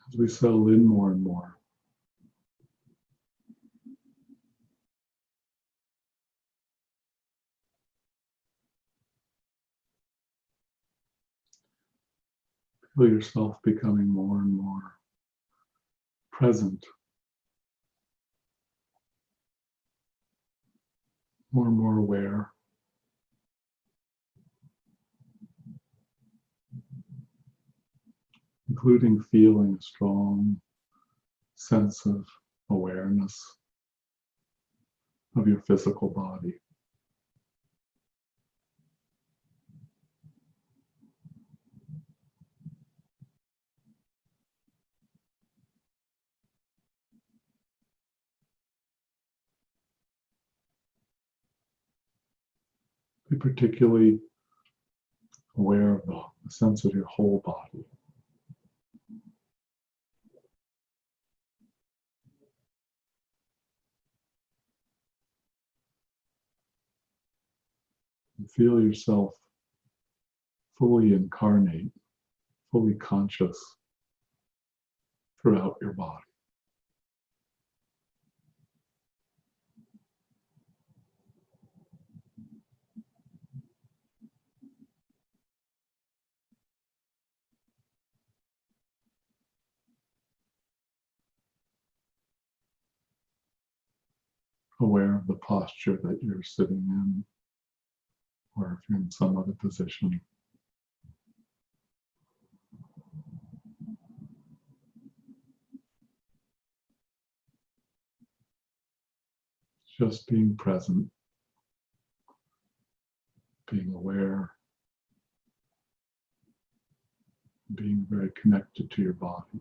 As we settle in more and more, feel yourself becoming more and more present, more and more aware. Including feeling a strong sense of awareness of your physical body. Be particularly aware of the sense of your whole body. And feel yourself fully incarnate, fully conscious throughout your body. Aware of the posture that you're sitting in, or if you're in some other position. Just being present, being aware, being very connected to your body.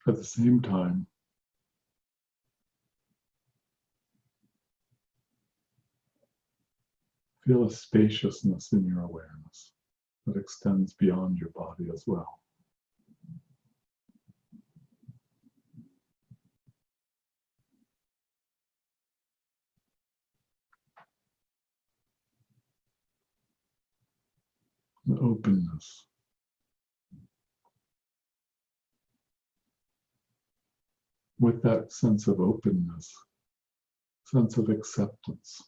At the same time, feel a spaciousness in your awareness that extends beyond your body as well. An openness. With that sense of openness, sense of acceptance,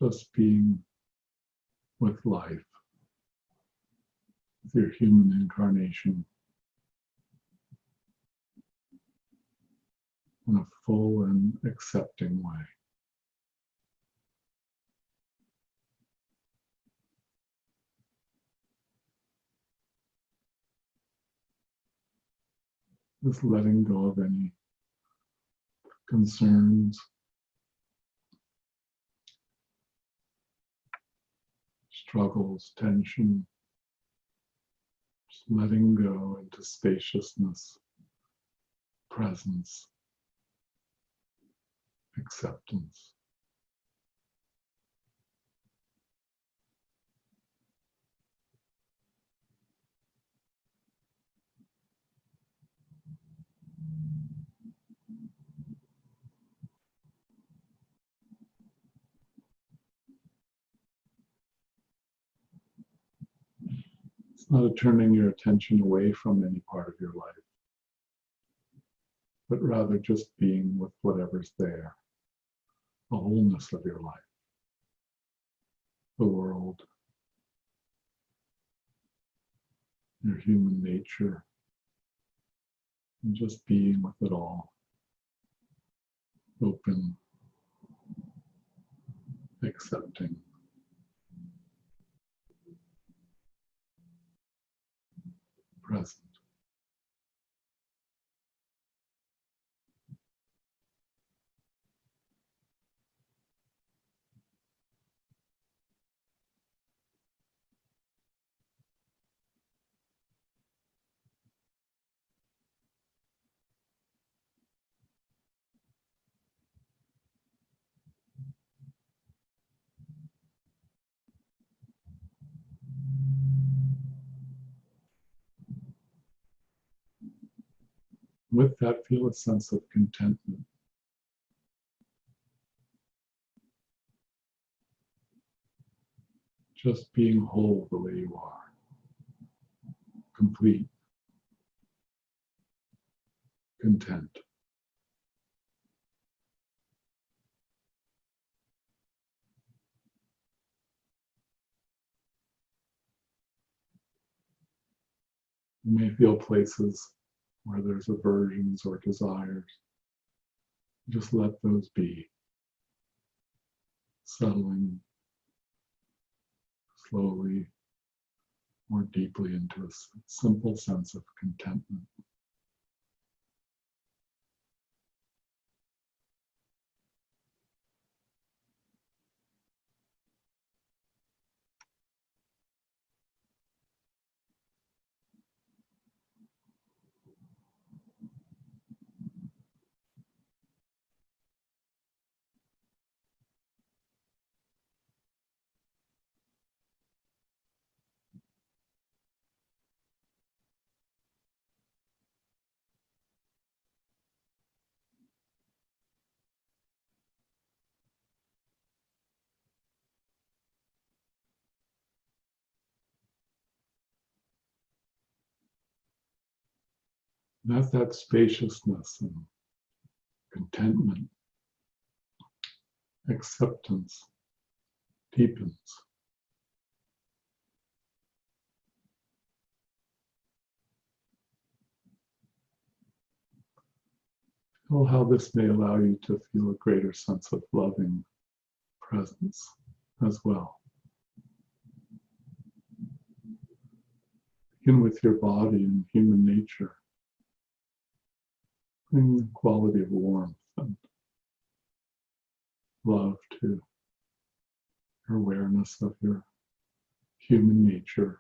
just being with life, with your human incarnation in a full and accepting way. Just letting go of any concerns, struggles, tension, just letting go into spaciousness, presence, acceptance. It's not a turning your attention away from any part of your life, but rather just being with whatever's there, the wholeness of your life, the world, your human nature, and just being with it all, open, accepting, present. With that, feel a sense of contentment. Just being whole the way you are, complete, content. You may feel places where there's aversions or desires. Just let those be, settling slowly, more deeply into a simple sense of contentment. And as that spaciousness and contentment, acceptance deepens, feel how this may allow you to feel a greater sense of loving presence as well. Begin with your body and human nature. Bring the quality of warmth and love to your awareness of your human nature.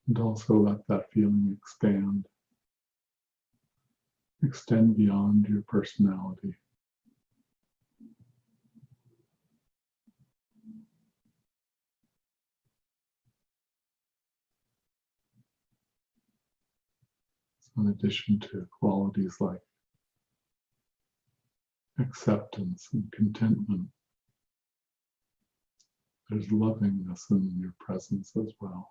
And also let that feeling extend beyond your personality. So in addition to qualities like acceptance and contentment, there's lovingness in your presence as well.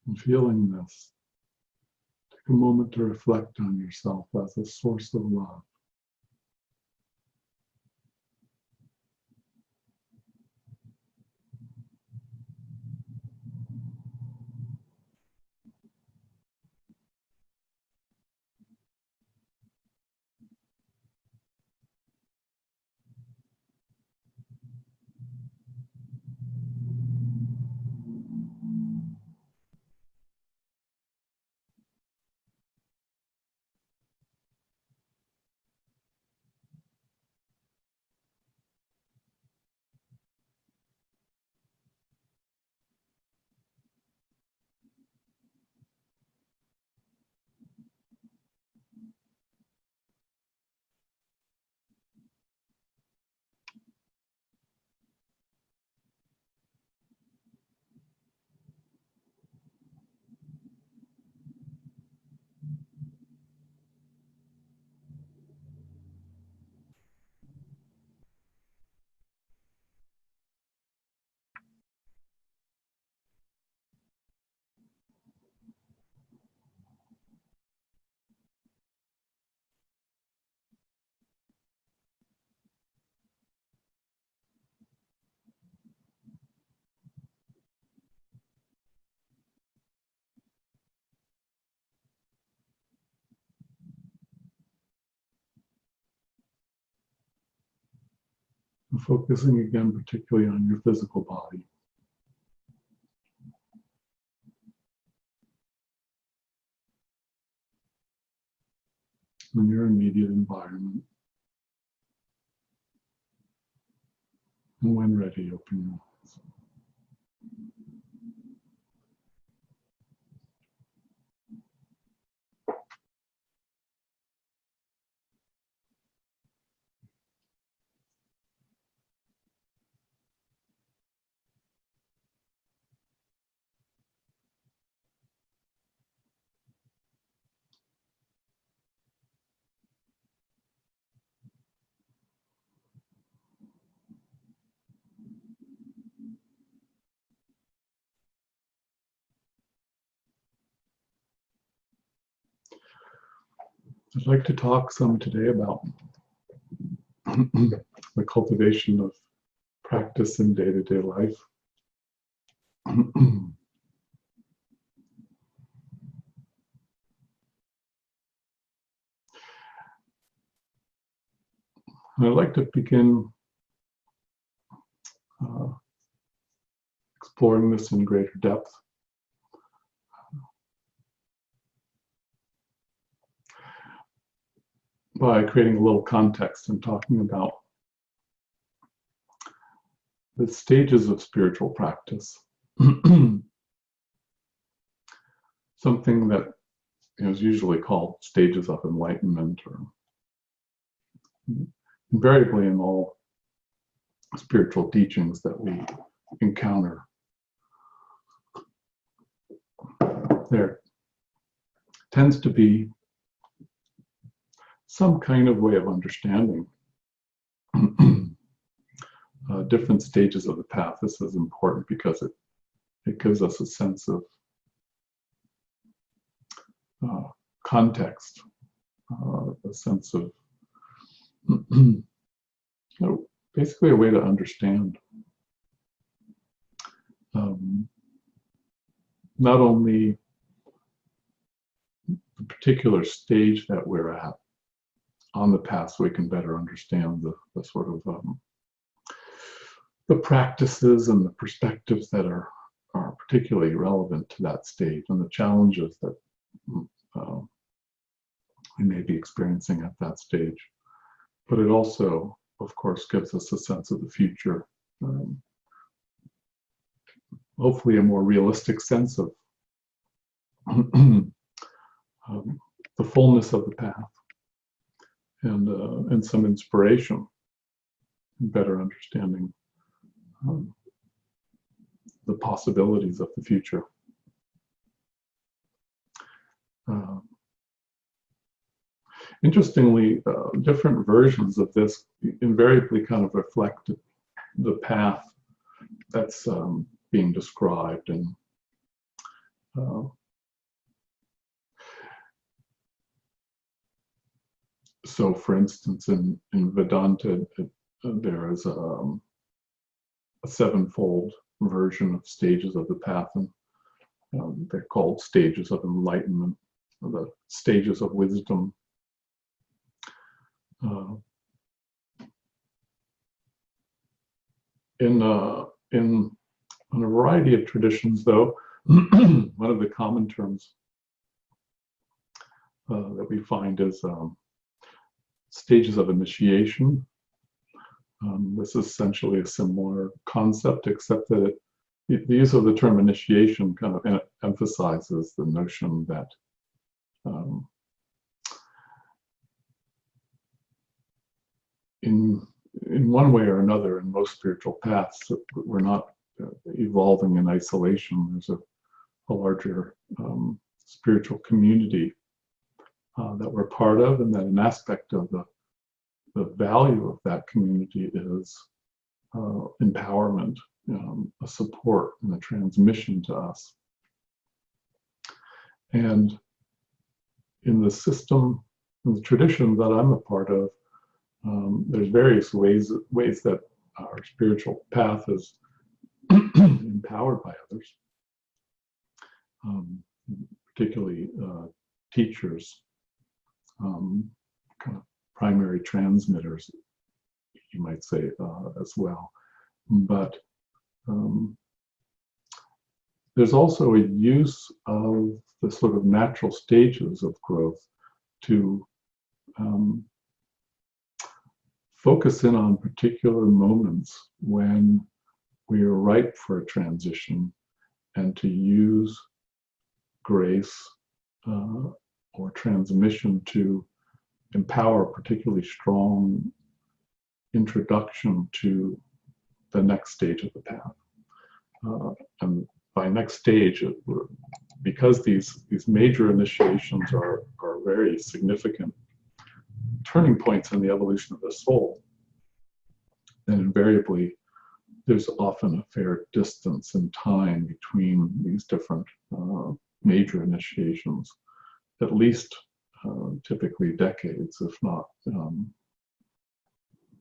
And feeling this, take a moment to reflect on yourself as a source of love. Focusing again particularly on your physical body. And your immediate environment. And when ready, open your eyes. I'd like to talk some today about the cultivation of practice in day-to-day life. I'd like to begin exploring this in greater depth. By creating a little context and talking about the stages of spiritual practice. Something that is usually called stages of enlightenment, or invariably in all spiritual teachings that we encounter. There tends to be some kind of way of understanding different stages of the path. This is important because it gives us a sense of context, a sense of basically a way to understand not only the particular stage that we're at on the path, so we can better understand the sort of the practices and the perspectives that are particularly relevant to that stage, and the challenges that we may be experiencing at that stage. But it also, of course, gives us a sense of the future, hopefully a more realistic sense of the fullness of the path, and some inspiration, better understanding the possibilities of the future. Interestingly, different versions of this invariably kind of reflect the path that's being described. And so, for instance, in Vedanta, there is a sevenfold version of stages of the path, and they're called stages of enlightenment, or the stages of wisdom. In a variety of traditions, though, one of the common terms that we find is stages of initiation. This is essentially a similar concept, except that the use of the term initiation kind of emphasizes the notion that in one way or another, in most spiritual paths, we're not evolving in isolation. There's a larger spiritual community that we're part of, and that an aspect of the value of that community is empowerment, a support, and a transmission to us. And in the system, in the tradition that I'm a part of, there's various ways that our spiritual path is empowered by others, particularly teachers, kind of primary transmitters, you might say, as well. But there's also a use of the sort of natural stages of growth to focus in on particular moments when we are ripe for a transition, and to use grace or transmission to empower a particularly strong introduction to the next stage of the path. And by next stage, because these major initiations are very significant turning points in the evolution of the soul, then invariably there's often a fair distance in time between these different major initiations, at least typically decades, if not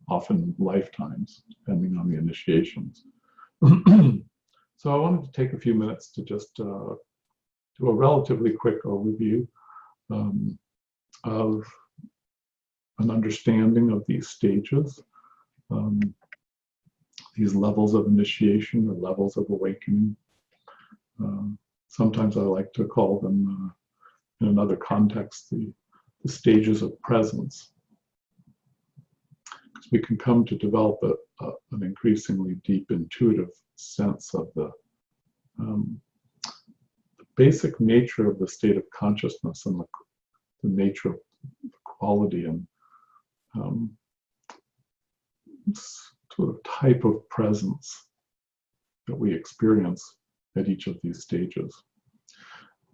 often lifetimes, depending on the initiations. So I wanted to take a few minutes to just do a relatively quick overview of an understanding of these stages, these levels of initiation or levels of awakening. Sometimes I like to call them, in another context, the stages of presence. Because we can come to develop an increasingly deep intuitive sense of the basic nature of the state of consciousness and the nature of the quality and sort of type of presence that we experience at each of these stages.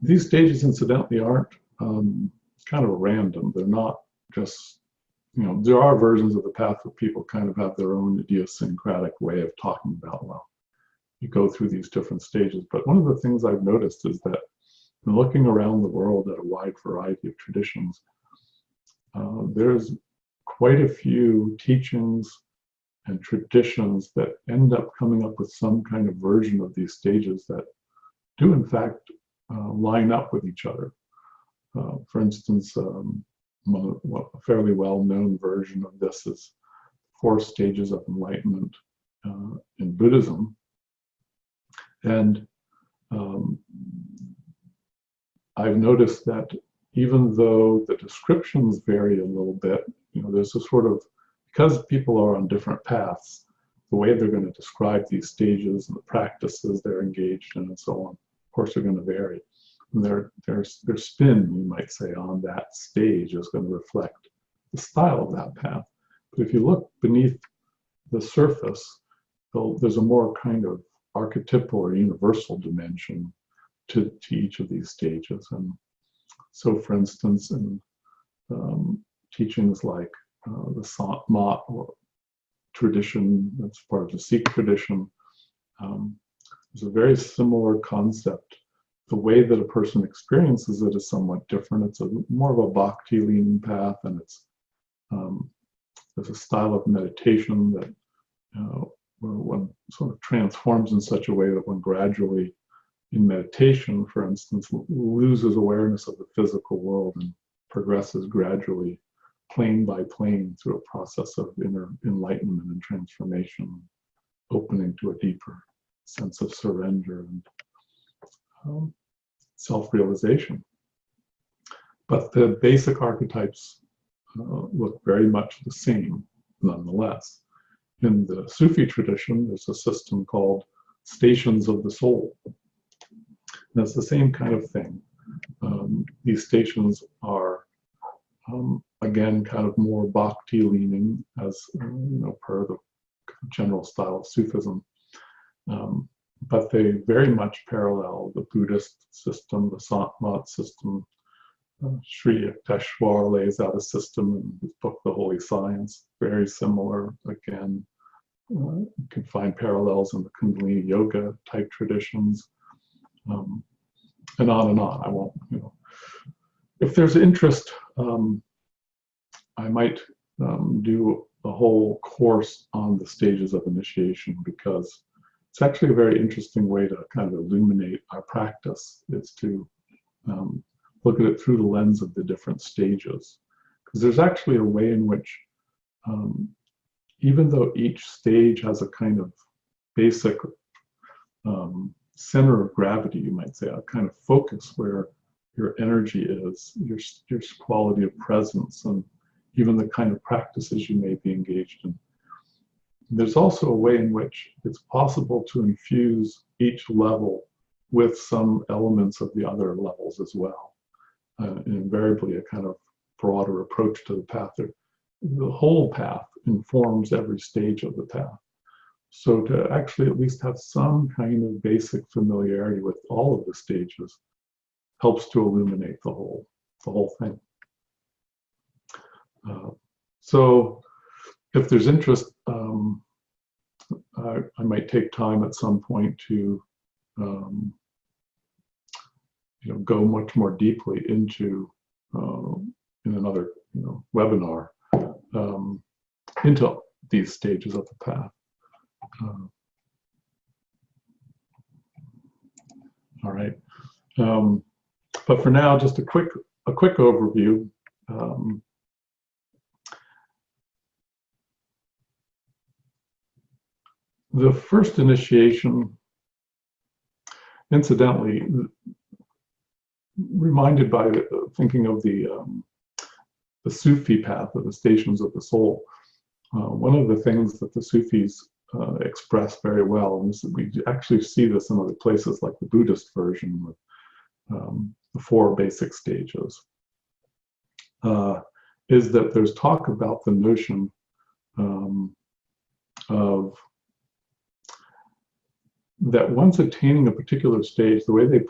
These stages, incidentally, aren't kind of random. They're not just, there are versions of the path where people kind of have their own idiosyncratic way of talking about, well, you go through these different stages. But one of the things I've noticed is that in looking around the world at a wide variety of traditions, there's quite a few teachings and traditions that end up coming up with some kind of version of these stages that do in fact line up with each other. For instance, a fairly well-known version of this is 4 stages of enlightenment in Buddhism. And I've noticed that even though the descriptions vary a little bit, there's a sort of, because people are on different paths, the way they're going to describe these stages and the practices they're engaged in and so on, of course, are going to vary. And their spin, you might say, on that stage is going to reflect the style of that path. But if you look beneath the surface, there's a more kind of archetypal or universal dimension to each of these stages. And so, for instance, in teachings like the Sant Mat or tradition that's part of the Sikh tradition, there's a very similar concept. The way that a person experiences it is somewhat different. It's more of a bhakti leaning path, and there's a style of meditation that where one sort of transforms in such a way that one gradually, in meditation, for instance, loses awareness of the physical world and progresses gradually, plane by plane, through a process of inner enlightenment and transformation, opening to a deeper sense of surrender and self-realization. But the basic archetypes look very much the same, nonetheless. In the Sufi tradition, there's a system called stations of the soul. And it's the same kind of thing. These stations are, again, kind of more bhakti leaning, as per the general style of Sufism. But they very much parallel the Buddhist system, the Sant Mat system. Sri Yukteswar lays out a system in his book, The Holy Science, very similar. Again, you can find parallels in the Kundalini Yoga type traditions, and on and on. I won't, if there's interest, I might do a whole course on the stages of initiation, because it's actually a very interesting way to kind of illuminate our practice, is to look at it through the lens of the different stages. Because there's actually a way in which even though each stage has a kind of basic center of gravity, you might say, a kind of focus where your energy is, your quality of presence, and even the kind of practices you may be engaged in. There's also a way in which it's possible to infuse each level with some elements of the other levels as well. And invariably a kind of broader approach to the path. The whole path informs every stage of the path. So to actually at least have some kind of basic familiarity with all of the stages helps to illuminate the whole thing. So if there's interest, I might take time at some point to go much more deeply into in another webinar into these stages of the path. All right, but for now, just a quick overview. The first initiation, incidentally, reminded by thinking of the Sufi path of the stations of the soul. One of the things that the Sufis express very well, and we actually see this in other places like the Buddhist version with the 4 basic stages, is that there's talk about the notion of that once attaining a particular stage, the way they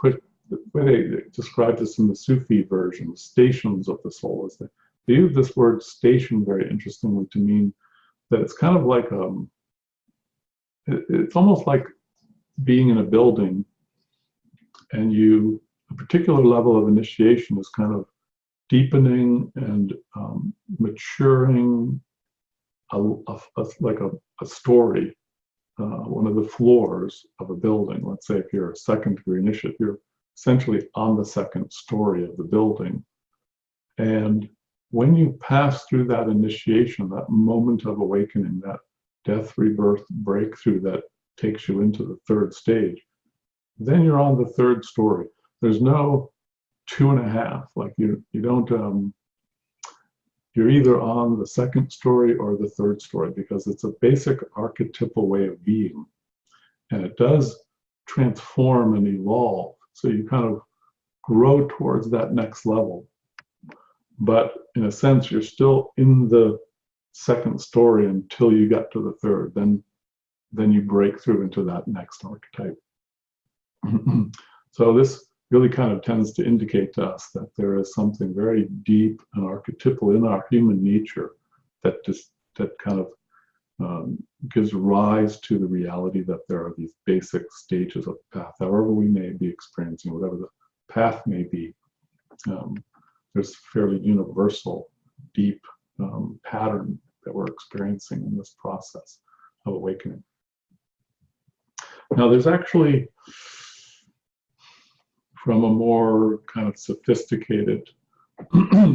describe this in the Sufi version, stations of the soul, is that they use this word station very interestingly to mean that it's kind of like it's almost like being in a building, and a particular level of initiation is kind of deepening and maturing like a story. One of the floors of a building. Let's say if you're a second-degree initiate, you're essentially on the second story of the building. And when you pass through that initiation, that moment of awakening, that death, rebirth, breakthrough that takes you into the 3rd stage, then you're on the 3rd story. There's no 2.5. Like you don't. You're either on the 2nd story or the 3rd story, because it's a basic archetypal way of being. And it does transform and evolve. So you kind of grow towards that next level. But in a sense, you're still in the 2nd story until you get to the 3rd. Then you break through into that next archetype. So this really kind of tends to indicate to us that there is something very deep and archetypal in our human nature that kind of gives rise to the reality that there are these basic stages of the path, however we may be experiencing, whatever the path may be. There's fairly universal, deep pattern that we're experiencing in this process of awakening. Now, there's actually, from a more kind of sophisticated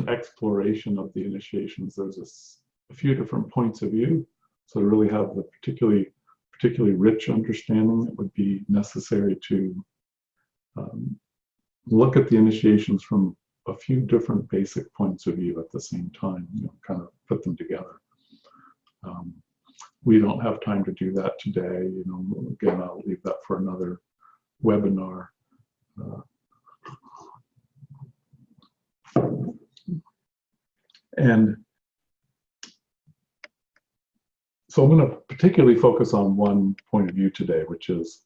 exploration of the initiations, there's a few different points of view. So to really have the particularly rich understanding, it would be necessary to look at the initiations from a few different basic points of view at the same time, kind of put them together. We don't have time to do that today. Again, I'll leave that for another webinar. And so I'm going to particularly focus on one point of view today, which is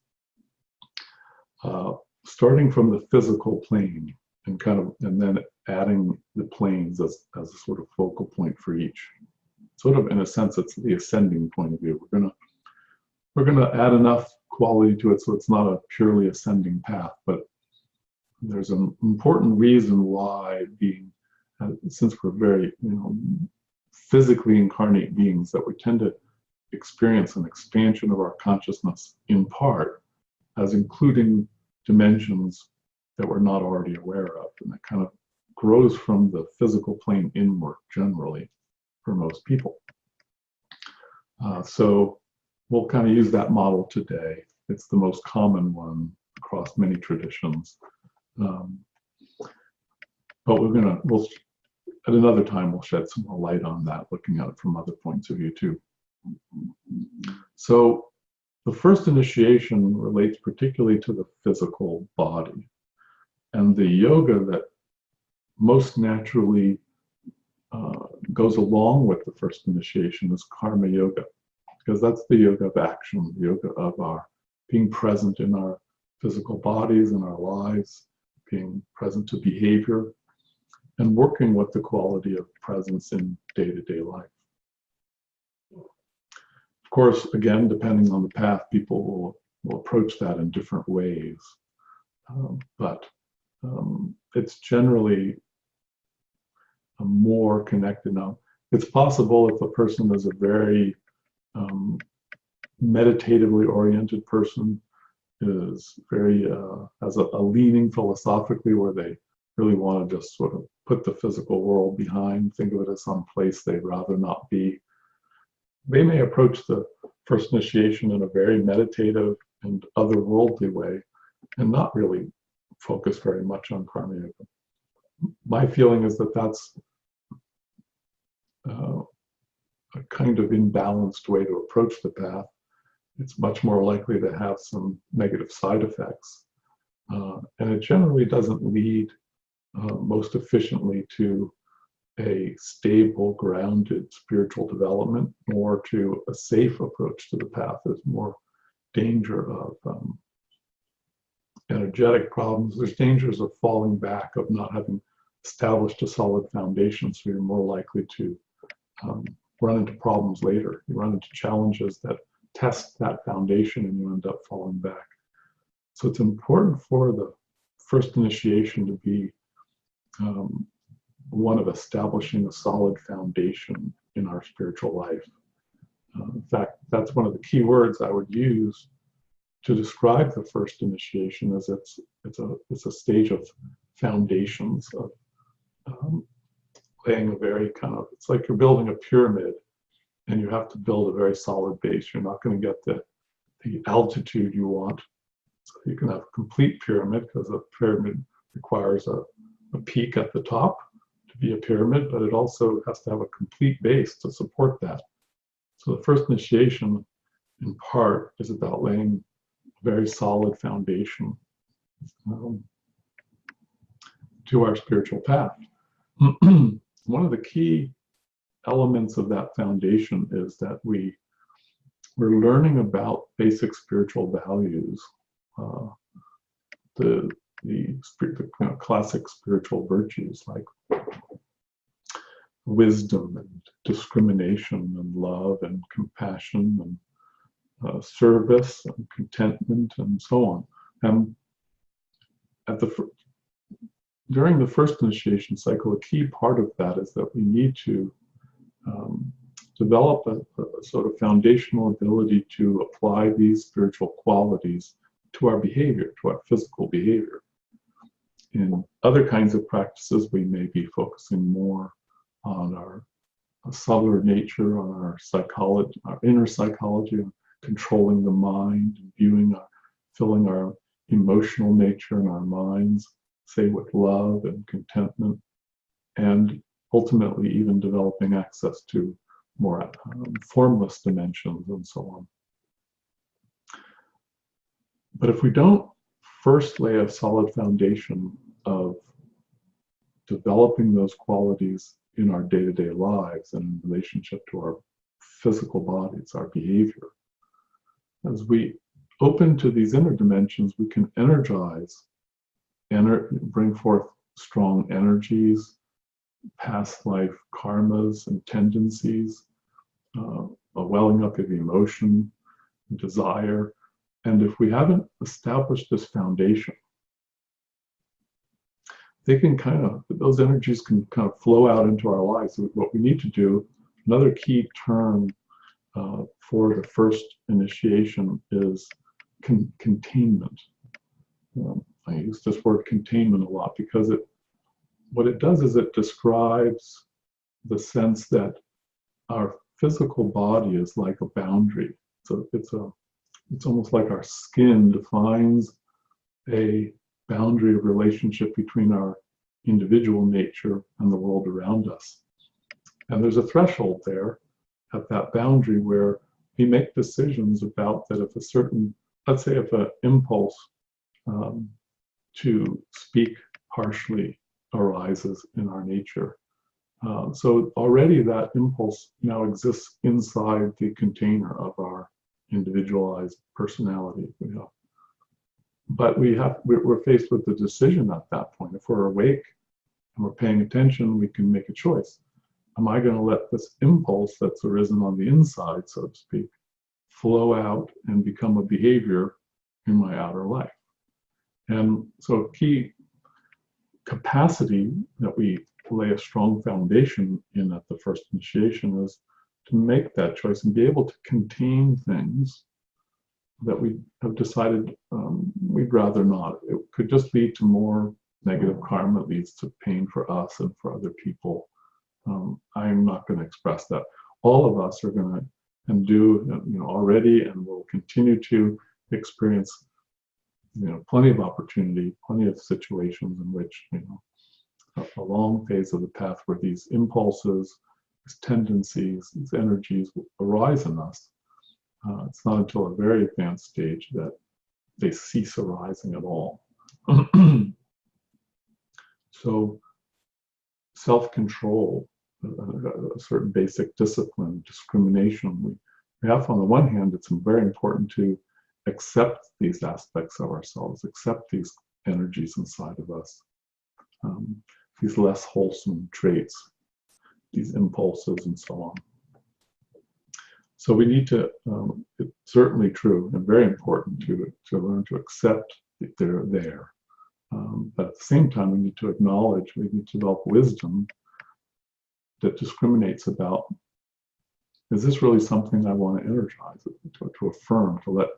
starting from the physical plane and then adding the planes as a sort of focal point for each. Sort of in a sense, it's the ascending point of view. We're gonna add enough quality to it so it's not a purely ascending path, but there's an important reason why since we're very physically incarnate beings, that we tend to experience an expansion of our consciousness in part as including dimensions that we're not already aware of, and that kind of grows from the physical plane inward generally for most people. So we'll kind of use that model today. It's the most common one across many traditions. But we'll at another time, we'll shed some more light on that, looking at it from other points of view too. So the first initiation relates particularly to the physical body. And the yoga that most naturally goes along with the first initiation is karma yoga, because that's the yoga of action, the yoga of our being present in our physical bodies and our lives, being present to behavior, and working with the quality of presence in day-to-day life. Of course, again, depending on the path, people will approach that in different ways. But it's generally more connected now. It's possible if a person is a very meditatively oriented person, is very has a leaning philosophically where they really want to just sort of put the physical world behind, think of it as some place they'd rather not be. They may approach the first initiation in a very meditative and otherworldly way and not really focus very much on karma yoga. My feeling is that that's a kind of imbalanced way to approach the path. It's much more likely to have some negative side effects. And it generally doesn't lead most efficiently to a stable, grounded spiritual development, or to a safe approach to the path. There's more danger of energetic problems. There's dangers of falling back, of not having established a solid foundation, so you're more likely to run into problems later. You run into challenges that test that foundation and you end up falling back. So it's important for the first initiation to be one of establishing a solid foundation in our spiritual life. In fact, that's one of the key words I would use to describe the first initiation, as it's a stage of foundations, of laying a very kind of, it's like you're building a pyramid and you have to build a very solid base. You're not going to get the altitude you want. So you can have a complete pyramid, because a pyramid requires a peak at the top to be a pyramid, but it also has to have a complete base to support that. So the first initiation, in part, is about laying a very solid foundation to our spiritual path. One of the key elements of that foundation is that we're learning about basic spiritual values, the kind of classic spiritual virtues like wisdom and discrimination and love and compassion and service and contentment and so on. And during the first initiation cycle, a key part of that is that we need to develop a sort of foundational ability to apply these spiritual qualities to our behavior, to our physical behavior. In other kinds of practices, we may be focusing more on our subtler nature, on our psychology, our inner psychology, on controlling the mind, filling our emotional nature in our minds, say with love and contentment, and ultimately even developing access to more formless dimensions and so on. But if we don't first lay a solid foundation of developing those qualities in our day-to-day lives and in relationship to our physical bodies, our behavior, as we open to these inner dimensions, we can energize, bring forth strong energies, past life karmas and tendencies, a welling up of emotion, desire. And if we haven't established this foundation, those energies can kind of flow out into our lives. So what we need to do, another key term for the first initiation is containment. I use this word containment a lot because what it does is it describes the sense that our physical body is like a boundary. So it's almost like our skin defines a boundary of relationship between our individual nature and the world around us. And there's a threshold there at that boundary where we make decisions about that if a certain, let's say if an impulse to speak harshly arises in our nature. So already that impulse now exists inside the container of our individualized personality. But we're faced with the decision at that point. If we're awake and we're paying attention, we can make a choice. Am I going to let this impulse that's arisen on the inside, so to speak, flow out and become a behavior in my outer life? And so a key capacity that we lay a strong foundation in at the first initiation is to make that choice and be able to contain things that we have decided we'd rather not. It could just lead to more negative karma. It leads to pain for us and for other people. I'm not going to express that. All of us are going to and do already and will continue to experience plenty of opportunity, plenty of situations in which a long phase of the path where these impulses, these tendencies, these energies arise in us. It's not until a very advanced stage that they cease arising at all. So self-control, a certain basic discipline, discrimination. We have, on the one hand, it's very important to accept these aspects of ourselves, accept these energies inside of us, these less wholesome traits, these impulses, and so on. So we need to, it's certainly true and very important to learn to accept that they're there. But at the same time, we need to acknowledge, we need to develop wisdom that discriminates about, is this really something I want to energize, to affirm, to let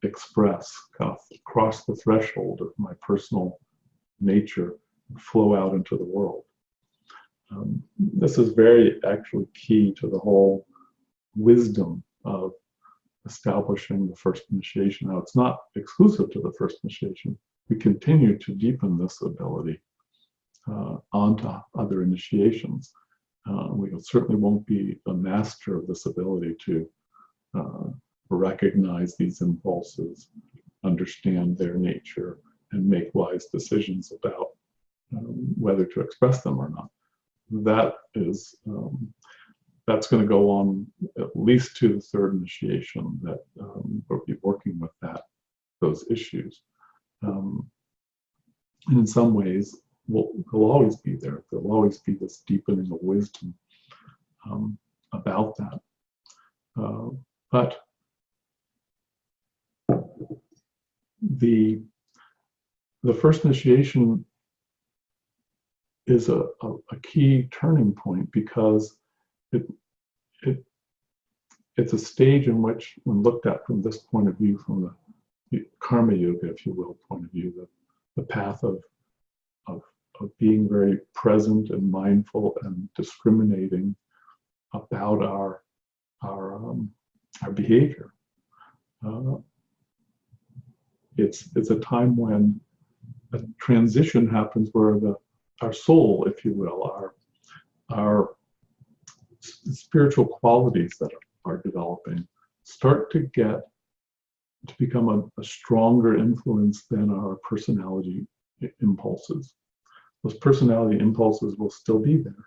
express, kind of cross the threshold of my personal nature and flow out into the world. This is very actually key to the whole wisdom of establishing the first initiation. Now, it's not exclusive to the first initiation. We continue to deepen this ability onto other initiations. We certainly won't be a master of this ability to recognize these impulses, understand their nature, and make wise decisions about whether to express them or not. That is, that's going to go on at least to the third initiation, that we'll be working with those issues. And in some ways, they'll always be there. There'll always be this deepening of wisdom about that. But the first initiation is a key turning point, because it's a stage in which, when looked at from this point of view, from the karma yoga, if you will, point of view, the path of being very present and mindful and discriminating about our behavior. It's a time when a transition happens where our soul, if you will, our spiritual qualities that are developing start to become a stronger influence than our personality impulses. Those personality impulses will still be there.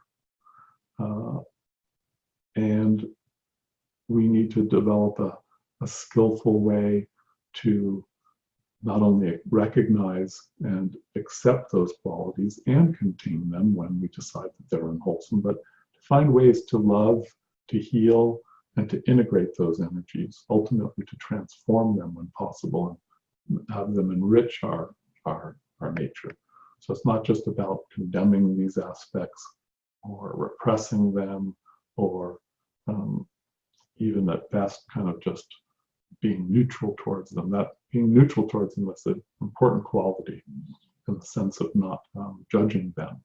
And we need to develop a skillful way to not only recognize and accept those qualities and contain them when we decide that they're unwholesome, but to find ways to love, to heal, and to integrate those energies, ultimately to transform them when possible and have them enrich our nature. So it's not just about condemning these aspects or repressing them, or even at best kind of just being neutral towards them. That being neutral towards them is an important quality in the sense of not judging them.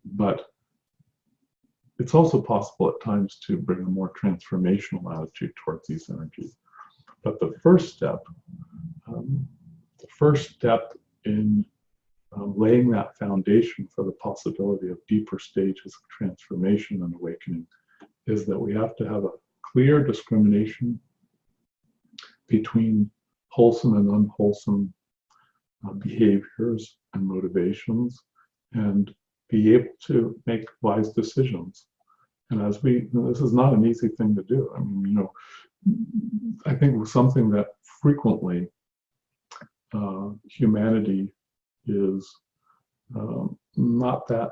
But it's also possible at times to bring a more transformational attitude towards these energies. But um, the first step in laying that foundation for the possibility of deeper stages of transformation and awakening is that we have to have a clear discrimination between wholesome and unwholesome behaviors and motivations, and be able to make wise decisions. And this is not an easy thing to do. I mean, I think something that frequently humanity is not that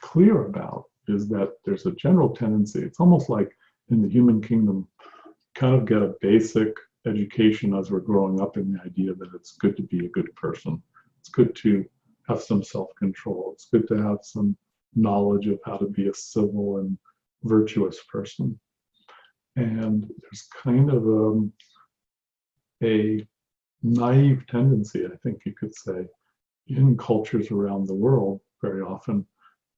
clear about is that there's a general tendency. It's almost like in the human kingdom, kind of get a basic education as we're growing up in the idea that it's good to be a good person. It's good to have some self-control. It's good to have some knowledge of how to be a civil and virtuous person. And there's kind of a naive tendency, I think you could say, in cultures around the world very often,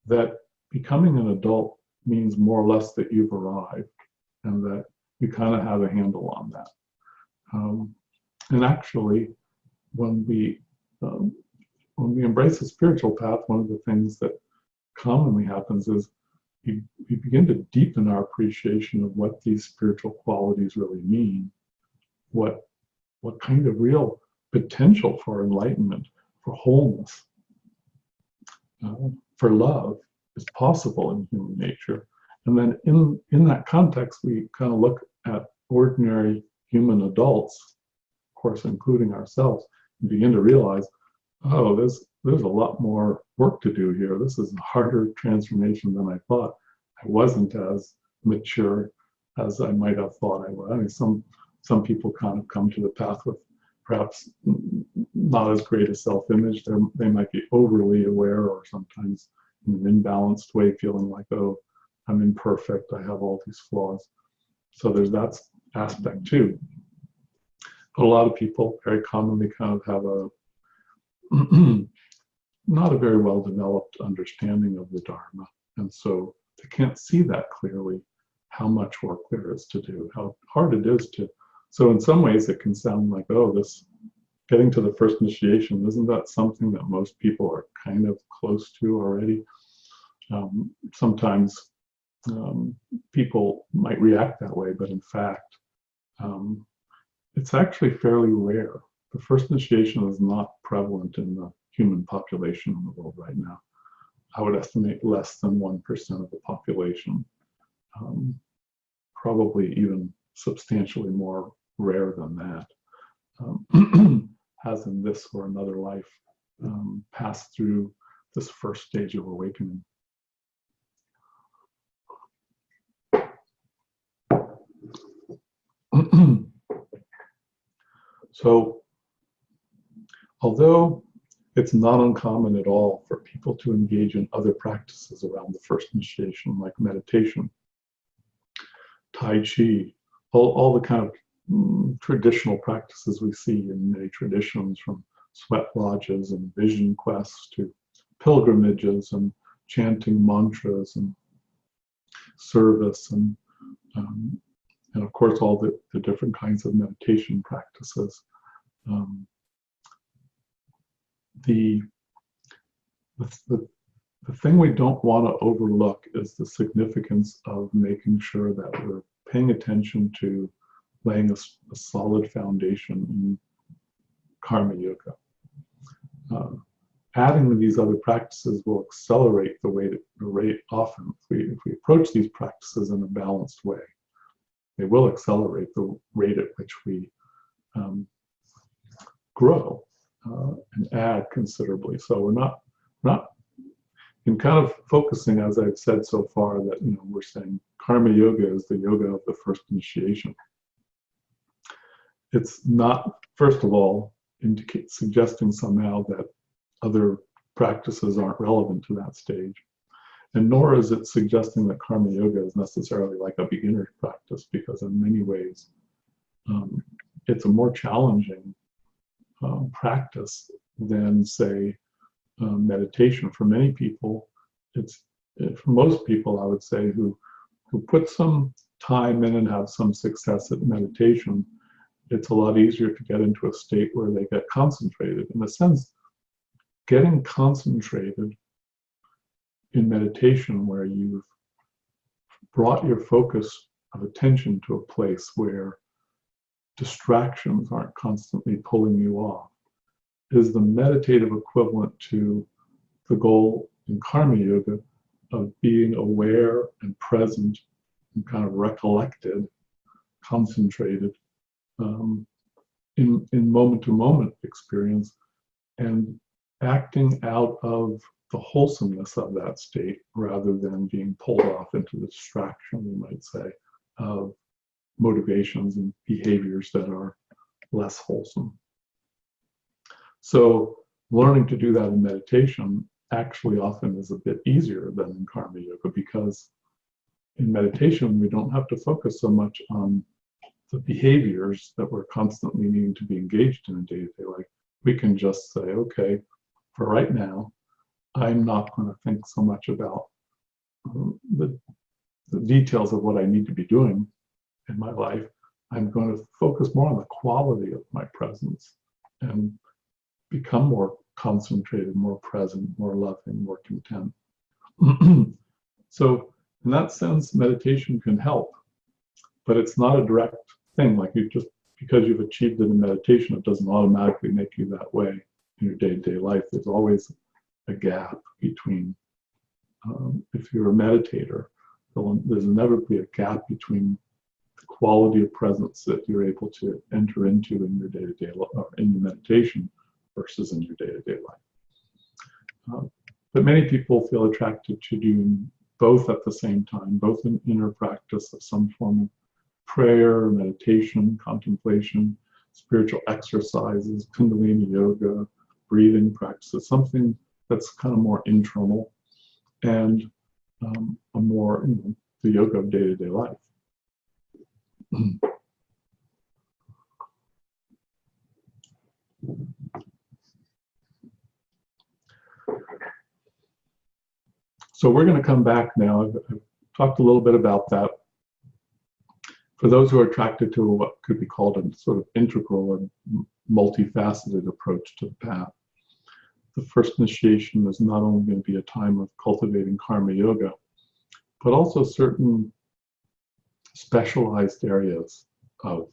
that becoming an adult means more or less that you've arrived and that you kind of have a handle on that. And actually, when we embrace a spiritual path, one of the things that commonly happens is we begin to deepen our appreciation of what these spiritual qualities really mean, what kind of real potential for enlightenment, for wholeness, for love is possible in human nature. And then in that context, we kind of look at ordinary human adults, of course, including ourselves, and begin to realize, oh, there's a lot more work to do here. This is a harder transformation than I thought. I wasn't as mature as I might have thought I was. I mean, some people kind of come to the path with perhaps not as great a self-image. They might be overly aware, or sometimes in an imbalanced way, feeling like, oh, I'm imperfect, I have all these flaws. So there's that aspect too. But a lot of people very commonly kind of have a not a very well developed understanding of the Dharma. And so they can't see that clearly, how much work there is to do, how hard it is to. So in some ways it can sound like, oh, this getting to the first initiation, isn't that something that most people are kind of close to already? Sometimes people might react that way, but in fact, it's actually fairly rare. The first initiation is not prevalent in the human population in the world right now. I would estimate less than 1% of the population, probably even substantially more rare than that, has in this or another life passed through this first stage of awakening. So, although it's not uncommon at all for people to engage in other practices around the first initiation, like meditation, Tai Chi, all the kind of traditional practices we see in many traditions, from sweat lodges and vision quests to pilgrimages and chanting mantras and service and of course all the different kinds of meditation practices. The thing we don't want to overlook is the significance of making sure that we're paying attention to laying a solid foundation in karma yoga. Adding these other practices will accelerate the rate often. If we approach these practices in a balanced way, they will accelerate the rate at which we grow and add considerably. So we're not in kind of focusing, as I've said so far, that we're saying karma yoga is the yoga of the first initiation. It's not, first of all, suggesting somehow that other practices aren't relevant to that stage. And nor is it suggesting that karma yoga is necessarily like a beginner's practice, because in many ways, it's a more challenging practice than, say, meditation. For many people, it's for most people, I would say, who put some time in and have some success at meditation, it's a lot easier to get into a state where they get concentrated. In a sense, getting concentrated in meditation where you've brought your focus of attention to a place where distractions aren't constantly pulling you off is the meditative equivalent to the goal in Karma Yoga of being aware and present and kind of recollected, concentrated in moment-to-moment experience, and acting out of the wholesomeness of that state rather than being pulled off into the distraction, you might say, of motivations and behaviors that are less wholesome. So learning to do that in meditation actually often is a bit easier than in Karma Yoga, because in meditation we don't have to focus so much on the behaviors that we're constantly needing to be engaged in day-to-day life. We can just say, okay, for right now, I'm not going to think so much about the details of what I need to be doing in my life. I'm going to focus more on the quality of my presence and become more concentrated, more present, more loving, more content. So in that sense, meditation can help, but it's not a direct thing. Like, you just, because you've achieved it in meditation, it doesn't automatically make you that way in your day-to-day life. There's always a gap between, if you're a meditator, there's inevitably a gap between the quality of presence that you're able to enter into in your day-to-day life, or in your meditation, versus in your day-to-day life. But many people feel attracted to doing both at the same time, both an inner practice of some form of prayer, meditation, contemplation, spiritual exercises, Kundalini yoga, breathing practices, something that's kind of more internal, and a more, the yoga of day-to-day life. So we're going to come back now. I've talked a little bit about that. For those who are attracted to what could be called a sort of integral and multifaceted approach to the path, the first initiation is not only going to be a time of cultivating Karma Yoga, but also certain specialized areas of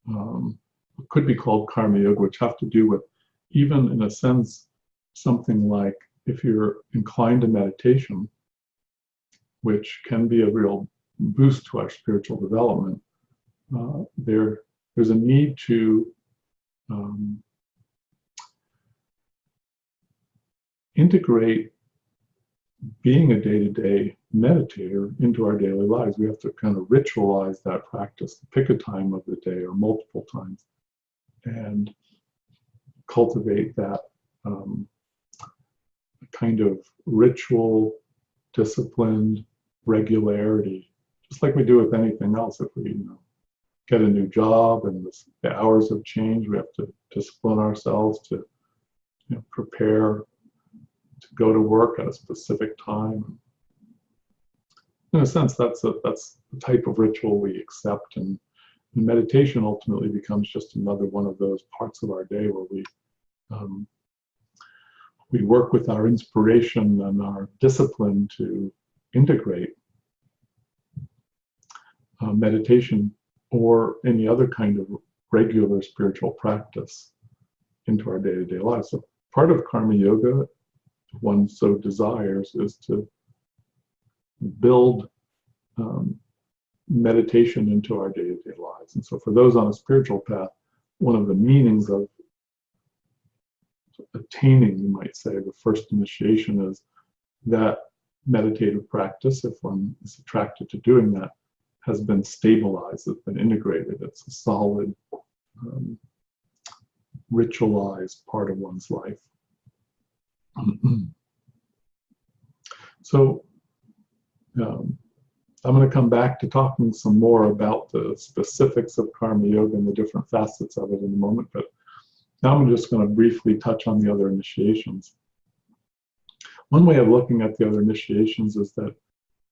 what could be called Karma Yoga, which have to do with, even in a sense, something like, if you're inclined to meditation, which can be a real boost to our spiritual development, there's a need to integrate being a day-to-day meditator into our daily lives. We have to kind of ritualize that practice, pick a time of the day or multiple times, and cultivate that kind of ritual, disciplined regularity, just like we do with anything else. If we get a new job and the hours have changed, we have to discipline ourselves to prepare to go to work at a specific time. In a sense, that's the type of ritual we accept, and meditation ultimately becomes just another one of those parts of our day where we work with our inspiration and our discipline to integrate meditation or any other kind of regular spiritual practice into our day-to-day lives. So part of Karma Yoga, if one so desires, is to build meditation into our day-to-day lives. And so for those on a spiritual path, one of the meanings of attaining, you might say, the first initiation is that meditative practice, if one is attracted to doing that, has been stabilized, it's been integrated, it's a solid, ritualized part of one's life. So I'm going to come back to talking some more about the specifics of Karma Yoga and the different facets of it in a moment, but now I'm just going to briefly touch on the other initiations. one way of looking at the other initiations is that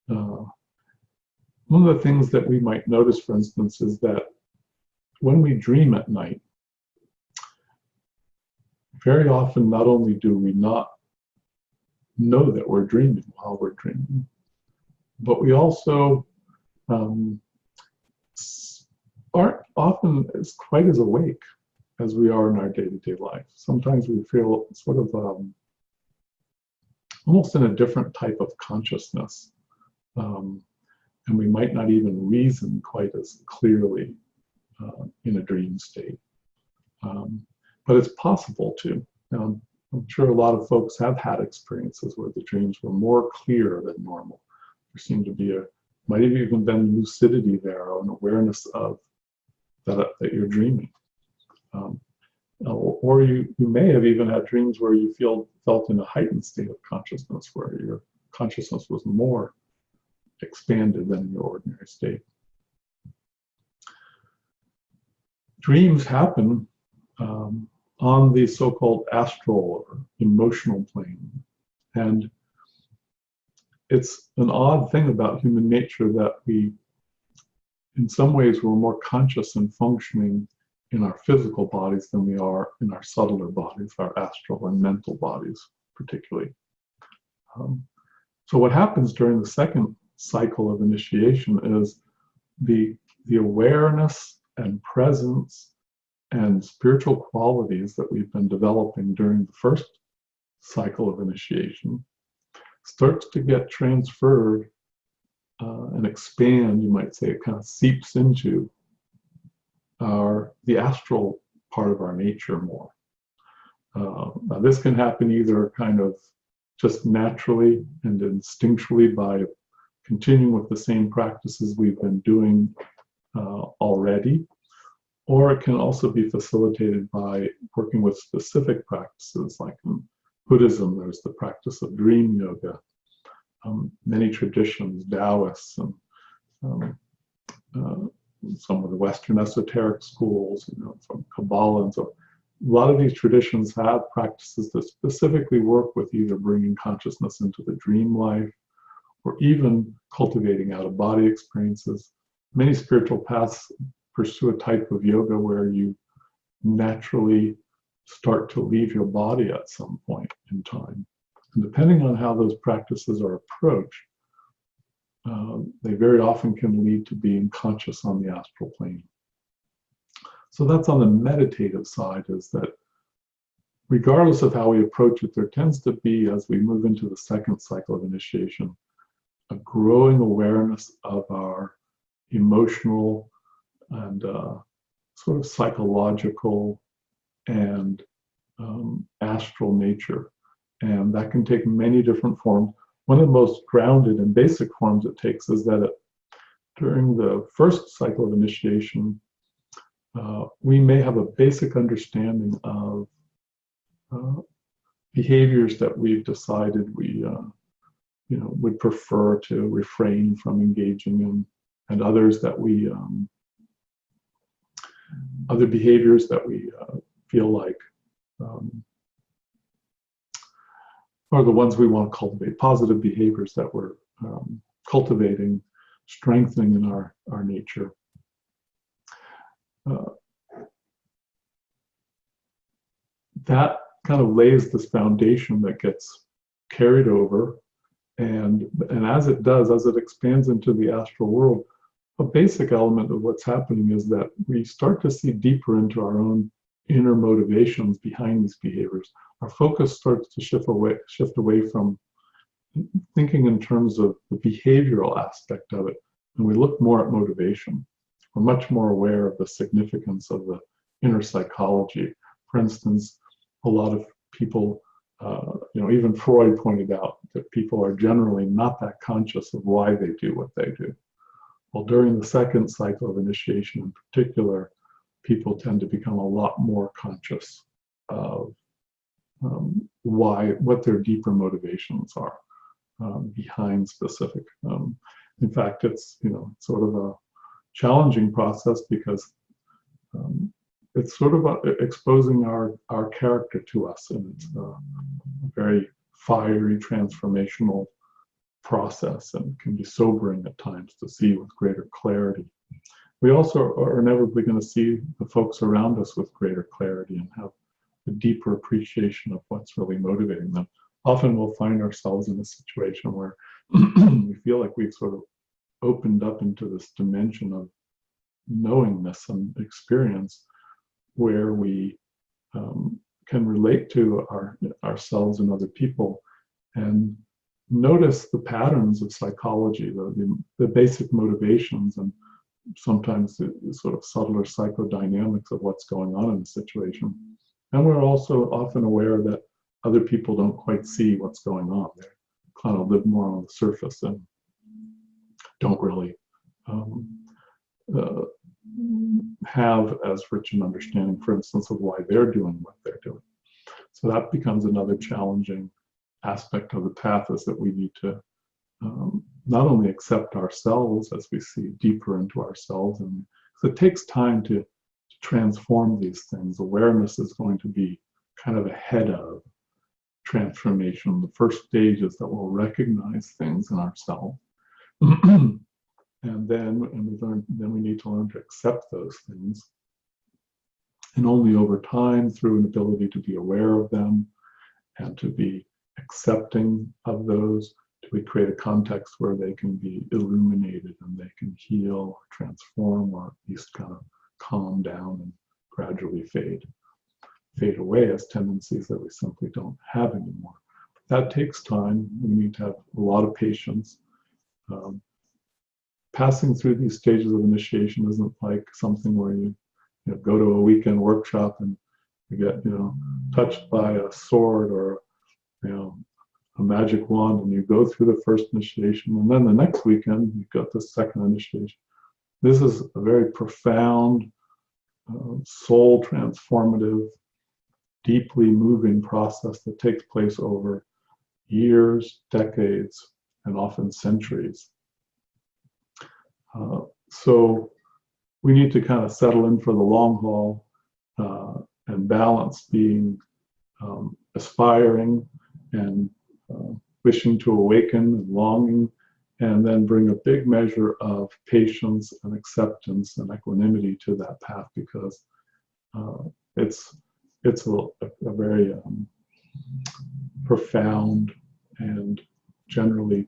one of the things that we might notice, for instance, is that when we dream at night, very often not only do we not know that we're dreaming while we're dreaming, but we also aren't often as quite as awake as we are in our day-to-day life. Sometimes we feel sort of almost in a different type of consciousness, and we might not even reason quite as clearly in a dream state. But it's possible to. Now, I'm sure a lot of folks have had experiences where the dreams were more clear than normal. There seemed to be might have even been lucidity there, or an awareness of that you're dreaming. Or you may have even had dreams where you felt in a heightened state of consciousness, where your consciousness was more expanded than your ordinary state. Dreams happen on the so-called astral or emotional plane. And it's an odd thing about human nature that we, in some ways, we're more conscious and functioning in our physical bodies than we are in our subtler bodies, our astral and mental bodies, particularly. So what happens during the second cycle of initiation is the awareness and presence and spiritual qualities that we've been developing during the first cycle of initiation starts to get transferred and expand, you might say. It kind of seeps into the astral part of our nature more. Now this can happen either kind of just naturally and instinctually by continuing with the same practices we've been doing already, or it can also be facilitated by working with specific practices. Like in Buddhism, there's the practice of dream yoga. Many traditions, Taoists, and some of the Western esoteric schools, from Kabbalah, and so a lot of these traditions have practices that specifically work with either bringing consciousness into the dream life or even cultivating out-of-body experiences. Many spiritual paths pursue a type of yoga where you naturally start to leave your body at some point in time. And depending on how those practices are approached, they very often can lead to being conscious on the astral plane. So that's on the meditative side, is that regardless of how we approach it, there tends to be, as we move into the second cycle of initiation, a growing awareness of our emotional and sort of psychological and astral nature. And that can take many different forms. One of the most grounded and basic forms it takes is that during the first cycle of initiation, we may have a basic understanding of behaviors that we've decided we would prefer to refrain from engaging in, and others that we other behaviors that we feel like are the ones we want to cultivate, positive behaviors that we're cultivating, strengthening in our nature. That kind of lays this foundation that gets carried over, and as it does, as it expands into the astral world, a basic element of what's happening is that we start to see deeper into our own inner motivations behind these behaviors. Our focus starts to shift away from thinking in terms of the behavioral aspect of it, and we look more at motivation. We're much more aware of the significance of the inner psychology. For instance, a lot of people, even Freud pointed out that people are generally not that conscious of why they do what they do. Well, during the second cycle of initiation in particular, people tend to become a lot more conscious of what their deeper motivations are behind specific. In fact, it's sort of a challenging process because it's sort of exposing our character to us, and it's a very fiery transformational process, and can be sobering at times to see with greater clarity. We also are inevitably going to see the folks around us with greater clarity and have a deeper appreciation of what's really motivating them. Often we'll find ourselves in a situation where we feel like we've sort of opened up into this dimension of knowingness and experience where we can relate to ourselves and other people and notice the patterns of psychology, the basic motivations, and sometimes the sort of subtler psychodynamics of what's going on in the situation. And we're also often aware that other people don't quite see what's going on. They kind of live more on the surface and don't really have as rich an understanding, for instance, of why they're doing what they're doing. So that becomes another challenging aspect of the path, is that we need to not only accept ourselves as we see deeper into ourselves, and so it takes time to transform these things. Awareness is going to be kind of ahead of transformation. The first stage is that we'll recognize things in ourselves, and then we need to learn to accept those things. And only over time, through an ability to be aware of them and to be accepting of those, do we create a context where they can be illuminated and they can heal or transform, or at least kind of calm down and gradually fade away as tendencies that we simply don't have anymore. That takes time. We need to have a lot of patience. Passing through these stages of initiation isn't like something where you go to a weekend workshop and you get touched by a sword or a magic wand, and you go through the first initiation, and then the next weekend you've got the second initiation. This is a very profound, soul transformative, deeply moving process that takes place over years, decades, and often centuries. So we need to kind of settle in for the long haul and balance being aspiring and wishing to awaken and longing, and then bring a big measure of patience and acceptance and equanimity to that path, because it's a very profound and generally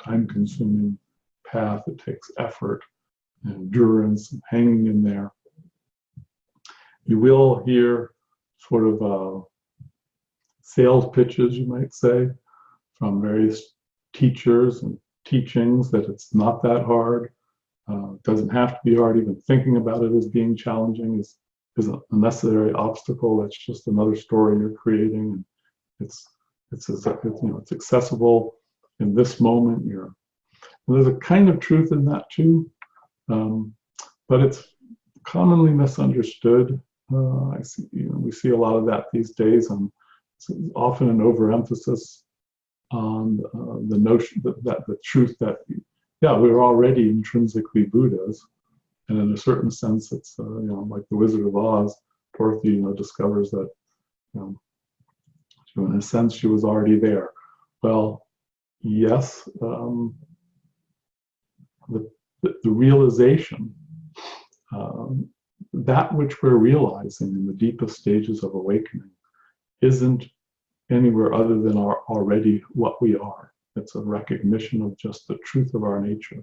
time-consuming path. It takes effort and endurance and hanging in there. You will hear sort of sales pitches, you might say, from various teachers and teachings that it's not that hard. It doesn't have to be hard. Even thinking about it as being challenging is a necessary obstacle. That's just another story you're creating. It's accessible in this moment. And there's a kind of truth in that too, but it's commonly misunderstood. We see a lot of that these days, and it's often an overemphasis on the notion that the truth that we're already intrinsically Buddhas, and in a certain sense, it's like the Wizard of Oz. Dorothy discovers that in a sense she was already there. Well, yes, the realization, that which we're realizing in the deepest stages of awakening, isn't anywhere other than already what we are. It's a recognition of just the truth of our nature.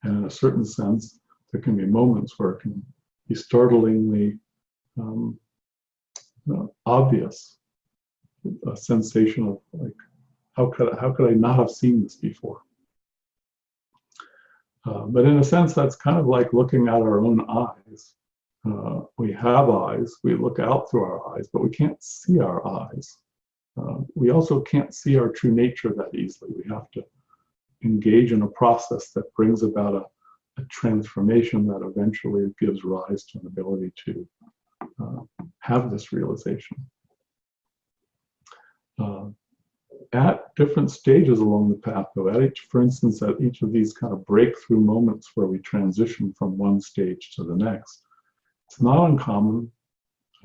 And in a certain sense, there can be moments where it can be startlingly obvious, a sensation of like, how could I not have seen this before? But in a sense, that's kind of like looking at our own eyes. We have eyes, we look out through our eyes, but we can't see our eyes. We also can't see our true nature that easily. We have to engage in a process that brings about a transformation that eventually gives rise to an ability to have this realization. At different stages along the path, though, for instance, at each of these kind of breakthrough moments where we transition from one stage to the next, it's not uncommon,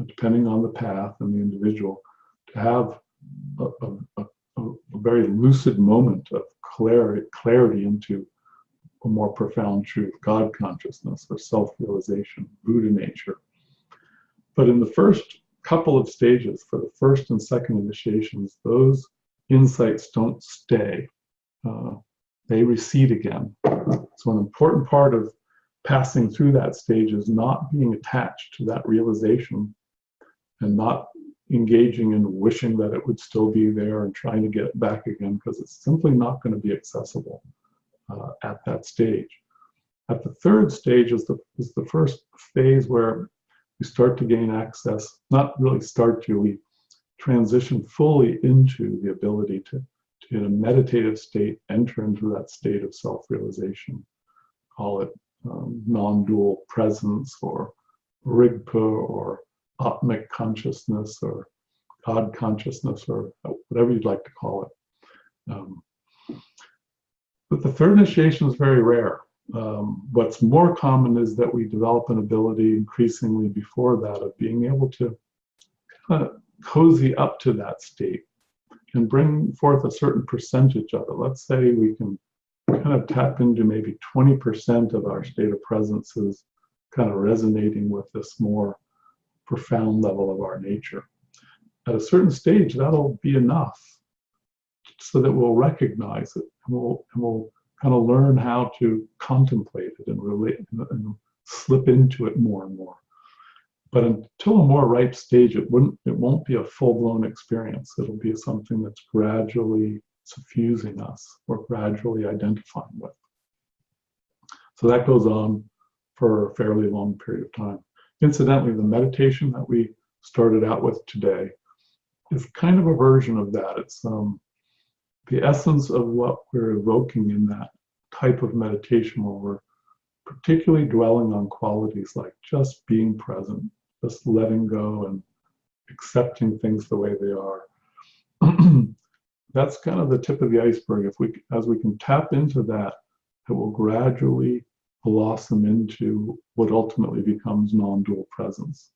depending on the path and the individual, to have a very lucid moment of clarity into a more profound truth, God consciousness or self-realization, Buddha nature. But in the first couple of stages, for the first and second initiations, those insights don't stay. They recede again. So an important part of passing through that stage is not being attached to that realization and not engaging in wishing that it would still be there and trying to get it back again, because it's simply not going to be accessible at that stage. At the third stage is the first phase where we start to gain access, not really start to, we transition fully into the ability to in a meditative state, enter into that state of self-realization. Call it non-dual presence or Rigpa or Atmic consciousness or God consciousness or whatever you'd like to call it. But the third initiation is very rare. What's more common is that we develop an ability increasingly before that of being able to kind of cozy up to that state and bring forth a certain percentage of it. Let's say we can kind of tap into maybe 20% of our state of presence is kind of resonating with this more profound level of our nature. At a certain stage, that'll be enough so that we'll recognize it and we'll kind of learn how to contemplate it and relate and slip into it more and more. But until a more ripe stage, it won't be a full-blown experience. It'll be something that's gradually suffusing us or gradually identifying with. So that goes on for a fairly long period of time. Incidentally, the meditation that we started out with today is kind of a version of that. It's the essence of what we're evoking in that type of meditation, where we're particularly dwelling on qualities like just being present, just letting go and accepting things the way they are. That's kind of the tip of the iceberg. As we can tap into that, it will gradually blossom into what ultimately becomes non-dual presence.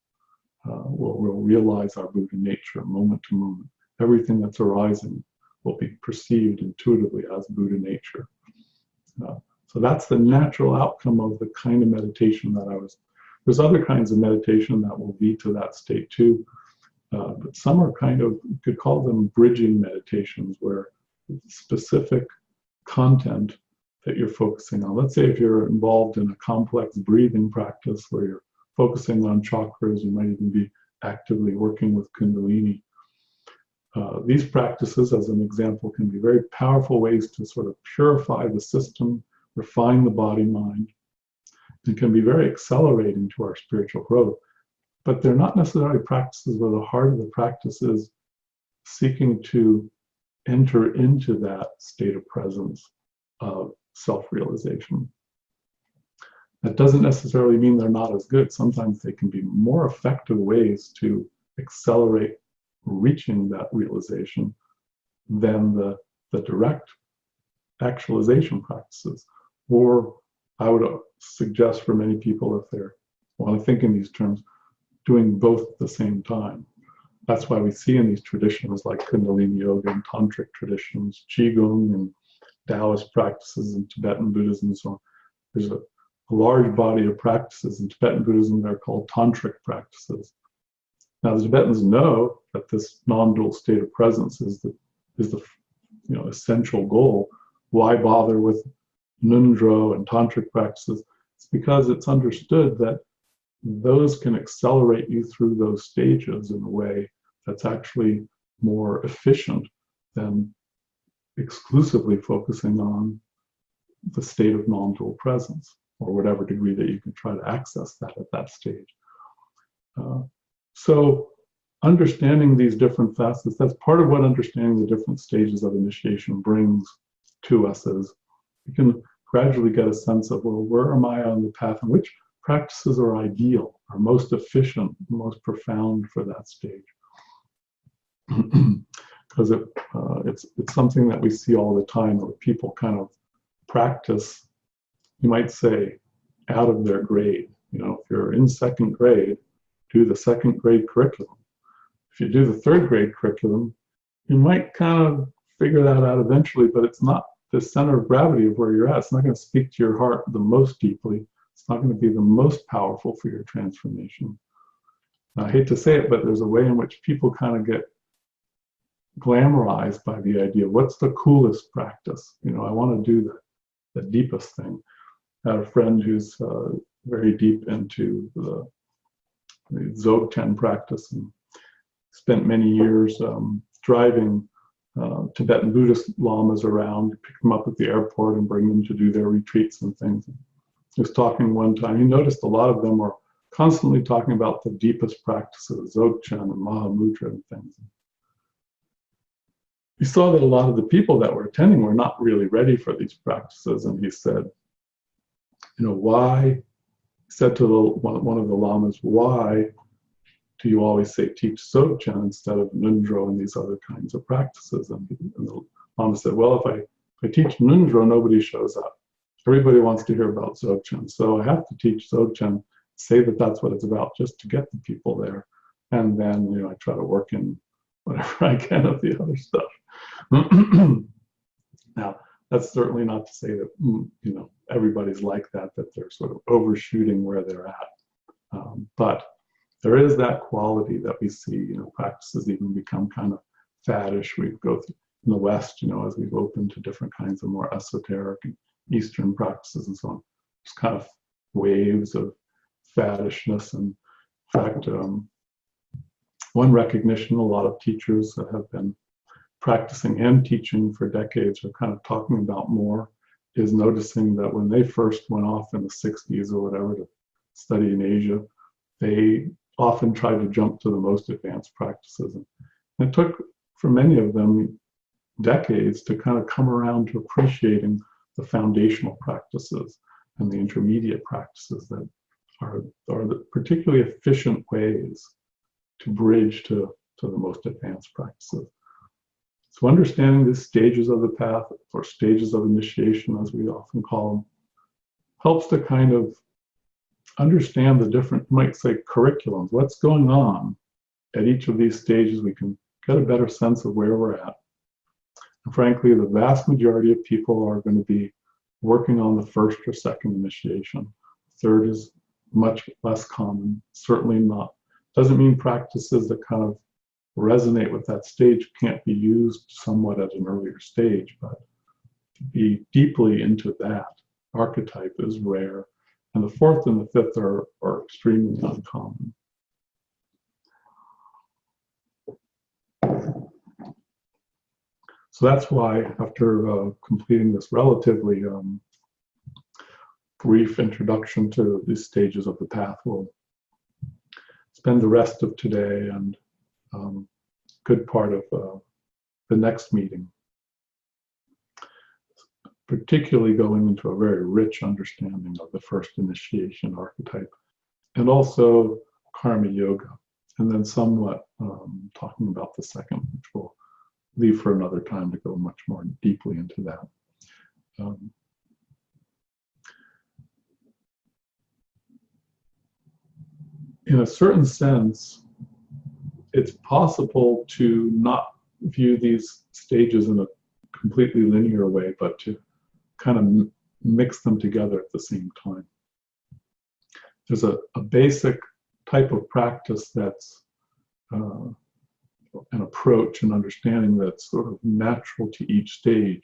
We'll realize our Buddha nature moment to moment. Everything that's arising will be perceived intuitively as Buddha nature. So that's the natural outcome of the kind of meditation that there's other kinds of meditation that will lead to that state too. But some are kind of, you could call them bridging meditations, where specific content that you're focusing on. Let's say if you're involved in a complex breathing practice where you're focusing on chakras, you might even be actively working with Kundalini. These practices, as an example, can be very powerful ways to sort of purify the system, refine the body-mind, and can be very accelerating to our spiritual growth. But they're not necessarily practices where the heart of the practice is seeking to enter into that state of presence of self-realization. That doesn't necessarily mean they're not as good. Sometimes they can be more effective ways to accelerate reaching that realization than the direct actualization practices. Or I would suggest for many people, if they want to think in these terms, doing both at the same time. That's why we see in these traditions like Kundalini Yoga and Tantric traditions, Qigong and Taoist practices in Tibetan Buddhism and so on. There's a large body of practices in Tibetan Buddhism that are called Tantric practices. Now the Tibetans know that this non-dual state of presence is the essential goal. Why bother with Ngondro and Tantric practices? It's because it's understood that those can accelerate you through those stages in a way that's actually more efficient than exclusively focusing on the state of non-dual presence, or whatever degree that you can try to access that at that stage. So understanding these different facets, that's part of what understanding the different stages of initiation brings to us, is we can gradually get a sense of, well, where am I on the path, and which practices are ideal, are most efficient, most profound for that stage. Because it's something that we see all the time, where people kind of practice, you might say, out of their grade. If you're in second grade, do the second grade curriculum. If you do the third grade curriculum, you might kind of figure that out eventually, but it's not the center of gravity of where you're at. It's not going to speak to your heart the most deeply. It's not going to be the most powerful for your transformation. I hate to say it, but there's a way in which people kind of get glamorized by the idea, what's the coolest practice? You know, I want to do the deepest thing. I had a friend who's very deep into the Dzogchen practice and spent many years driving Tibetan Buddhist lamas around, pick them up at the airport and bring them to do their retreats and things. He was talking one time, he noticed a lot of them were constantly talking about the deepest practices, Dzogchen and Mahamudra and things. He saw that a lot of the people that were attending were not really ready for these practices, and he said, you know, why, he said to one of the lamas, why do you always say teach Dzogchen instead of Nundro and these other kinds of practices? And the lama said, well, if I teach Nundro, nobody shows up. Everybody wants to hear about Dzogchen. So I have to teach Dzogchen, say that that's what it's about, just to get the people there. And then, you know, I try to work in whatever I can of the other stuff. Now, that's certainly not to say that, you know, everybody's like that they're sort of overshooting where they're at. But there is that quality that we see, you know, practices even become kind of faddish. We go through in the West, you know, as we've opened to different kinds of more esoteric and Eastern practices and so on. There's kind of waves of faddishness. And in fact, one recognition a lot of teachers that have been practicing and teaching for decades are kind of talking about more is noticing that when they first went off in the 60s or whatever to study in Asia, they often tried to jump to the most advanced practices. And it took, for many of them, decades to kind of come around to appreciating the foundational practices and the intermediate practices that are the particularly efficient ways to bridge to the most advanced practices. So understanding the stages of the path, or stages of initiation, as we often call them, helps to kind of understand the different, you might say, curriculums. What's going on at each of these stages? We can get a better sense of where we're at. And frankly, the vast majority of people are going to be working on the first or second initiation. Third is much less common, certainly not. Doesn't mean practices that kind of resonate with that stage can't be used somewhat at an earlier stage, but to be deeply into that archetype is rare. And the fourth and the fifth are extremely uncommon. So that's why, after completing this relatively brief introduction to these stages of the path, we'll spend the rest of today and good part of the next meeting particularly going into a very rich understanding of the first initiation archetype, and also karma yoga, and then somewhat talking about the second, which we'll leave for another time to go much more deeply into that. In a certain sense, it's possible to not view these stages in a completely linear way, but to kind of mix them together at the same time. There's a basic type of practice that's an approach and understanding that's sort of natural to each stage.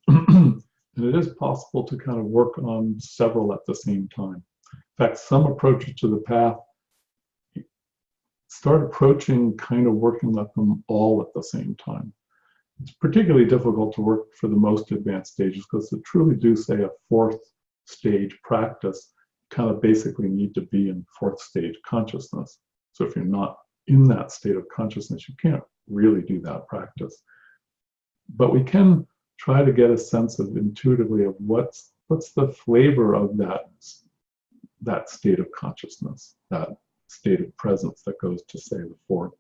And it is possible to kind of work on several at the same time. In fact, some approaches to the path start approaching kind of working at them all at the same time. It's particularly difficult to work for the most advanced stages because they truly do say a fourth stage practice kind of basically need to be in fourth stage consciousness. So if you're not in that state of consciousness, you can't really do that practice. But we can try to get a sense of intuitively of what's the flavor of that state of consciousness, that state of presence that goes to say the fourth.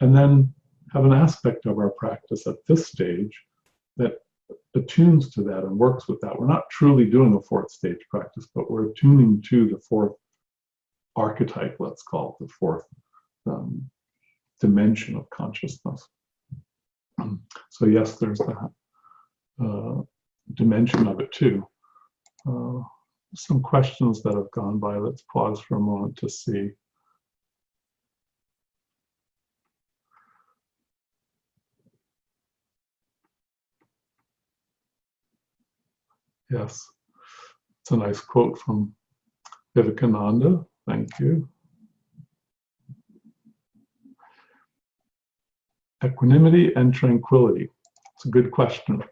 And then have an aspect of our practice at this stage that attunes to that and works with that. We're not truly doing a fourth stage practice, but we're attuning to the fourth archetype, let's call it, the fourth dimension of consciousness. So yes, there's that dimension of it too. Some questions that have gone by. Let's pause for a moment to see. Yes, it's a nice quote from Vivekananda. Thank you. Equanimity and tranquility. It's a good question.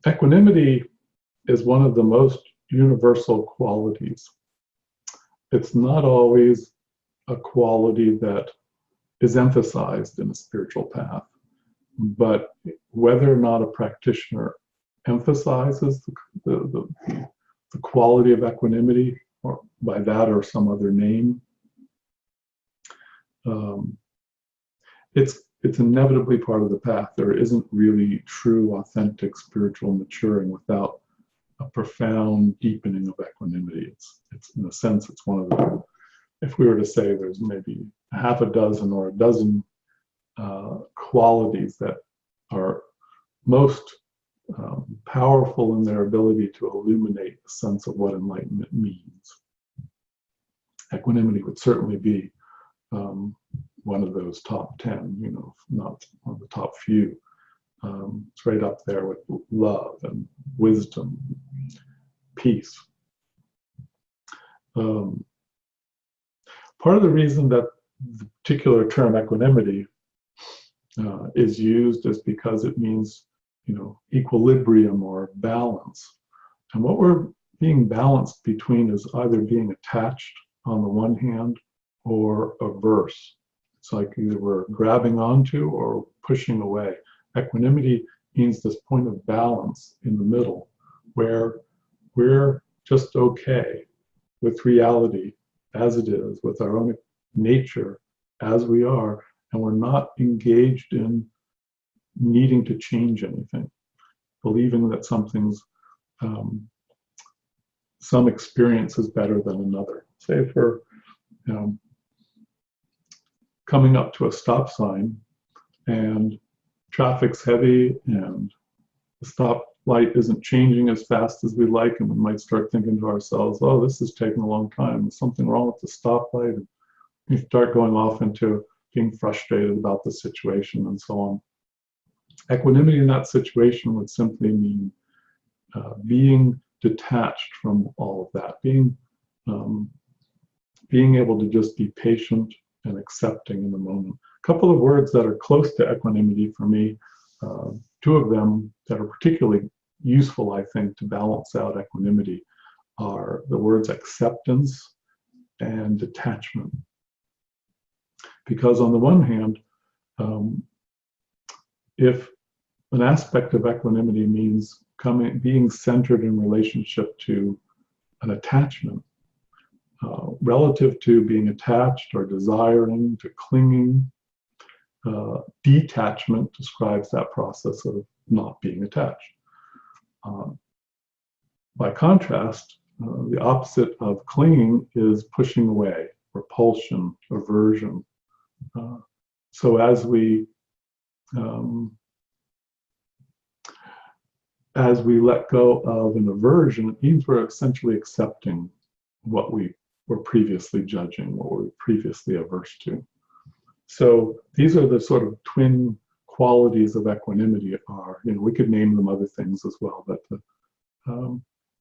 Equanimity is one of the most universal qualities. It's not always a quality that is emphasized in a spiritual path, but whether or not a practitioner emphasizes the quality of equanimity, or by that or some other name, it's inevitably part of the path. There isn't really true, authentic spiritual maturing without a profound deepening of equanimity. It's in a sense, it's one of the, if we were to say there's maybe half a dozen or a dozen qualities that are most powerful in their ability to illuminate a sense of what enlightenment means. Equanimity would certainly be one of those top 10, you know, not one of the top few. It's right up there with love and wisdom, peace. Part of the reason that the particular term equanimity is used is because it means, you know, equilibrium or balance. And what we're being balanced between is either being attached on the one hand or averse. It's like either we're grabbing onto or pushing away. Equanimity means this point of balance in the middle where we're just okay with reality as it is, with our own nature as we are, and we're not engaged in needing to change anything, believing that something's, some experience is better than another. Say if we're coming up to a stop sign and traffic's heavy and the stop light isn't changing as fast as we like, and we might start thinking to ourselves, oh, this is taking a long time. There's something wrong with the stoplight. And we start going off into being frustrated about the situation and so on. Equanimity in that situation would simply mean being detached from all of that, being able to just be patient and accepting in the moment. A couple of words that are close to equanimity for me, two of them that are particularly useful, I think, to balance out equanimity are the words acceptance and detachment. Because on the one hand, if an aspect of equanimity means being centered in relationship to an attachment, relative to being attached or desiring, to clinging, detachment describes that process of not being attached. By contrast, the opposite of clinging is pushing away, repulsion, aversion. So as we let go of an aversion, it means we're essentially accepting what we were previously judging, what we were previously averse to. So these are the sort of twin qualities of equanimity are, you know, we could name them other things as well, but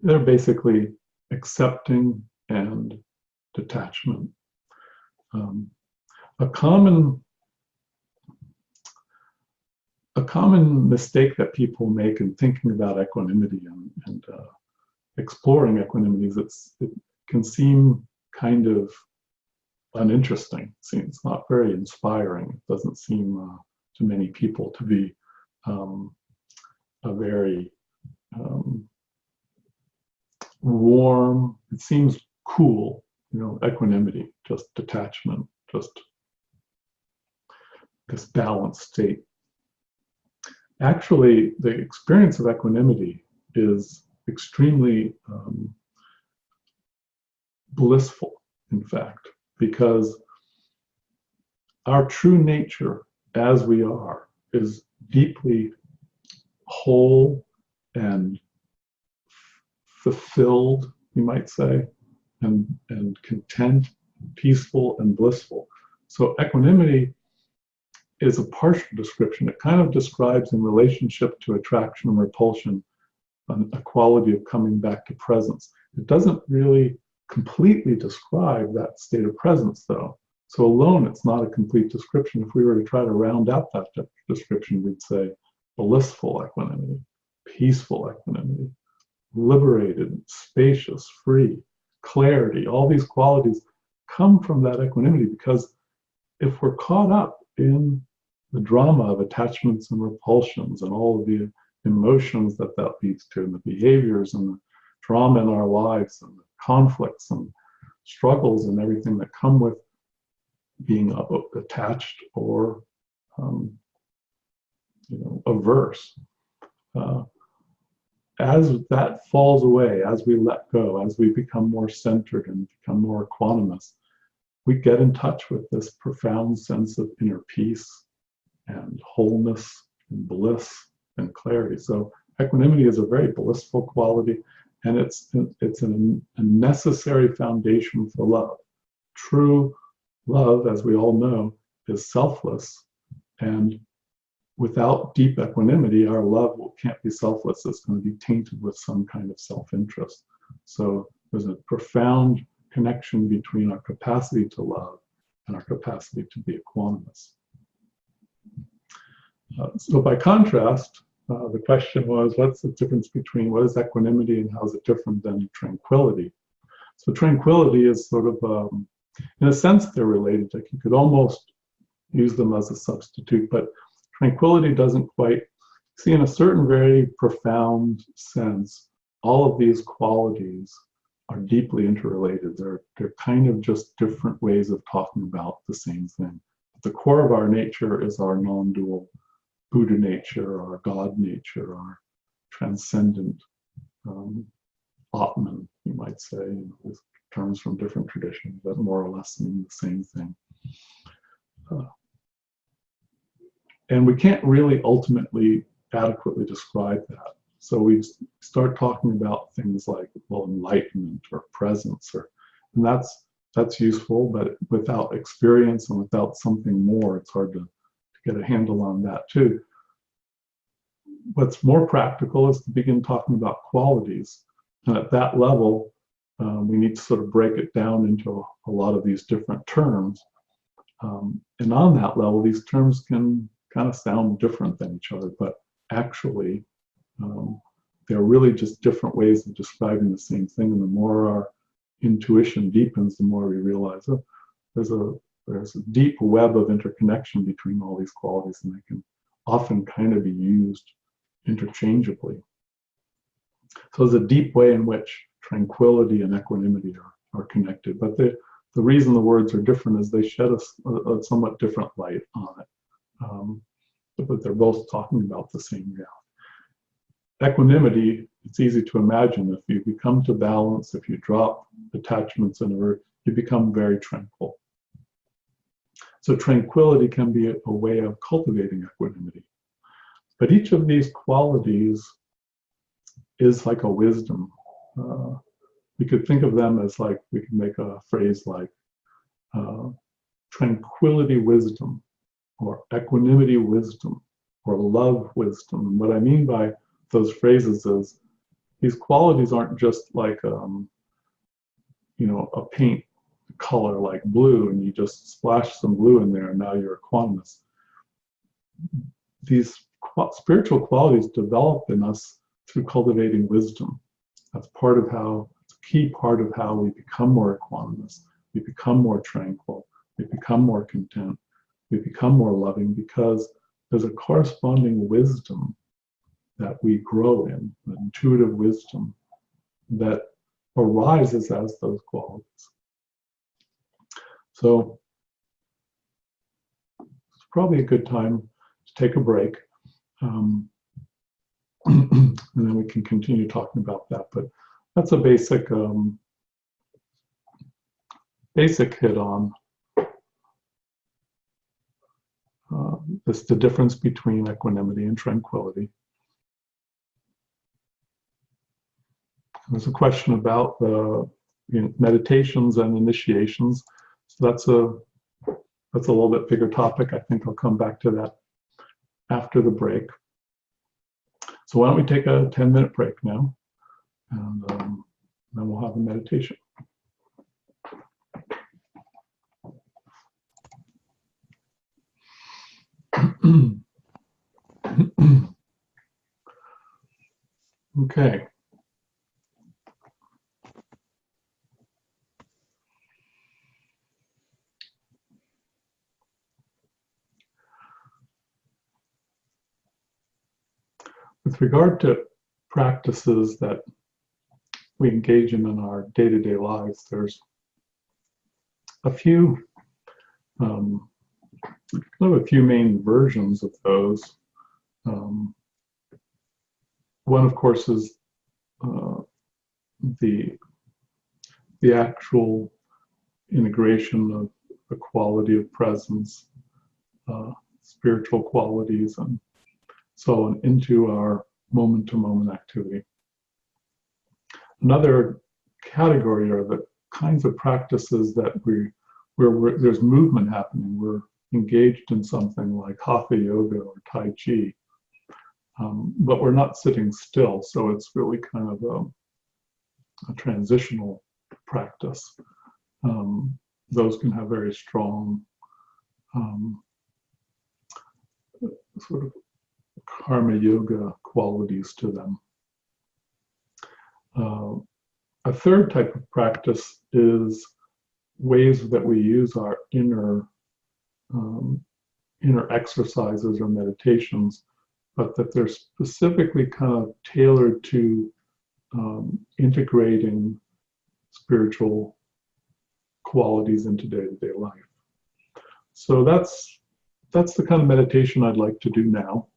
they're basically accepting and detachment. A common mistake that people make in thinking about equanimity and exploring equanimity is it can seem kind of uninteresting. It's not very inspiring. It doesn't seem to many people to be a very warm, it seems cool, you know, equanimity, just detachment, just this balanced state. Actually, the experience of equanimity is extremely blissful in fact, because our true nature as we are is deeply whole and fulfilled, you might say, and content, peaceful, and blissful. So equanimity is a partial description. It kind of describes in relationship to attraction and repulsion a quality of coming back to presence. It doesn't really completely describe that state of presence, though. So alone, it's not a complete description. If we were to try to round out that description, we'd say blissful equanimity, peaceful equanimity, liberated, spacious, free, clarity. All these qualities come from that equanimity, because if we're caught up in the drama of attachments and repulsions and all of the emotions that leads to, and the behaviors and the drama in our lives and the conflicts and struggles and everything that come with being attached or averse. As that falls away, as we let go, as we become more centered and become more equanimous, we get in touch with this profound sense of inner peace and wholeness and bliss and clarity. So equanimity is a very blissful quality, and it's a necessary foundation for love. True love, as we all know, is selfless, and without deep equanimity, our love can't be selfless. It's going to be tainted with some kind of self-interest. So there's a profound connection between our capacity to love and our capacity to be equanimous. So by contrast, the question was, what's the difference between what is equanimity and how is it different than tranquility? So tranquility is sort of, in a sense, they're related. Like you could almost use them as a substitute, but tranquility doesn't quite, see, in a certain very profound sense, all of these qualities are deeply interrelated. They're kind of just different ways of talking about the same thing. At the core of our nature is our non-dual Buddha nature, our God nature, our transcendent Atman, you might say, with terms from different traditions, but more or less mean the same thing. And we can't really ultimately adequately describe that. So we start talking about things like, well, enlightenment or presence, and that's useful, but without experience and without something more, it's hard to get a handle on that too. What's more practical is to begin talking about qualities. And at that level, we need to sort of break it down into a lot of these different terms. And on that level, these terms can kind of sound different than each other, but actually, they're really just different ways of describing the same thing. And the more our intuition deepens, the more we realize there's a deep web of interconnection between all these qualities, and they can often kind of be used interchangeably. So there's a deep way in which tranquility and equanimity are connected. But the reason the words are different is they shed a somewhat different light on it. But they're both talking about the same reality. Equanimity, it's easy to imagine, if you become to balance, if you drop attachments you become very tranquil. So tranquility can be a way of cultivating equanimity. But each of these qualities is like a wisdom. We could think of them as like, we can make a phrase like tranquility wisdom, or equanimity wisdom, or love wisdom. And what I mean by those phrases is these qualities aren't just like a paint color like blue, and you just splash some blue in there and now you're equanimous. These spiritual qualities develop in us through cultivating wisdom. That's it's a key part of how we become more equanimous, we become more tranquil, we become more content, we become more loving, because there's a corresponding wisdom that we grow in, an intuitive wisdom that arises as those qualities. So it's probably a good time to take a break. And then we can continue talking about that. But that's a basic basic hit on the difference between equanimity and tranquility. There's a question about the meditations and initiations. So that's a little bit bigger topic. I think I'll come back to that after the break. So why don't we take a 10-minute break now, and then we'll have a meditation. Okay. With regard to practices that we engage in our day-to-day lives, there's a few main versions of those. One, of course, is the actual integration of the quality of presence, spiritual qualities, and so on into our moment-to-moment activity. Another category are the kinds of practices that where there's movement happening. We're engaged in something like Hatha Yoga or Tai Chi, but we're not sitting still, so it's really kind of a transitional practice. Those can have very strong sort of karma yoga qualities to them. A third type of practice is ways that we use our inner exercises or meditations, but that they're specifically kind of tailored to integrating spiritual qualities into day-to-day life. So that's the kind of meditation I'd like to do now.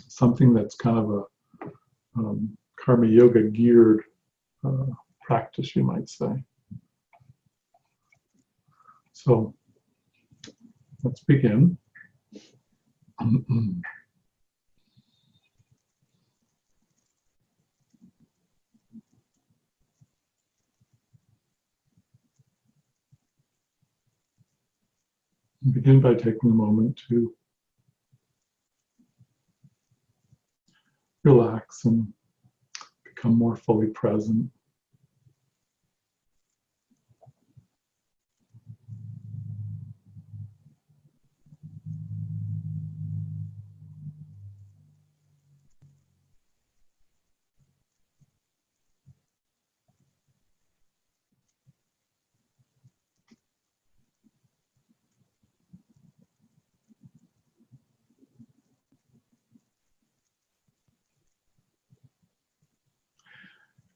Something that's kind of a karma yoga geared practice, you might say. So let's begin. Begin by taking a moment to relax and become more fully present.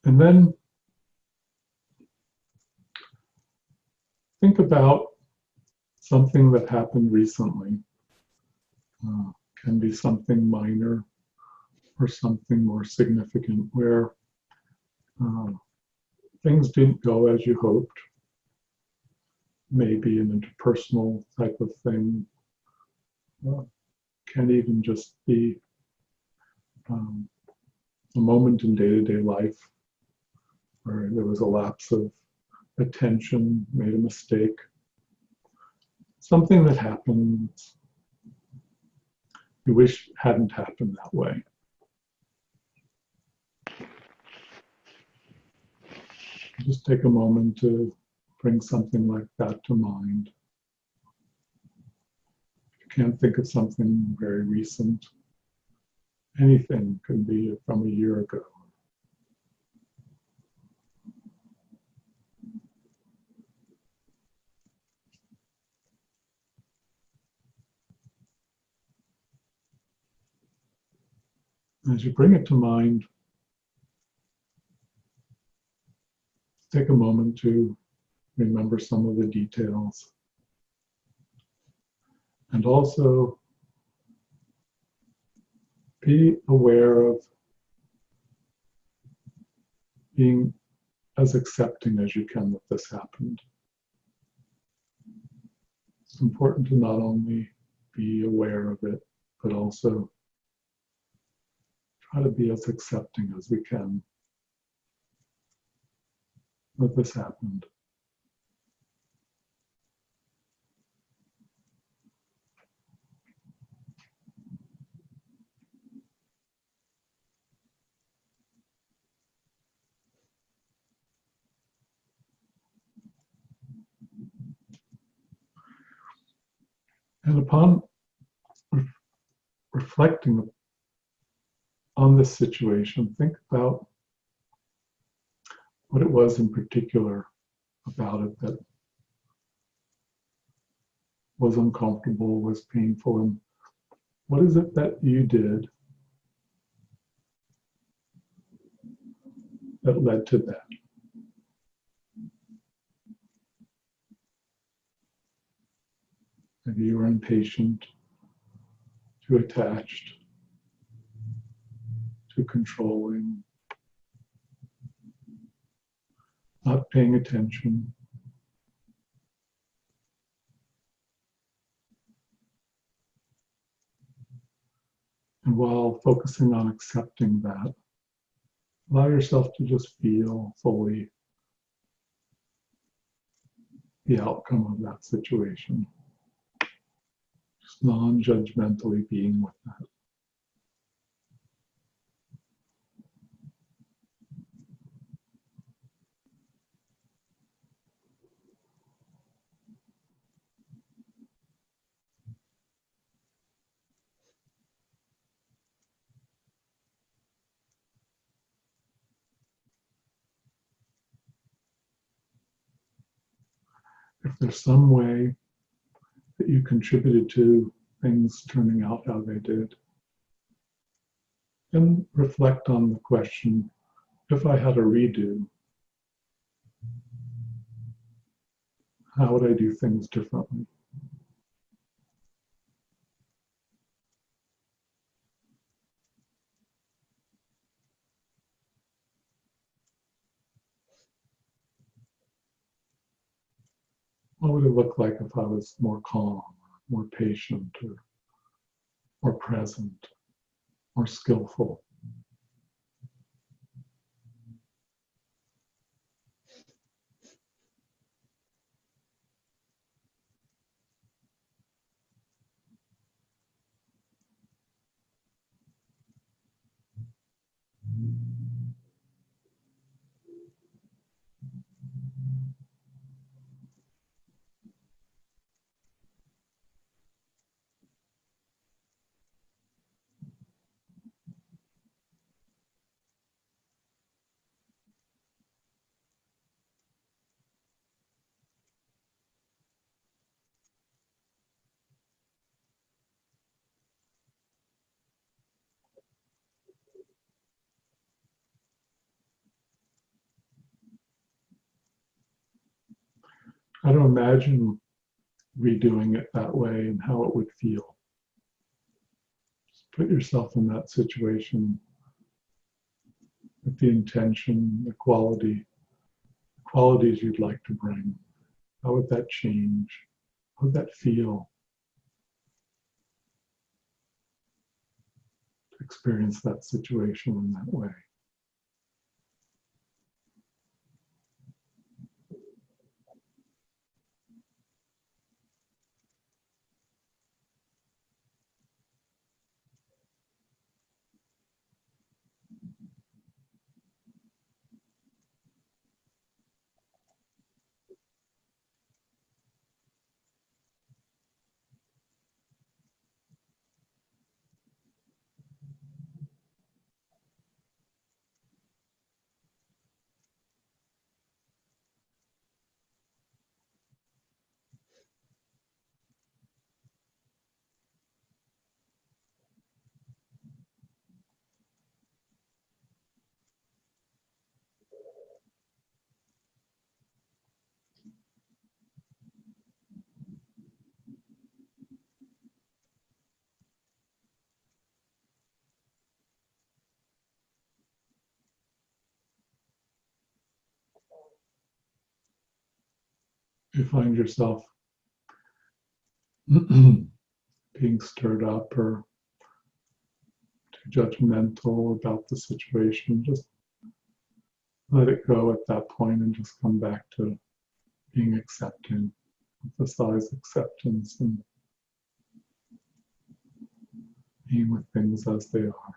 And then think about something that happened recently. Can be something minor or something more significant where things didn't go as you hoped. Maybe an interpersonal type of thing. Can even just be a moment in day-to-day life where there was a lapse of attention, made a mistake. Something that happened you wish hadn't happened that way. Just take a moment to bring something like that to mind. If you can't think of something very recent, anything can be from a year ago. As you bring it to mind, take a moment to remember some of the details. And also be aware of being as accepting as you can that this happened. it's important to not only be aware of it, but also try to be as accepting as we can that this happened. And upon reflecting on this situation, think about what it was in particular about it that was uncomfortable, was painful, and what is it that you did that led to that? Maybe you were impatient, too attached, too controlling, not paying attention. And while focusing on accepting that, allow yourself to just feel fully the outcome of that situation. Just non-judgmentally being with that. If there's some way that you contributed to things turning out how they did, then reflect on the question, if I had a redo, how would I do things differently? What would it look like if I was more calm, more patient, or more present, more skillful? I don't imagine redoing it that way and how it would feel. Just put yourself in that situation with the intention, the qualities you'd like to bring. How would that change? How would that feel to experience that situation in that way? You find yourself being stirred up or too judgmental about the situation. Just let it go at that point and just come back to being accepting, emphasize acceptance and being with things as they are.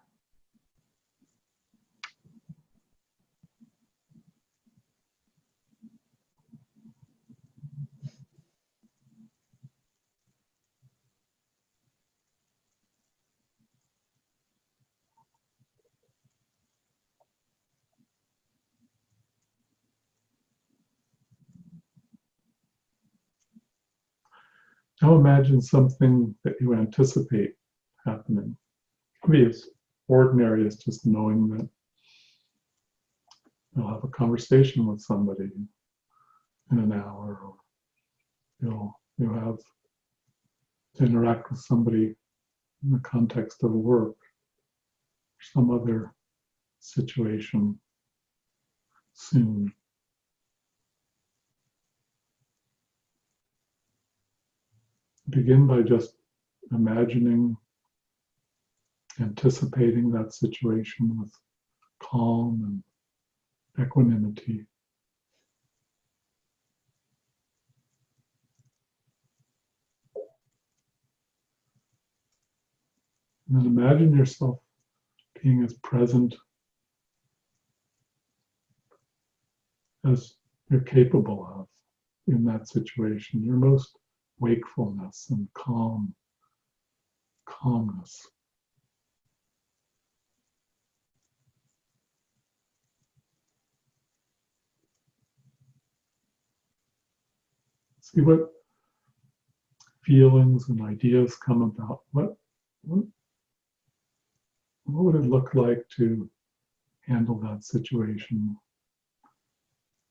Now imagine something that you anticipate happening. It can be as ordinary as just knowing that you'll have a conversation with somebody in an hour, or you'll have to interact with somebody in the context of work or some other situation soon. Begin by just imagining, anticipating that situation with calm and equanimity. And then imagine yourself being as present as you're capable of in that situation, your most wakefulness and calmness. See what feelings and ideas come about. What would it look like to handle that situation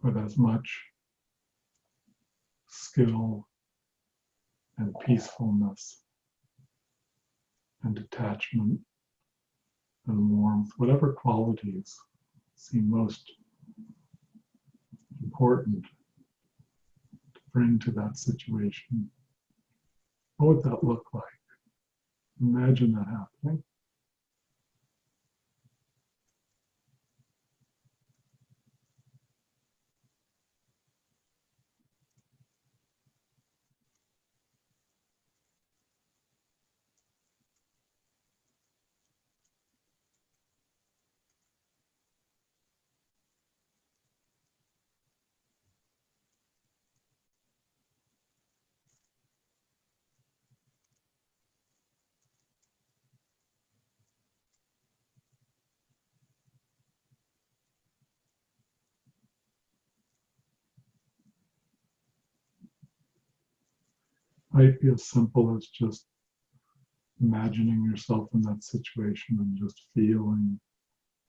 with as much skill and peacefulness and detachment and warmth, whatever qualities seem most important to bring to that situation? What would that look like? Imagine that happening. Might be as simple as just imagining yourself in that situation and just feeling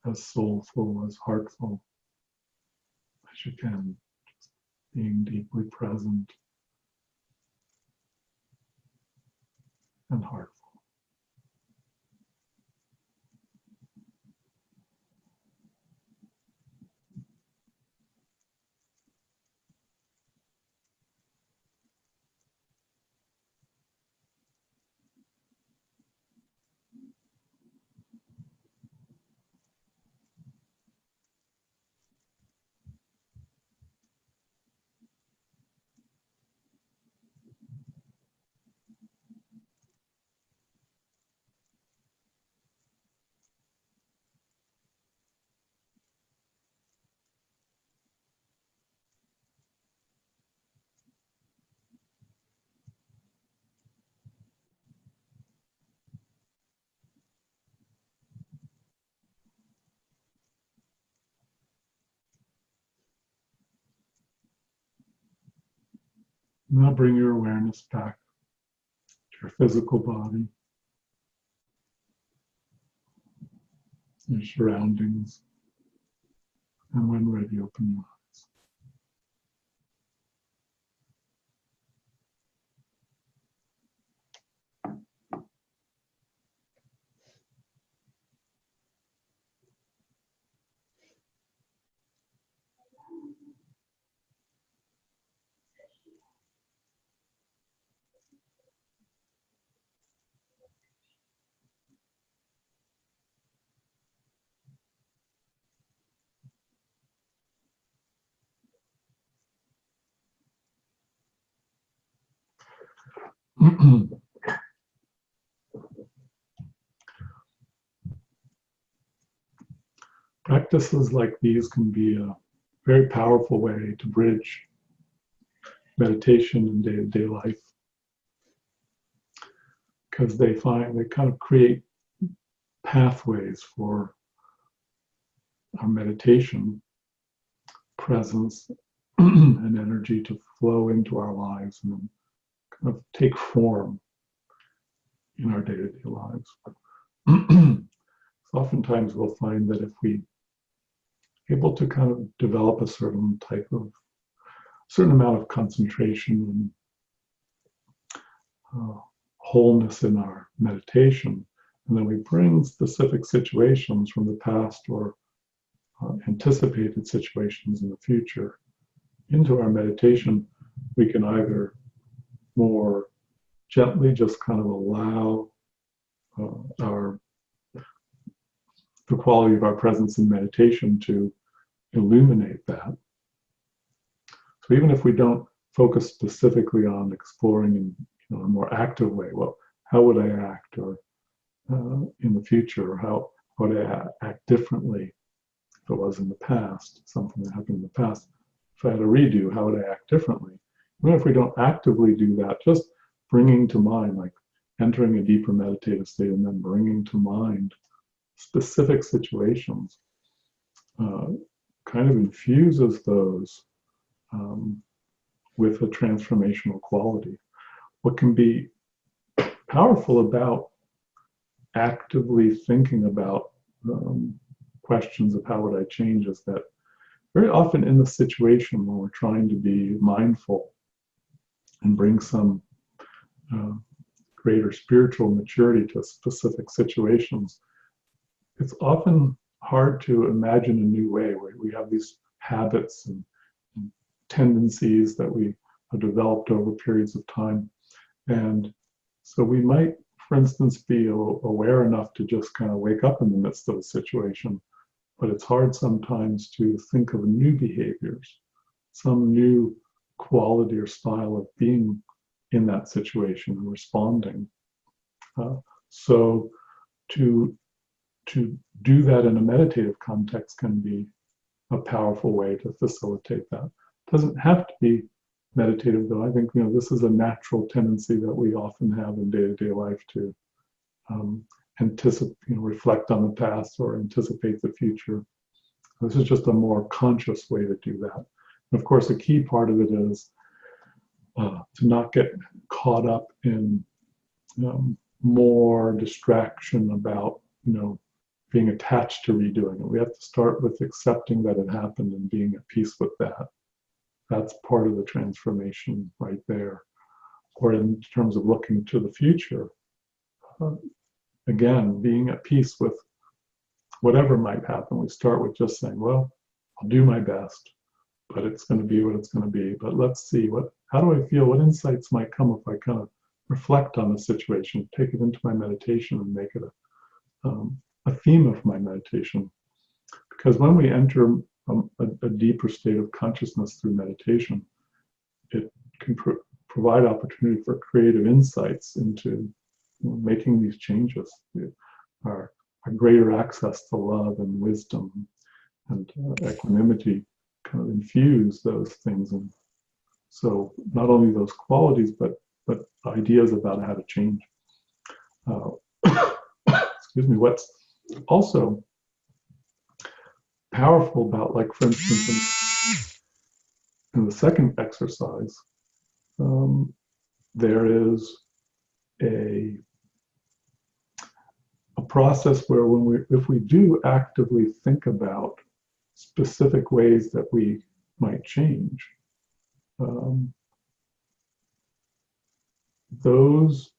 as soulful, as heartful as you can, just being deeply present and heartful. Now bring your awareness back to your physical body, your surroundings, and when ready, open your eyes. Practices like these can be a very powerful way to bridge meditation and day-to-day life, because they kind of create pathways for our meditation presence and energy to flow into our lives and then kind of take form in our day-to-day lives. So oftentimes we'll find that if we able to kind of develop a certain amount of concentration and wholeness in our meditation, and then we bring specific situations from the past or anticipated situations in the future into our meditation, we can either more gently just kind of allow the quality of our presence in meditation to illuminate that. So even if we don't focus specifically on exploring in a more active way, well, how would I act, or in the future, or how would I act differently if it was in the past, something that happened in the past. If I had a redo, how would I act differently? Even if we don't actively do that, just bringing to mind, like entering a deeper meditative state and then bringing to mind specific situations, kind of infuses those with a transformational quality. What can be powerful about actively thinking about questions of how would I change is that very often in the situation when we're trying to be mindful and bring some greater spiritual maturity to specific situations, it's often hard to imagine a new way where we have these habits and tendencies that we have developed over periods of time. And so we might, for instance, be aware enough to just kind of wake up in the midst of a situation, but it's hard sometimes to think of new behaviors, some new quality or style of being in that situation and responding. So to do that in a meditative context can be a powerful way to facilitate that. It doesn't have to be meditative, though. I think this is a natural tendency that we often have in day-to-day life to anticipate, reflect on the past or anticipate the future. This is just a more conscious way to do that. And of course, a key part of it is to not get caught up in more distraction about being attached to redoing it. We have to start with accepting that it happened and being at peace with that. That's part of the transformation right there. Or in terms of looking to the future, again, being at peace with whatever might happen. We start with just saying, well, I'll do my best, but it's going to be what it's going to be. But let's see, how do I feel? What insights might come if I kind of reflect on the situation, take it into my meditation and make it a theme of my meditation. Because when we enter a deeper state of consciousness through meditation, it can provide opportunity for creative insights into making these changes. Our greater access to love and wisdom and equanimity kind of infuse those things. And so not only those qualities, but ideas about how to change. Excuse me, what's also powerful about, like, for instance, in the second exercise, there is a process where if we do actively think about specific ways that we might change, those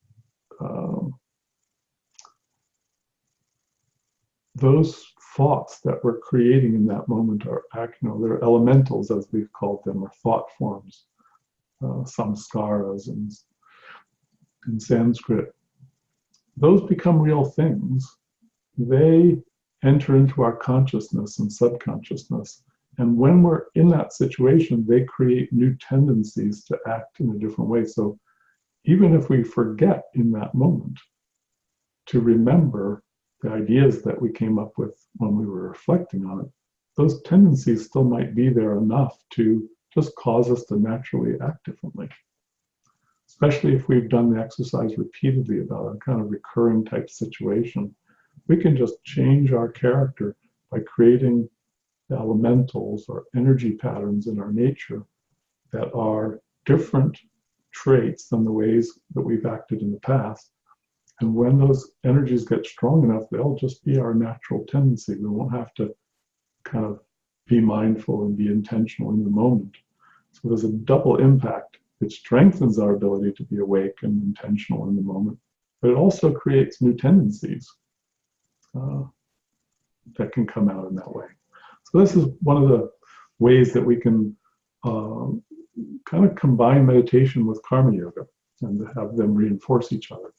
thoughts that we're creating in that moment are, they're elementals, as we've called them, or thought forms, samskaras in Sanskrit. Those become real things. They enter into our consciousness and subconsciousness. And when we're in that situation, they create new tendencies to act in a different way. So even if we forget in that moment to remember the ideas that we came up with when we were reflecting on it, those tendencies still might be there enough to just cause us to naturally act differently. Especially if we've done the exercise repeatedly about a kind of recurring type situation, we can just change our character by creating the elementals or energy patterns in our nature that are different traits than the ways that we've acted in the past. And when those energies get strong enough, they'll just be our natural tendency. We won't have to kind of be mindful and be intentional in the moment. So there's a double impact. It strengthens our ability to be awake and intentional in the moment, but it also creates new tendencies that can come out in that way. So this is one of the ways that we can kind of combine meditation with karma yoga and have them reinforce each other.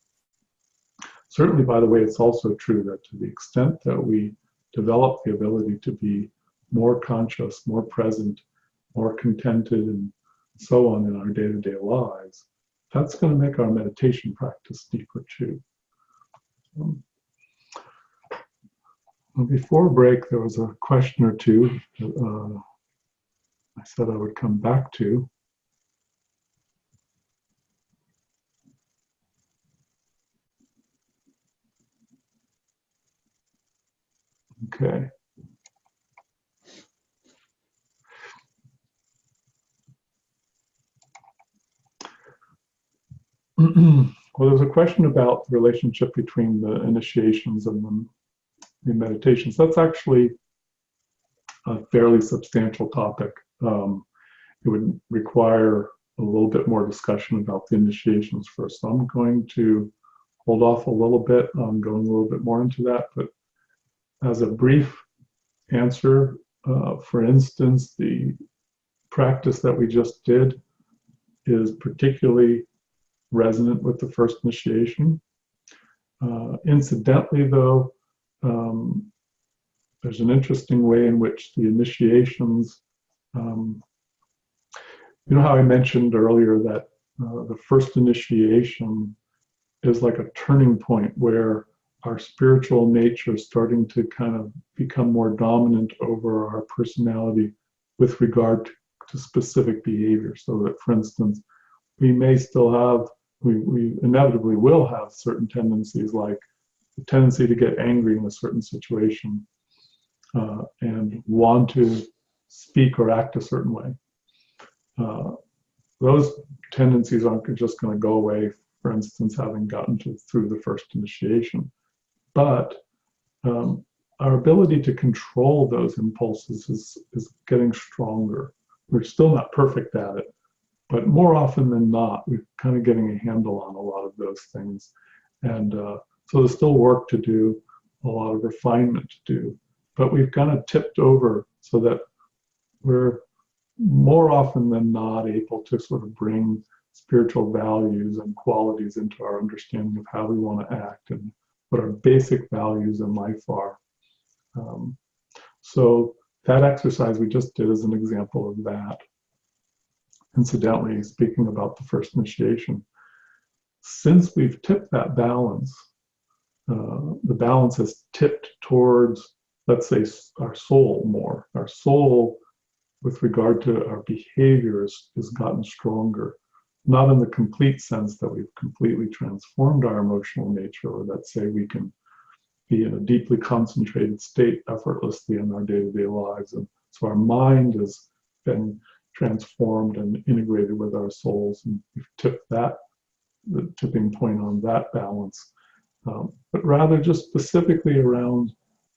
Certainly, by the way, it's also true that to the extent that we develop the ability to be more conscious, more present, more contented, and so on in our day-to-day lives, that's going to make our meditation practice deeper too. Before break, there was a question or two that I said I would come back to. Okay. Well, there's a question about the relationship between the initiations and the meditations. That's actually a fairly substantial topic. It would require a little bit more discussion about the initiations first. So I'm going to hold off a little bit on going a little bit more into that, but as a brief answer, for instance, the practice that we just did is particularly resonant with the first initiation. Incidentally, though, there's an interesting way in which the initiations, you know how I mentioned earlier that the first initiation is like a turning point where our spiritual nature is starting to kind of become more dominant over our personality with regard to specific behaviors. So that, for instance, we may still have, we inevitably will have certain tendencies, like the tendency to get angry in a certain situation and want to speak or act a certain way. Those tendencies aren't just going to go away, for instance, having gotten through the first initiation. But our ability to control those impulses is getting stronger. We're still not perfect at it, but more often than not, we're kind of getting a handle on a lot of those things. And so there's still work to do, a lot of refinement to do, but we've kind of tipped over so that we're more often than not able to sort of bring spiritual values and qualities into our understanding of how we want to act and what our basic values in life are. So that exercise we just did is an example of that. Incidentally, speaking about the first initiation, since we've tipped that balance, the balance has tipped towards, let's say, our soul more. Our soul, with regard to our behaviors, has gotten stronger. Not in the complete sense that we've completely transformed our emotional nature, or that, say, we can be in a deeply concentrated state effortlessly in our day-to-day lives. And so our mind has been transformed and integrated with our souls, and we've tipped that, the tipping point on that balance. But rather just specifically around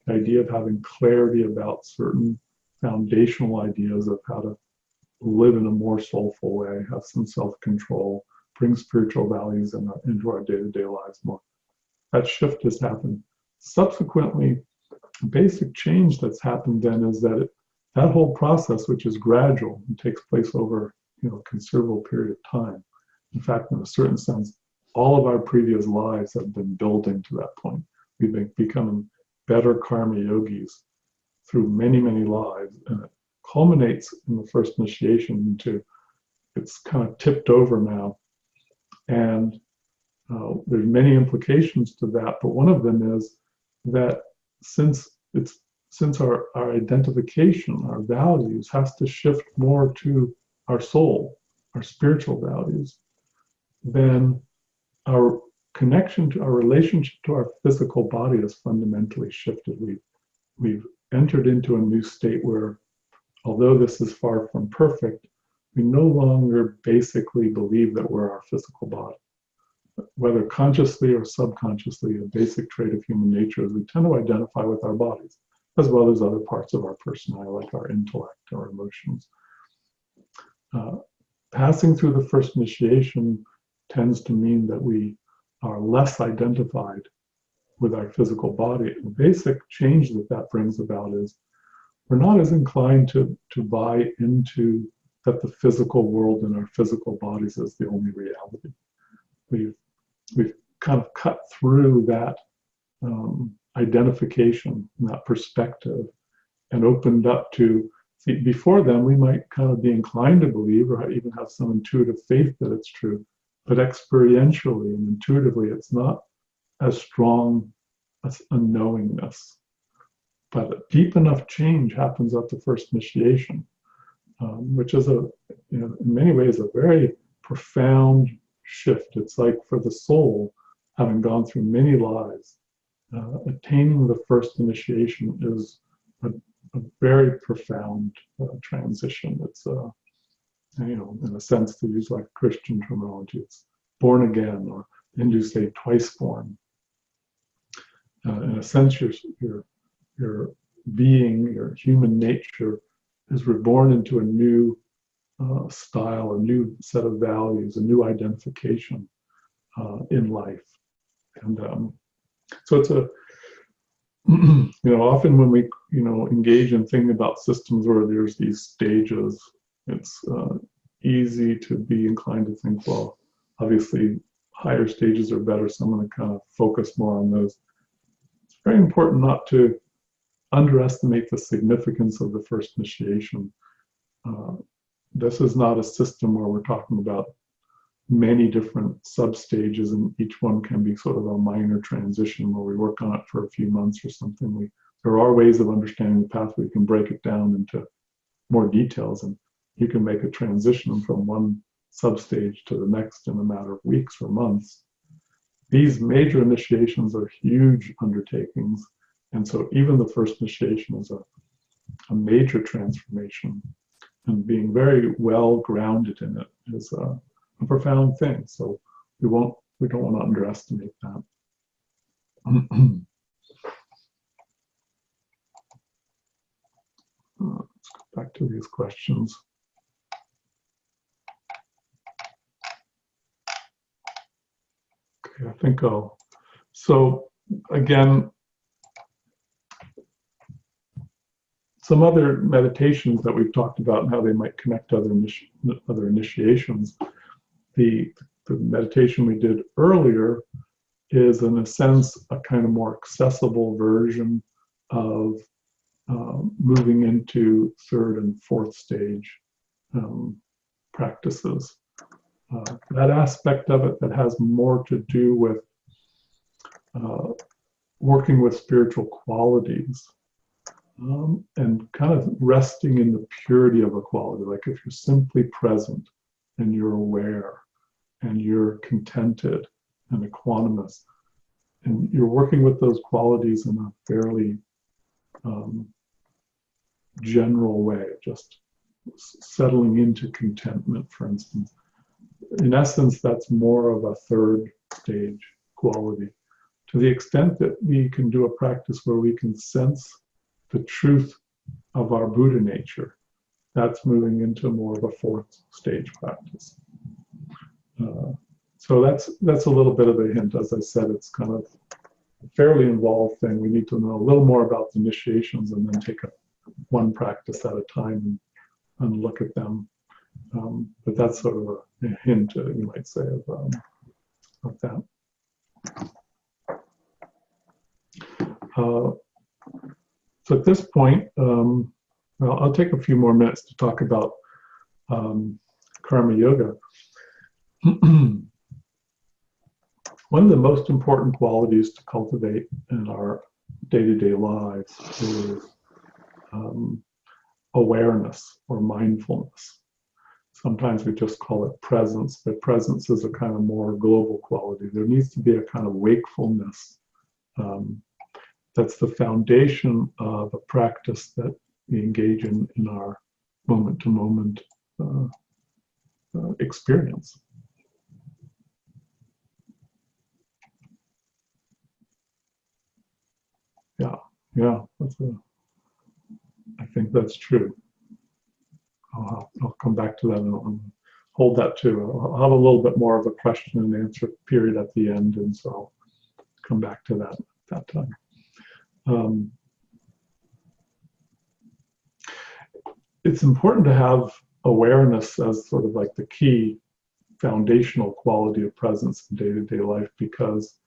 the idea of having clarity about certain foundational ideas of how to live in a more soulful way, have some self-control, bring spiritual values into our day-to-day lives more. That shift has happened. Subsequently, the basic change that's happened then is that that whole process, which is gradual and takes place over a considerable period of time. In fact, in a certain sense, all of our previous lives have been building to that point. We've been becoming better karma yogis through many, many lives, and it culminates in the first initiation into, it's kind of tipped over now, And there's many implications to that, but one of them is that since our identification, our values has to shift more to our soul, our spiritual values, then our connection to our relationship to our physical body has fundamentally shifted. We've entered into a new state where, although this is far from perfect, we no longer basically believe that we're our physical body. Whether consciously or subconsciously, a basic trait of human nature is we tend to identify with our bodies, as well as other parts of our personality, like our intellect, our emotions. Passing through the first initiation tends to mean that we are less identified with our physical body. The basic change that brings about is we're not as inclined to buy into that the physical world and our physical bodies is the only reality. We've kind of cut through that identification, that perspective, and opened up to, see, before then we might kind of be inclined to believe or even have some intuitive faith that it's true, but experientially and intuitively it's not as strong as a knowingness. But a deep enough change happens at the first initiation, which is in many ways a very profound shift. It's like for the soul, having gone through many lives, attaining the first initiation is a very profound transition. It's in a sense, to use like Christian terminology, it's born again, or Hindus say twice born. In a sense, your being, your human nature, is reborn into a new style, a new set of values, a new identification in life. And so it's often when we, engage in thinking about systems where there's these stages, it's easy to be inclined to think, well, obviously higher stages are better, so I'm going to kind of focus more on those. It's very important not to underestimate the significance of the first initiation. This is not a system where we're talking about many different sub-stages, and each one can be sort of a minor transition where we work on it for a few months or something. There are ways of understanding the path where you can break it down into more details, and you can make a transition from one sub-stage to the next in a matter of weeks or months. These major initiations are huge undertakings, and so even the first initiation is a major transformation, and being very well grounded in it is a profound thing. So we don't want to underestimate that. Let's go back to these questions. Okay, I think so again, some other meditations that we've talked about and how they might connect to other initiations. The meditation we did earlier is, in a sense, a kind of more accessible version of moving into third and fourth stage practices. That aspect of it that has more to do with working with spiritual qualities and kind of resting in the purity of a quality. Like if you're simply present and you're aware and you're contented and equanimous, and you're working with those qualities in a fairly general way, just settling into contentment, for instance. In essence, that's more of a third stage quality. To the extent that we can do a practice where we can sense the truth of our Buddha nature, that's moving into more of a fourth stage practice. So that's a little bit of a hint. As I said, it's kind of a fairly involved thing. We need to know a little more about the initiations and then take one practice at a time and look at them. But that's sort of a hint, you might say, of that. So at this point, I'll take a few more minutes to talk about karma yoga. One of the most important qualities to cultivate in our day-to-day lives is awareness or mindfulness. Sometimes we just call it presence, but presence is a kind of more global quality. There needs to be a kind of wakefulness. That's the foundation of a practice that we engage in our moment-to-moment experience. Yeah, I think that's true. I'll come back to that and hold that too. I'll have a little bit more of a question and answer period at the end, and so I'll come back to that at that time. It's important to have awareness as sort of like the key foundational quality of presence in day-to-day life, because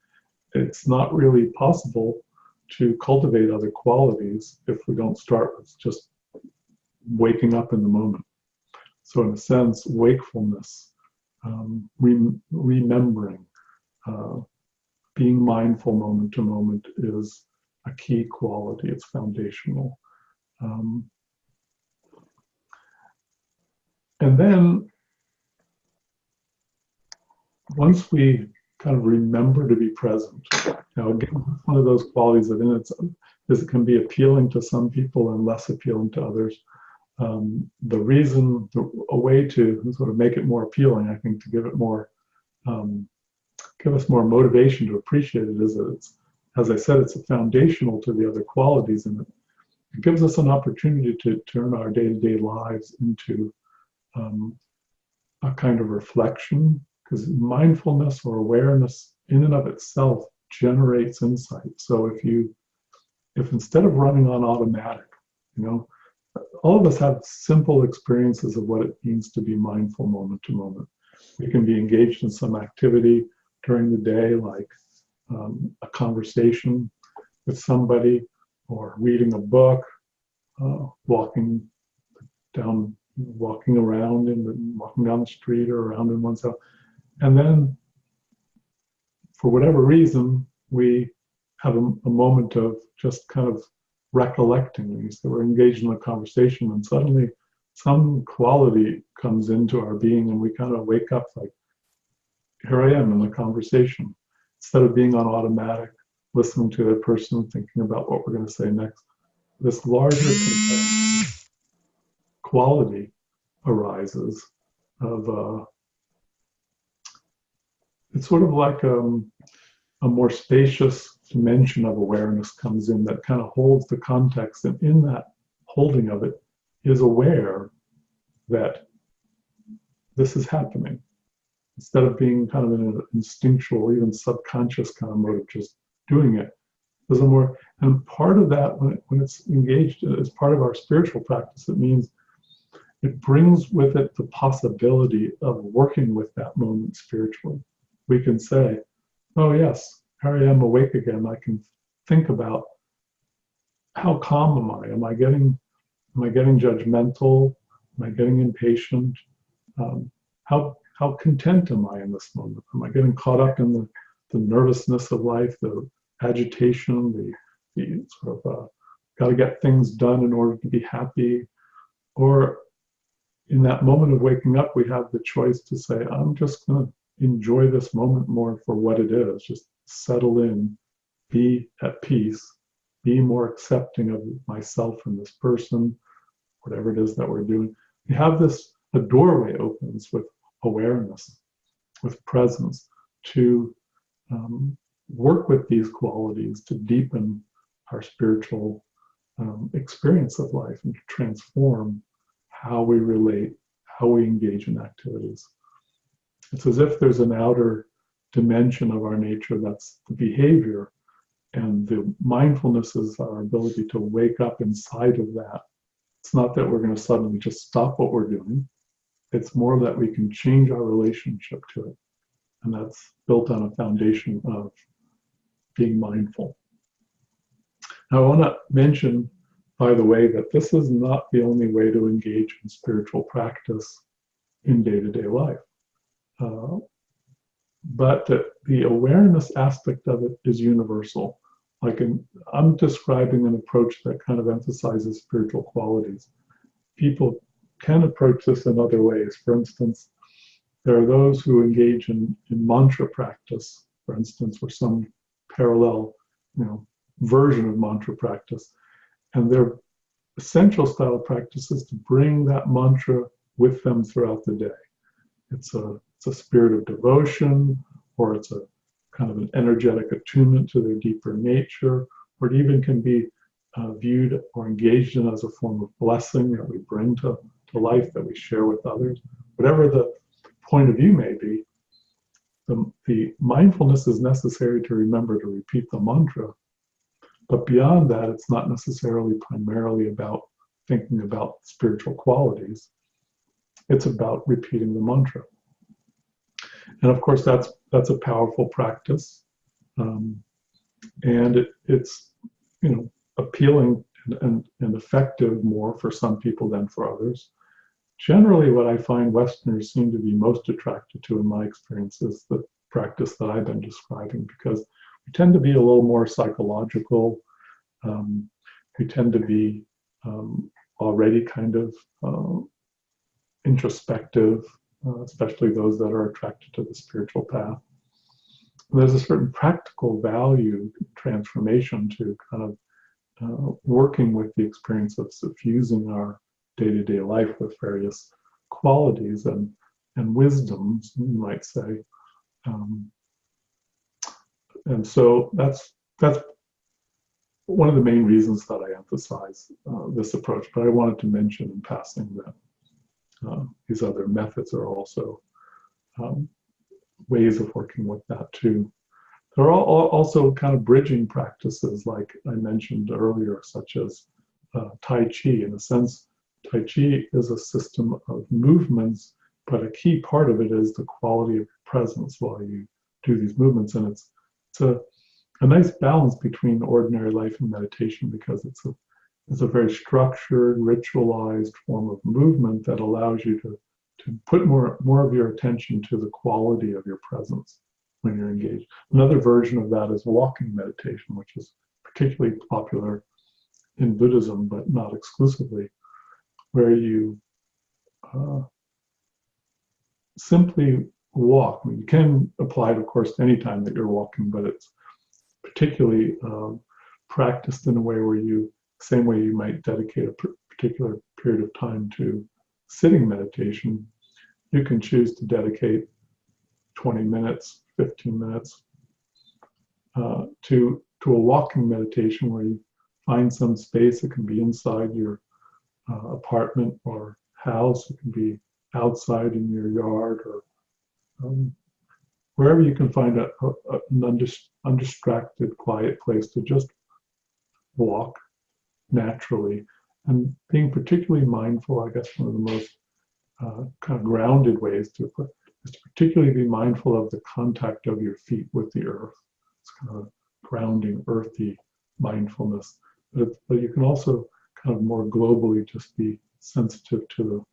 it's not really possible to cultivate other qualities if we don't start with just waking up in the moment. So in a sense, wakefulness, remembering, being mindful moment to moment is a key quality. It's foundational. And then once we kind of remember to be present, now again, one of those qualities that in it can be appealing to some people and less appealing to others. A way to sort of make it more appealing, I think, to give it more, give us more motivation to appreciate it, is that it's, as I said, it's foundational to the other qualities, and it gives us an opportunity to turn our day-to-day lives into a kind of reflection, because mindfulness or awareness in and of itself generates insight. So if instead of running on automatic, all of us have simple experiences of what it means to be mindful moment to moment. We can be engaged in some activity during the day, like a conversation with somebody, or reading a book, walking around and walking down the street or around in one's house. And then, for whatever reason, we have a moment of just kind of recollecting. So we're engaged in a conversation, and suddenly some quality comes into our being, and we kind of wake up like, here I am in the conversation. Instead of being on automatic, listening to the person, thinking about what we're going to say next, this larger quality arises of it's sort of like a more spacious dimension of awareness comes in that kind of holds the context, and in that holding of it is aware that this is happening, instead of being kind of in an instinctual, even subconscious kind of mode of just doing it. There's a more, and part of that, when it's engaged as part of our spiritual practice, it means it brings with it the possibility of working with that moment spiritually. We can say, oh yes, here I am awake again. I can think about, how calm am I? Am I getting judgmental? Am I getting impatient? How content am I in this moment? Am I getting caught up in the nervousness of life, the agitation, the sort of got to get things done in order to be happy? Or in that moment of waking up, we have the choice to say, I'm just going to enjoy this moment more for what it is. Just settle in, be at peace, be more accepting of myself and this person, whatever it is that we're doing. We have a doorway opens with awareness, with presence, to work with these qualities to deepen our spiritual experience of life and to transform how we relate, how we engage in activities. It's as if there's an outer dimension of our nature that's the behavior, and the mindfulness is our ability to wake up inside of that. It's not that we're going to suddenly just stop what we're doing. It's more that we can change our relationship to it. And that's built on a foundation of being mindful. Now, I want to mention, by the way, that this is not the only way to engage in spiritual practice in day-to-day life. but the awareness aspect of it is universal. I'm describing an approach that kind of emphasizes spiritual qualities. People can approach this in other ways. For instance, there are those who engage in mantra practice, for instance, or some parallel, version of mantra practice. And their essential style of practice is to bring that mantra with them throughout the day. It's a spirit of devotion, or it's a kind of an energetic attunement to their deeper nature, or it even can be viewed or engaged in as a form of blessing that we bring to life, that we share with others. Whatever the point of view may be, the mindfulness is necessary to remember to repeat the mantra. But beyond that, it's not necessarily primarily about thinking about spiritual qualities. It's about repeating the mantra. And of course, that's a powerful practice. And it's appealing and effective more for some people than for others. Generally, what I find Westerners seem to be most attracted to, in my experience, is the practice that I've been describing, because we tend to be a little more psychological. We tend to be already kind of introspective, especially those that are attracted to the spiritual path. And there's a certain practical value, transformation to kind of working with the experience of suffusing our day-to-day life with various qualities and wisdoms, you might say. And so that's one of the main reasons that I emphasize this approach. But I wanted to mention in passing that these other methods are also ways of working with that too. There are also kind of bridging practices, like I mentioned earlier, such as Tai Chi. In a sense, Tai Chi is a system of movements, but a key part of it is the quality of presence while you do these movements. And it's a nice balance between ordinary life and meditation, because it's a very structured, ritualized form of movement that allows you to put more of your attention to the quality of your presence when you're engaged. Another version of that is walking meditation, which is particularly popular in Buddhism, but not exclusively, where you simply walk. I mean, you can apply it, of course, to any time that you're walking, but it's particularly practiced in a way where same way you might dedicate a particular period of time to sitting meditation, you can choose to dedicate 20 minutes, 15 minutes to a walking meditation, where you find some space. It can be inside your apartment or house. It can be outside in your yard, or wherever you can find an undistracted, quiet place to just walk naturally. And being particularly mindful, I guess one of the most kind of grounded ways to put is to particularly be mindful of the contact of your feet with the earth. It's kind of grounding, earthy mindfulness. But you can also kind of more globally just be sensitive to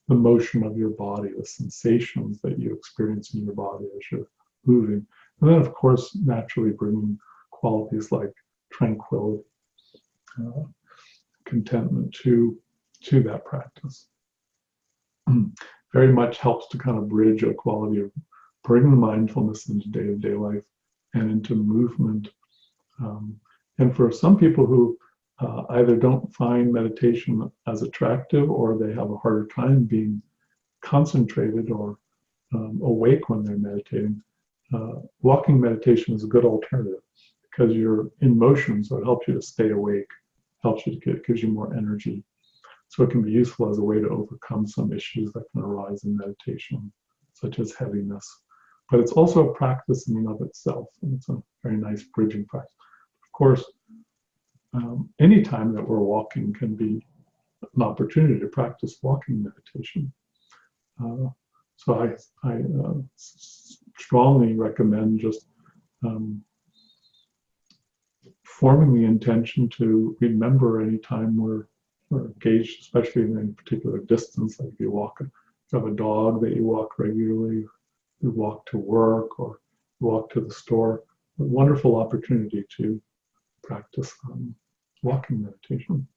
the motion of your body, the sensations that you experience in your body as you're moving. And then, of course, naturally bringing qualities like tranquility, contentment to that practice. Very much helps to kind of bridge a quality of bringing the mindfulness into day-to-day life and into movement. And for some people who either don't find meditation as attractive, or they have a harder time being concentrated or awake when they're meditating, walking meditation is a good alternative, because you're in motion, so it helps you to stay awake, gives you more energy. So it can be useful as a way to overcome some issues that can arise in meditation, such as heaviness. But it's also a practice in and of itself, and it's a very nice bridging practice. Of course, any time that we're walking can be an opportunity to practice walking meditation. So I strongly recommend just forming the intention to remember any time we're engaged, especially in any particular distance. Like if you have a dog that you walk regularly, you walk to work, or walk to the store. A wonderful opportunity to practice walking meditation.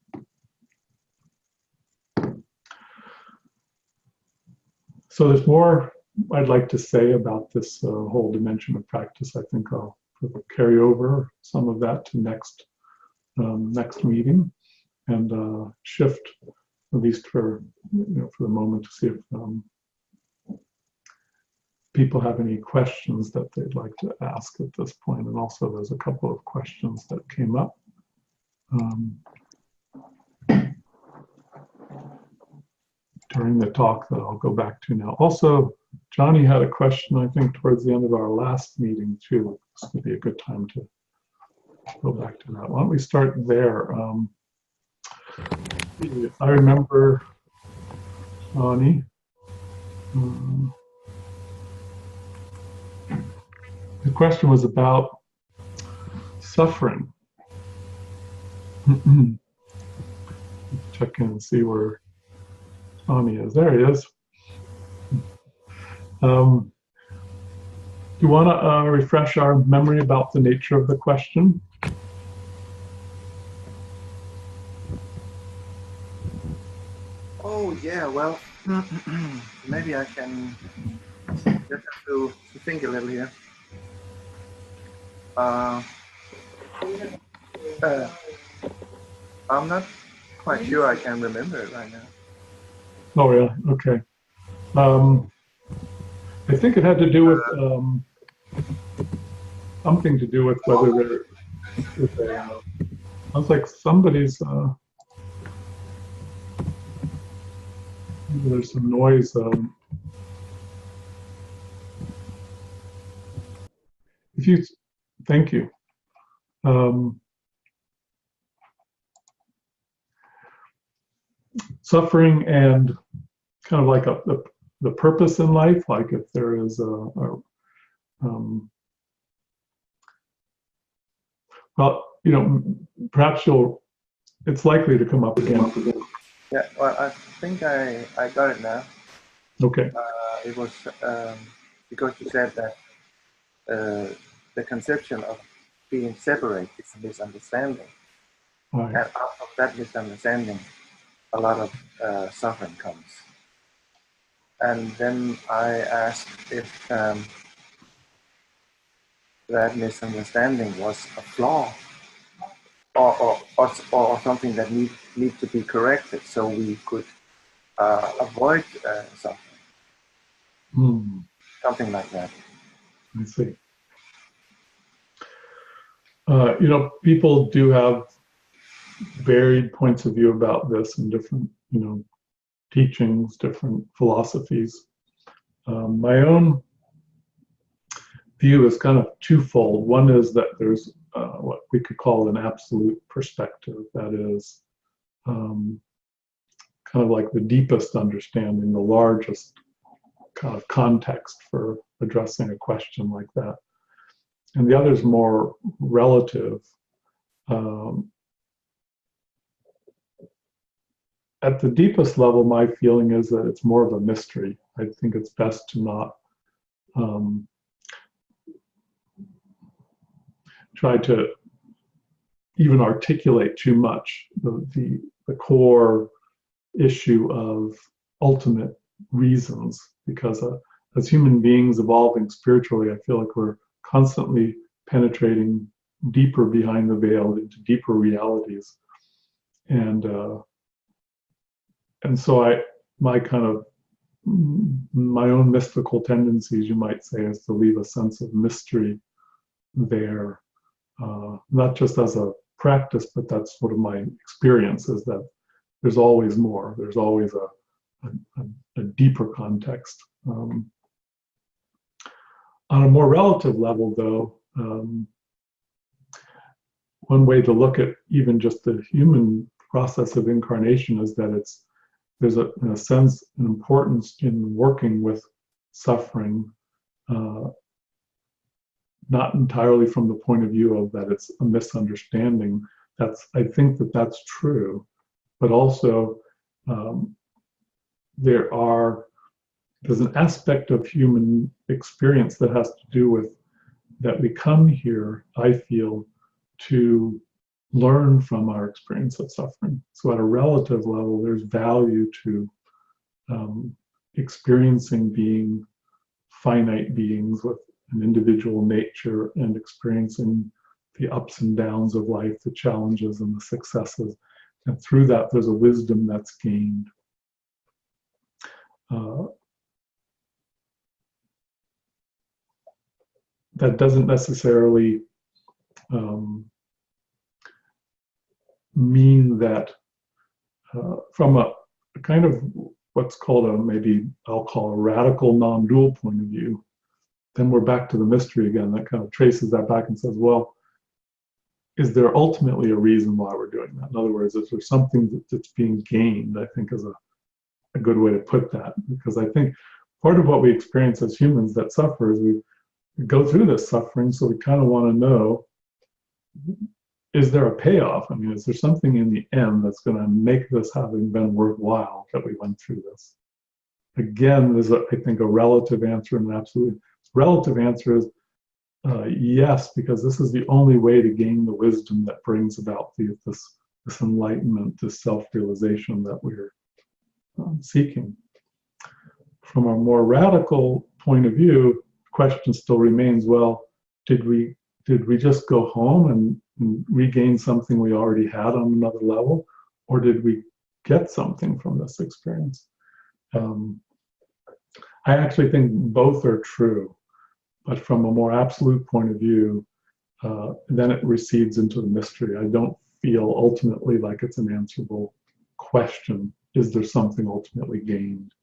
So there's more I'd like to say about this whole dimension of practice. I think I'll carry over some of that to next meeting, and shift, at least for for the moment, to see if people have any questions that they'd like to ask at this point. And also, there's a couple of questions that came up. During the talk that I'll go back to now. Also, Johnny had a question, I think, towards the end of our last meeting too. This would be a good time to go back to that. Why don't we start there? If I remember, Johnny, the question was about suffering. Check in and see where Johnny is. There he is. Do you want to refresh our memory about the nature of the question? Oh, yeah, well, maybe I can just have to think a little here. I'm not quite sure I can remember it right now. Oh, yeah, okay. I think it had to do with something to do with whether sounds like somebody's there's some noise. If you, thank you. Suffering and kind of like the purpose in life, like if there is well, perhaps it's likely to come up again. Yeah, well, I think I got it now. Okay. It was because you said that the conception of being separate is a misunderstanding. Right. And out of that misunderstanding, a lot of suffering comes. And then I asked if that misunderstanding was a flaw or something that need to be corrected so we could avoid suffering. Something like that. I see. People do have varied points of view about this and different, teachings, different philosophies. My own view is kind of twofold. One is that there's what we could call an absolute perspective, that is kind of like the deepest understanding, the largest kind of context for addressing a question like that. And the other is more relative. At the deepest level, my feeling is that it's more of a mystery. I think it's best to not try to even articulate too much the core issue of ultimate reasons, because as human beings evolving spiritually, I feel like we're constantly penetrating deeper behind the veil into deeper realities, and so my own mystical tendencies, you might say, is to leave a sense of mystery there, not just as a practice, but that's sort of my experience, is that there's always more. There's always a deeper context. On a more relative level, though, one way to look at even just the human process of incarnation is that there's in a sense, an importance in working with suffering, not entirely from the point of view of that it's a misunderstanding. I think that's true, but also there's an aspect of human experience that has to do with that we come here, I feel, to learn from our experience of suffering. So at a relative level, there's value to experiencing being finite beings with an individual nature and experiencing the ups and downs of life, the challenges and the successes. And through that, there's a wisdom that's gained. That doesn't necessarily mean that from a kind of what's called a, maybe I'll call a radical non-dual point of view, then we're back to the mystery again that kind of traces that back and says, well, is there ultimately a reason why we're doing that? In other words, is there something that's being gained, I think is a good way to put that. Because I think part of what we experience as humans that suffer is we go through this suffering, so we kind of want to know, is there a payoff? I mean, is there something in the end that's going to make this having been worthwhile that we went through this? Again, there's, I think, a relative answer and an absolute. Relative answer is yes, because this is the only way to gain the wisdom that brings about this enlightenment, this self-realization that we're seeking. From a more radical point of view, the question still remains, well, did we just go home and regain something we already had on another level, or did we get something from this experience? I actually think both are true, but from a more absolute point of view, then it recedes into the mystery. I don't feel ultimately like it's an answerable question. Is there something ultimately gained?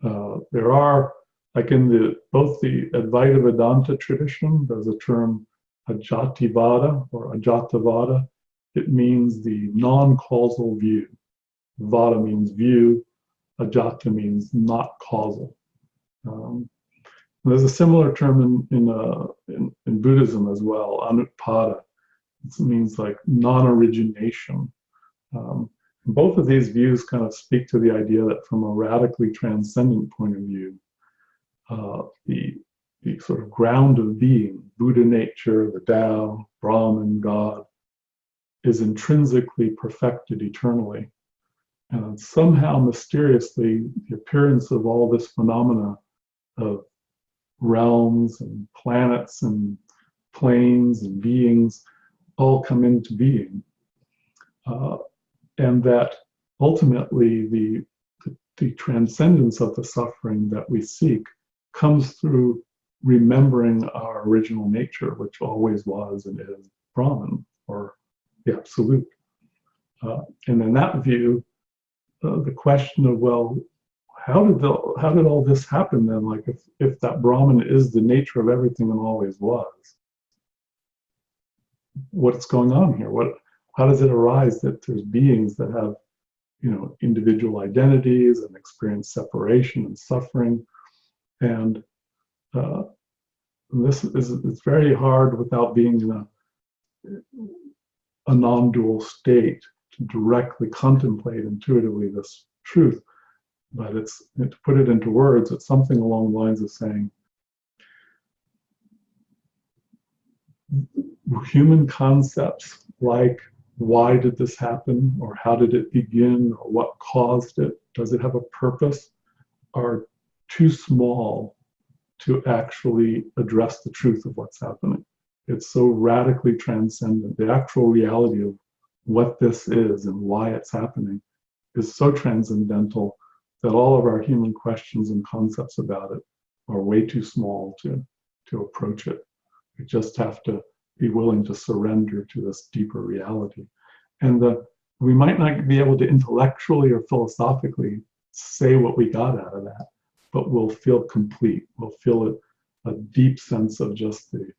There are, like in both the Advaita Vedanta tradition, there's a term Ajativada or Ajatavada. It means the non-causal view. Vada means view, Ajata means not causal. There's a similar term in Buddhism as well, Anutpada. It means like non-origination. Both of these views kind of speak to the idea that from a radically transcendent point of view, the sort of ground of being, Buddha nature, the Tao, Brahman, God, is intrinsically perfected eternally. And somehow mysteriously, the appearance of all this phenomena of realms and planets and planes and beings all come into being. And that ultimately the transcendence of the suffering that we seek comes through remembering our original nature, which always was and is Brahman, or the absolute. And in that view, the question of, well, how did all this happen then? Like if that Brahman is the nature of everything and always was, what's going on here? How does it arise that there's beings that have, individual identities and experience separation and suffering? And it's very hard without being in a non-dual state to directly contemplate intuitively this truth. But to put it into words, it's something along the lines of saying, human concepts like why did this happen, or how did it begin, or what caused it, does it have a purpose, are too small to actually address the truth of what's happening. It's so radically transcendent. The actual reality of what this is and why it's happening is so transcendental that all of our human questions and concepts about it are way too small to approach it. We just have to be willing to surrender to this deeper reality. And we might not be able to intellectually or philosophically say what we got out of that, but we'll feel complete. We'll feel a deep sense of just the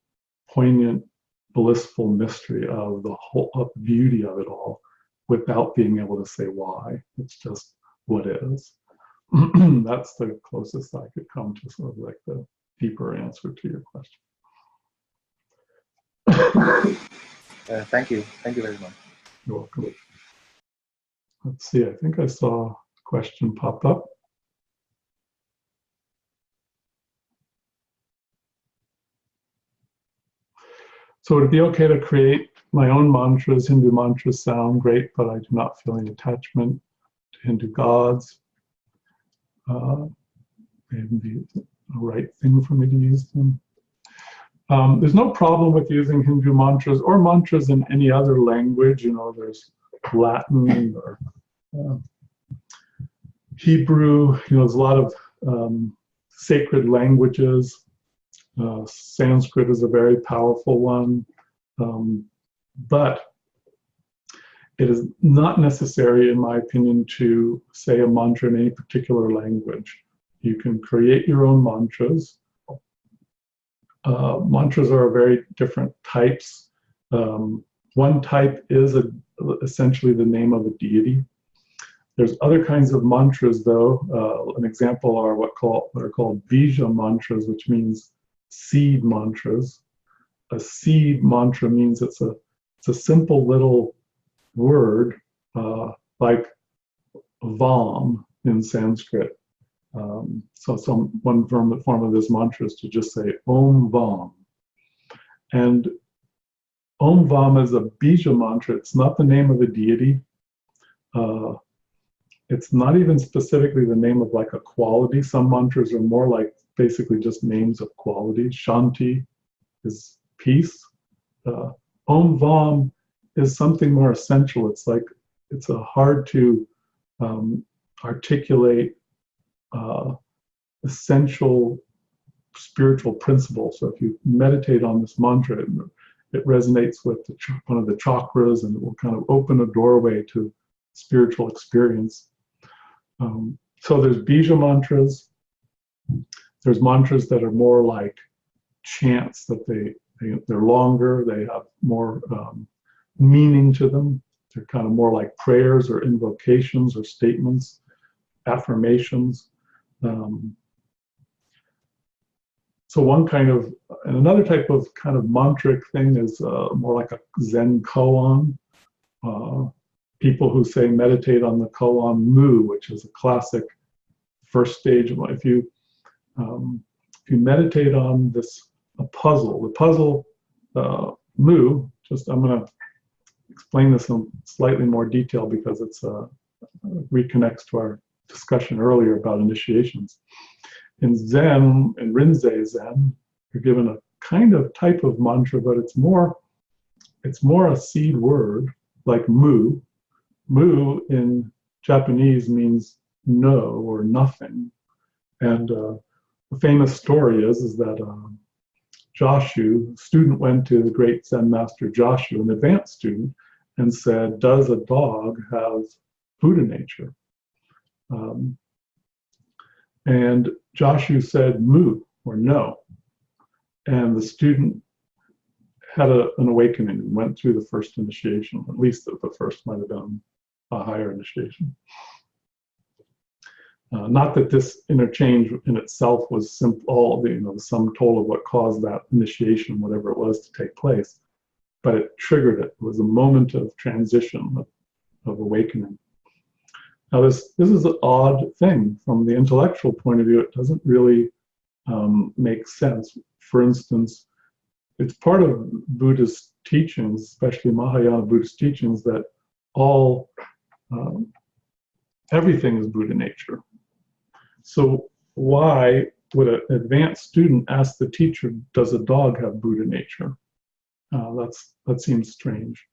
poignant, blissful mystery of the whole of the beauty of it all, without being able to say why. It's just what is. That's the closest I could come to sort of like the deeper answer to your question. Thank you very much. You're welcome. Let's see, I think I saw a question pop up. So would it be okay to create my own mantras? Hindu mantras sound great, but I do not feel any attachment to Hindu gods. Maybe the right thing for me to use them. There's no problem with using Hindu mantras or mantras in any other language. You know, there's Latin or Hebrew. You know, there's a lot of sacred languages. Sanskrit is a very powerful one, but it is not necessary, in my opinion, to say a mantra in any particular language. You can create your own mantras. Mantras are very different types. One type is essentially the name of a deity. There's other kinds of mantras, though. An example are what are called bija mantras, which means seed mantras. A seed mantra means it's a simple little word like vam in Sanskrit. So one form of this mantra is to just say Om Vam. And Om Vam is a bija mantra. It's not the name of a deity. It's not even specifically the name of like a quality. Some mantras are more like basically just names of qualities. Shanti is peace. Om Vam is something more essential. It's like, it's a hard to articulate essential spiritual principle. So if you meditate on this mantra, it resonates with one of the chakras, and it will kind of open a doorway to spiritual experience. So there's bija mantras. There's mantras that are more like chants, that they're longer, they have more meaning to them. They're kind of more like prayers or invocations or statements, affirmations. So one kind of, and another type of kind of mantric thing is more like a Zen koan. People who say meditate on the koan mu, which is a classic first stage. If you meditate on a puzzle, the puzzle mu, I'm going to explain this in slightly more detail because it reconnects to our discussion earlier about initiations. In Zen, in Rinzai Zen, you're given a kind of type of mantra, but it's more a seed word like mu. Mu in Japanese means no or nothing. And the famous story is that Joshu, a student, went to the great Zen master Joshu, an advanced student, and said, "Does a dog have Buddha nature?" And Joshu said mu, or no. And the student had an awakening and went through the first initiation. At least the first might have been a higher initiation. Not that this interchange in itself was the sum total of what caused that initiation, whatever it was, to take place, but it triggered it. It was a moment of transition, of awakening. Now, this is an odd thing. From the intellectual point of view, it doesn't really make sense. For instance, it's part of Buddhist teachings, especially Mahayana Buddhist teachings, that everything is Buddha nature. So why would an advanced student ask the teacher, "Does a dog have Buddha nature?" That seems strange.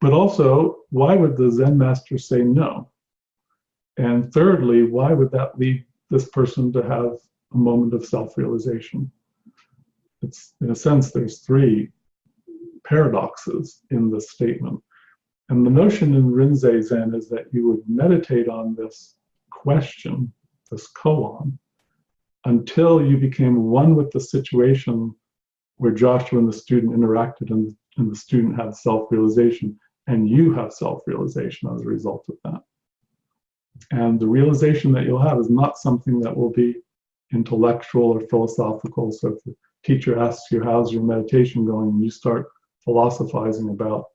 But also, why would the Zen master say no? And thirdly, why would that lead this person to have a moment of self-realization? It's, in a sense, there's three paradoxes in this statement. And the notion in Rinzai Zen is that you would meditate on this question, this koan, until you became one with the situation where Joshua and the student interacted, and the student had self-realization, and you have self-realization as a result of that. And the realization that you'll have is not something that will be intellectual or philosophical. So if the teacher asks you, "How's your meditation going?" and you start philosophizing about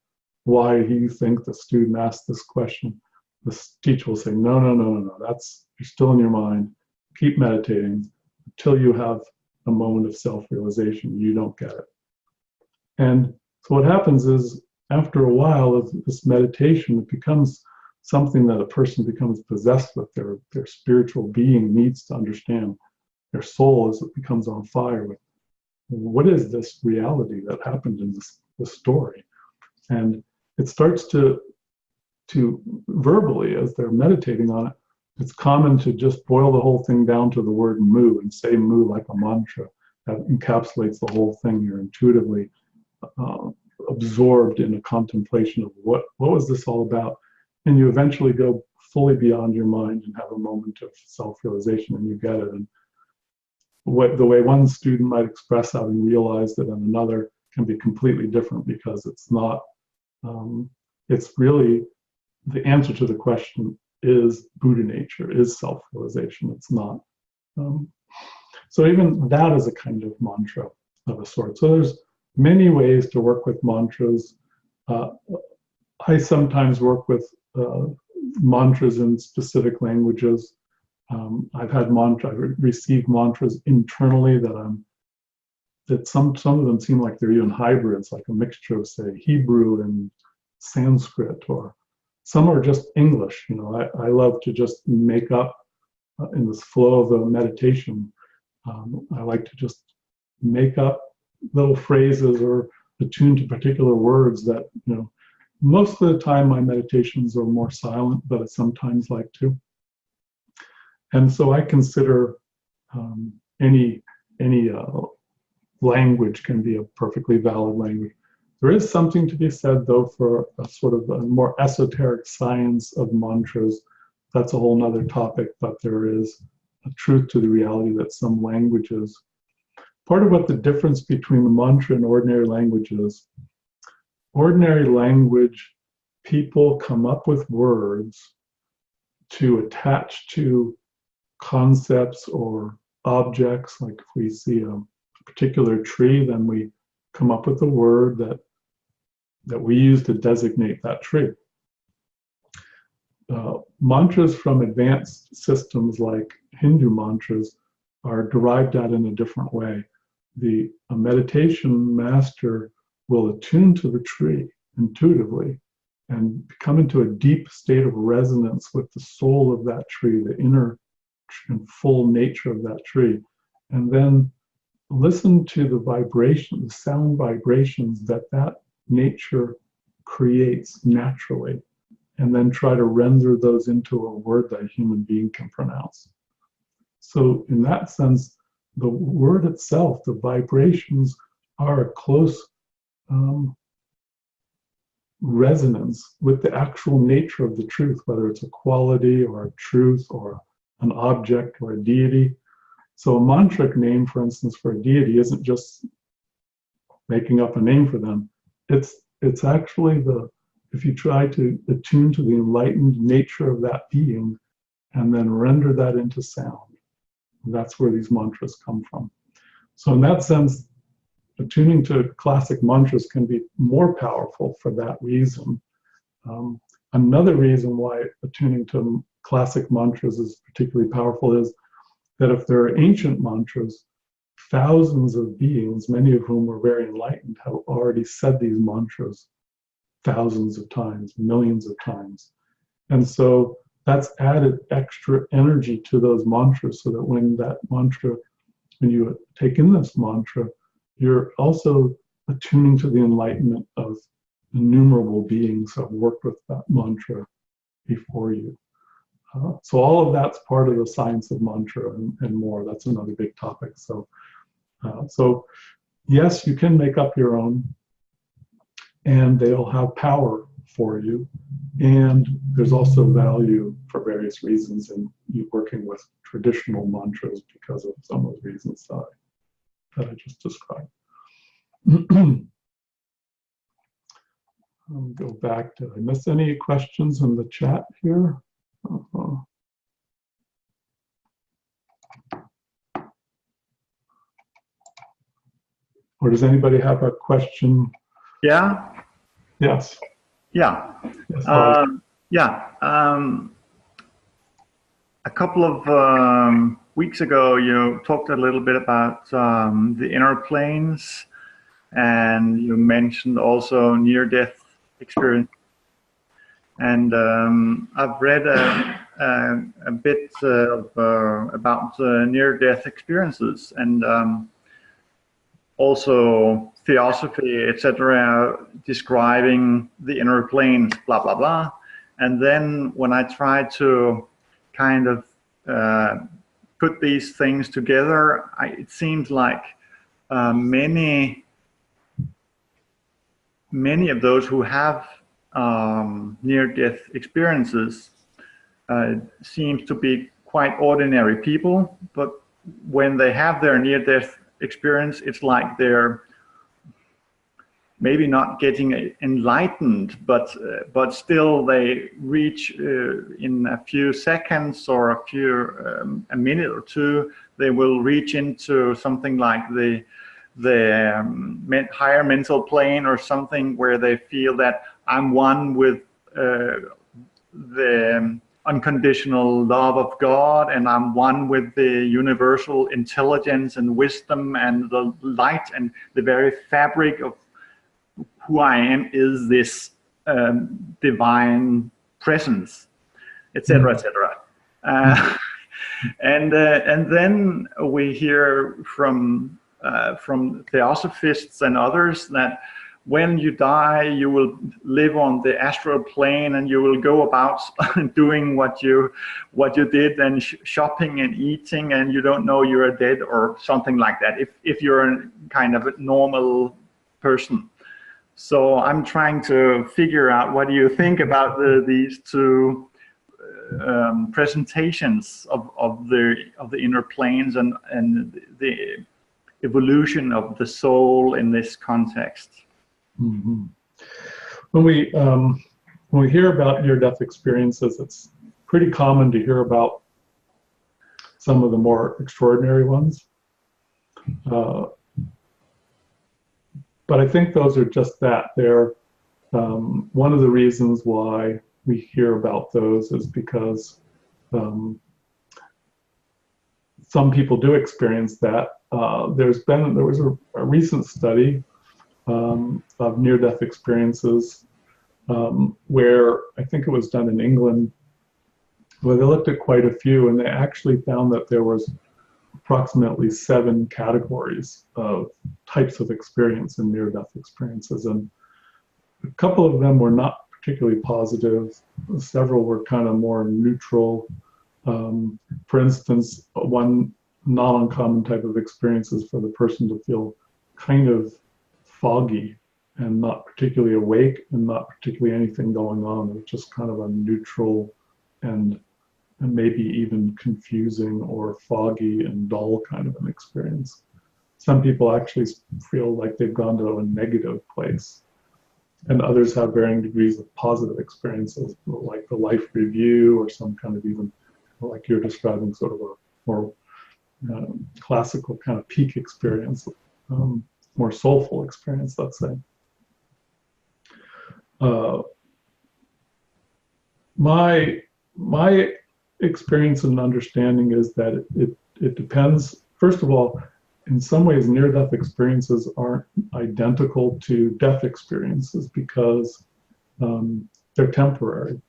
why you think the student asked this question, the teacher will say, no, you're still in your mind. Keep meditating until you have a moment of self-realization. You don't get it. And so what happens is, after a while of this meditation, it becomes something that a person becomes possessed with. Their spiritual being needs to understand. Their soul, as it becomes on fire with, what is this reality that happened in this story? And it starts to verbally, as they're meditating on it, it's common to just boil the whole thing down to the word mu and say mu like a mantra. That encapsulates the whole thing. You're intuitively absorbed in a contemplation of what was this all about? And you eventually go fully beyond your mind and have a moment of self-realization, and you get it. And the way one student might express having realized it, and another can be completely different, because it's not, it's really, the answer to the question is Buddha nature, is self-realization. It's not. So even that is a kind of mantra of a sort. So there's many ways to work with mantras. I sometimes work with mantras in specific languages. I've received mantras internally that some of them seem like they're even hybrids, like a mixture of, say, Hebrew and Sanskrit, or some are just English. I love to just make up in this flow of the meditation. I like to just make up little phrases or attune to particular words that, most of the time my meditations are more silent, but I sometimes like to. And so I consider any language can be a perfectly valid language. There is something to be said, though, for a sort of a more esoteric science of mantras. That's a whole nother topic, but there is a truth to the reality that some languages, part of what the difference between the mantra and ordinary language is, ordinary language, people come up with words to attach to concepts or objects. Like if we see a particular tree, then we come up with a word that we use to designate that tree. Mantras from advanced systems like Hindu mantras are derived at in a different way. A meditation master will attune to the tree intuitively and come into a deep state of resonance with the soul of that tree, the inner and full nature of that tree, and then listen to the vibration, the sound vibrations that nature creates naturally, and then try to render those into a word that a human being can pronounce. So in that sense, the word itself, the vibrations, are a close resonance with the actual nature of the truth, whether it's a quality or a truth or an object or a deity. So a mantric name, for instance, for a deity isn't just making up a name for them. It's actually if you try to attune to the enlightened nature of that being and then render that into sound, that's where these mantras come from. So in that sense, attuning to classic mantras can be more powerful for that reason. Another reason why attuning to classic mantras is particularly powerful is that if there are ancient mantras, thousands of beings, many of whom were very enlightened, have already said these mantras thousands of times, millions of times. And so that's added extra energy to those mantras, so that when you take in this mantra, you're also attuning to the enlightenment of innumerable beings who have worked with that mantra before you. So all of that's part of the science of mantra and more. That's another big topic. So yes, you can make up your own, and they'll have power for you. And there's also value for various reasons in you working with traditional mantras because of some of the reasons that I just described. Go back. Did I miss any questions in the chat here? Or does anybody have a question? Yeah. Yes. Yeah. Yes, A couple of weeks ago, you talked a little bit about the inner planes, and you mentioned also near-death experience. And I've read a bit about near-death experiences, and also theosophy, etc., describing the inner planes, blah, blah, blah. And then when I try to kind of put these things together, it seems like many of those who have near-death experiences seems to be quite ordinary people, but when they have their near-death experience, it's like they're maybe not getting enlightened, but still they reach in a few seconds or a minute or two, they will reach into something like the higher mental plane or something, where they feel that I'm one with the unconditional love of God, and I'm one with the universal intelligence and wisdom and the light, and the very fabric of who I am is this divine presence, etc., etc. And then we hear from theosophists and others that when you die, you will live on the astral plane, and you will go about doing what you did, and shopping and eating, and you don't know you're dead or something like that, if you're a kind of a normal person. So I'm trying to figure out, what do you think about these two presentations of the inner planes and the evolution of the soul in this context? Mm-hmm. When we hear about near-death experiences, it's pretty common to hear about some of the more extraordinary ones. But I think those are just that. They're one of the reasons why we hear about those is because some people do experience that. There was a recent study of near-death experiences where I think it was done in England, where they looked at quite a few, and they actually found that there was approximately 7 categories of types of experience in near-death experiences, and a couple of them were not particularly positive. Several were kind of more neutral. For instance, one not uncommon type of experience is for the person to feel kind of foggy and not particularly awake and not particularly anything going on. It's just kind of a neutral and maybe even confusing or foggy and dull kind of an experience. Some people actually feel like they've gone to a negative place, and others have varying degrees of positive experiences, like the life review, or some kind of, even like you're describing, sort of a more classical kind of peak experience, more soulful experience, let's say. My experience and understanding is that it depends. First of all, in some ways, near-death experiences aren't identical to death experiences because they're temporary.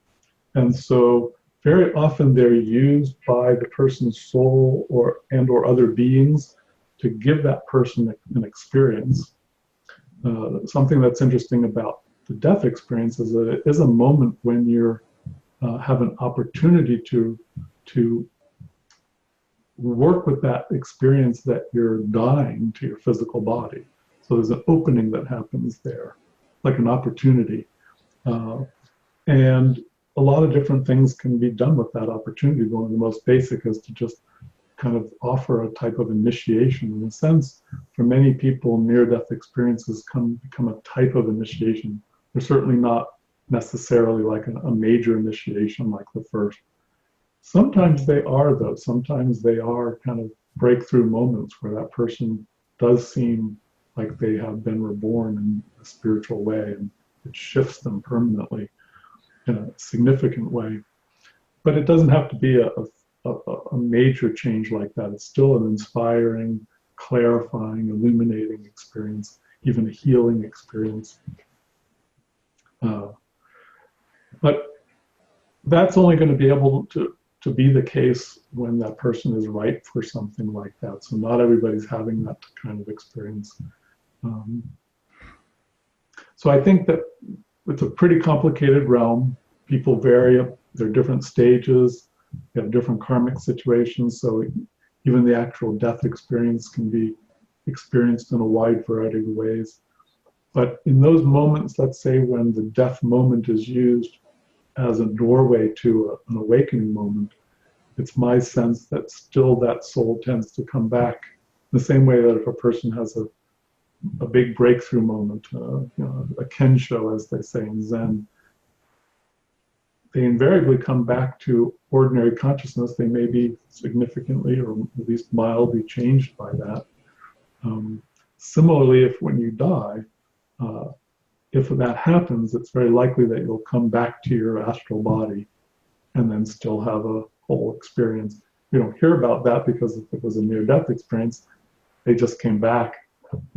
And so very often they're used by the person's soul or other beings to give that person an experience. Something that's interesting about the death experience is that it is a moment when you're have an opportunity to work with that experience that you're dying to your physical body. So there's an opening that happens there, like an opportunity. And a lot of different things can be done with that opportunity. One of the most basic is to just kind of offer a type of initiation. In a sense, for many people, near-death experiences become a type of initiation. They're certainly not necessarily like a major initiation like the first. Sometimes they are, though. Sometimes they are kind of breakthrough moments where that person does seem like they have been reborn in a spiritual way, and it shifts them permanently in a significant way. But it doesn't have to be a a major change like that. It's still an inspiring, clarifying, illuminating experience, even a healing experience. But that's only going to be able to be the case when that person is ripe for something like that. So not everybody's having that kind of experience. So I think that it's a pretty complicated realm. People vary, there are different stages, they have different karmic situations, so even the actual death experience can be experienced in a wide variety of ways. But in those moments, let's say when the death moment is used as a doorway to an awakening moment, it's my sense that still that soul tends to come back the same way that if a person has a big breakthrough moment, a kensho, as they say in Zen, they invariably come back to ordinary consciousness. They may be significantly or at least mildly changed by that. Similarly, if when you die, if that happens, it's very likely that you'll come back to your astral body and then still have a whole experience. We don't hear about that because if it was a near-death experience, they just came back,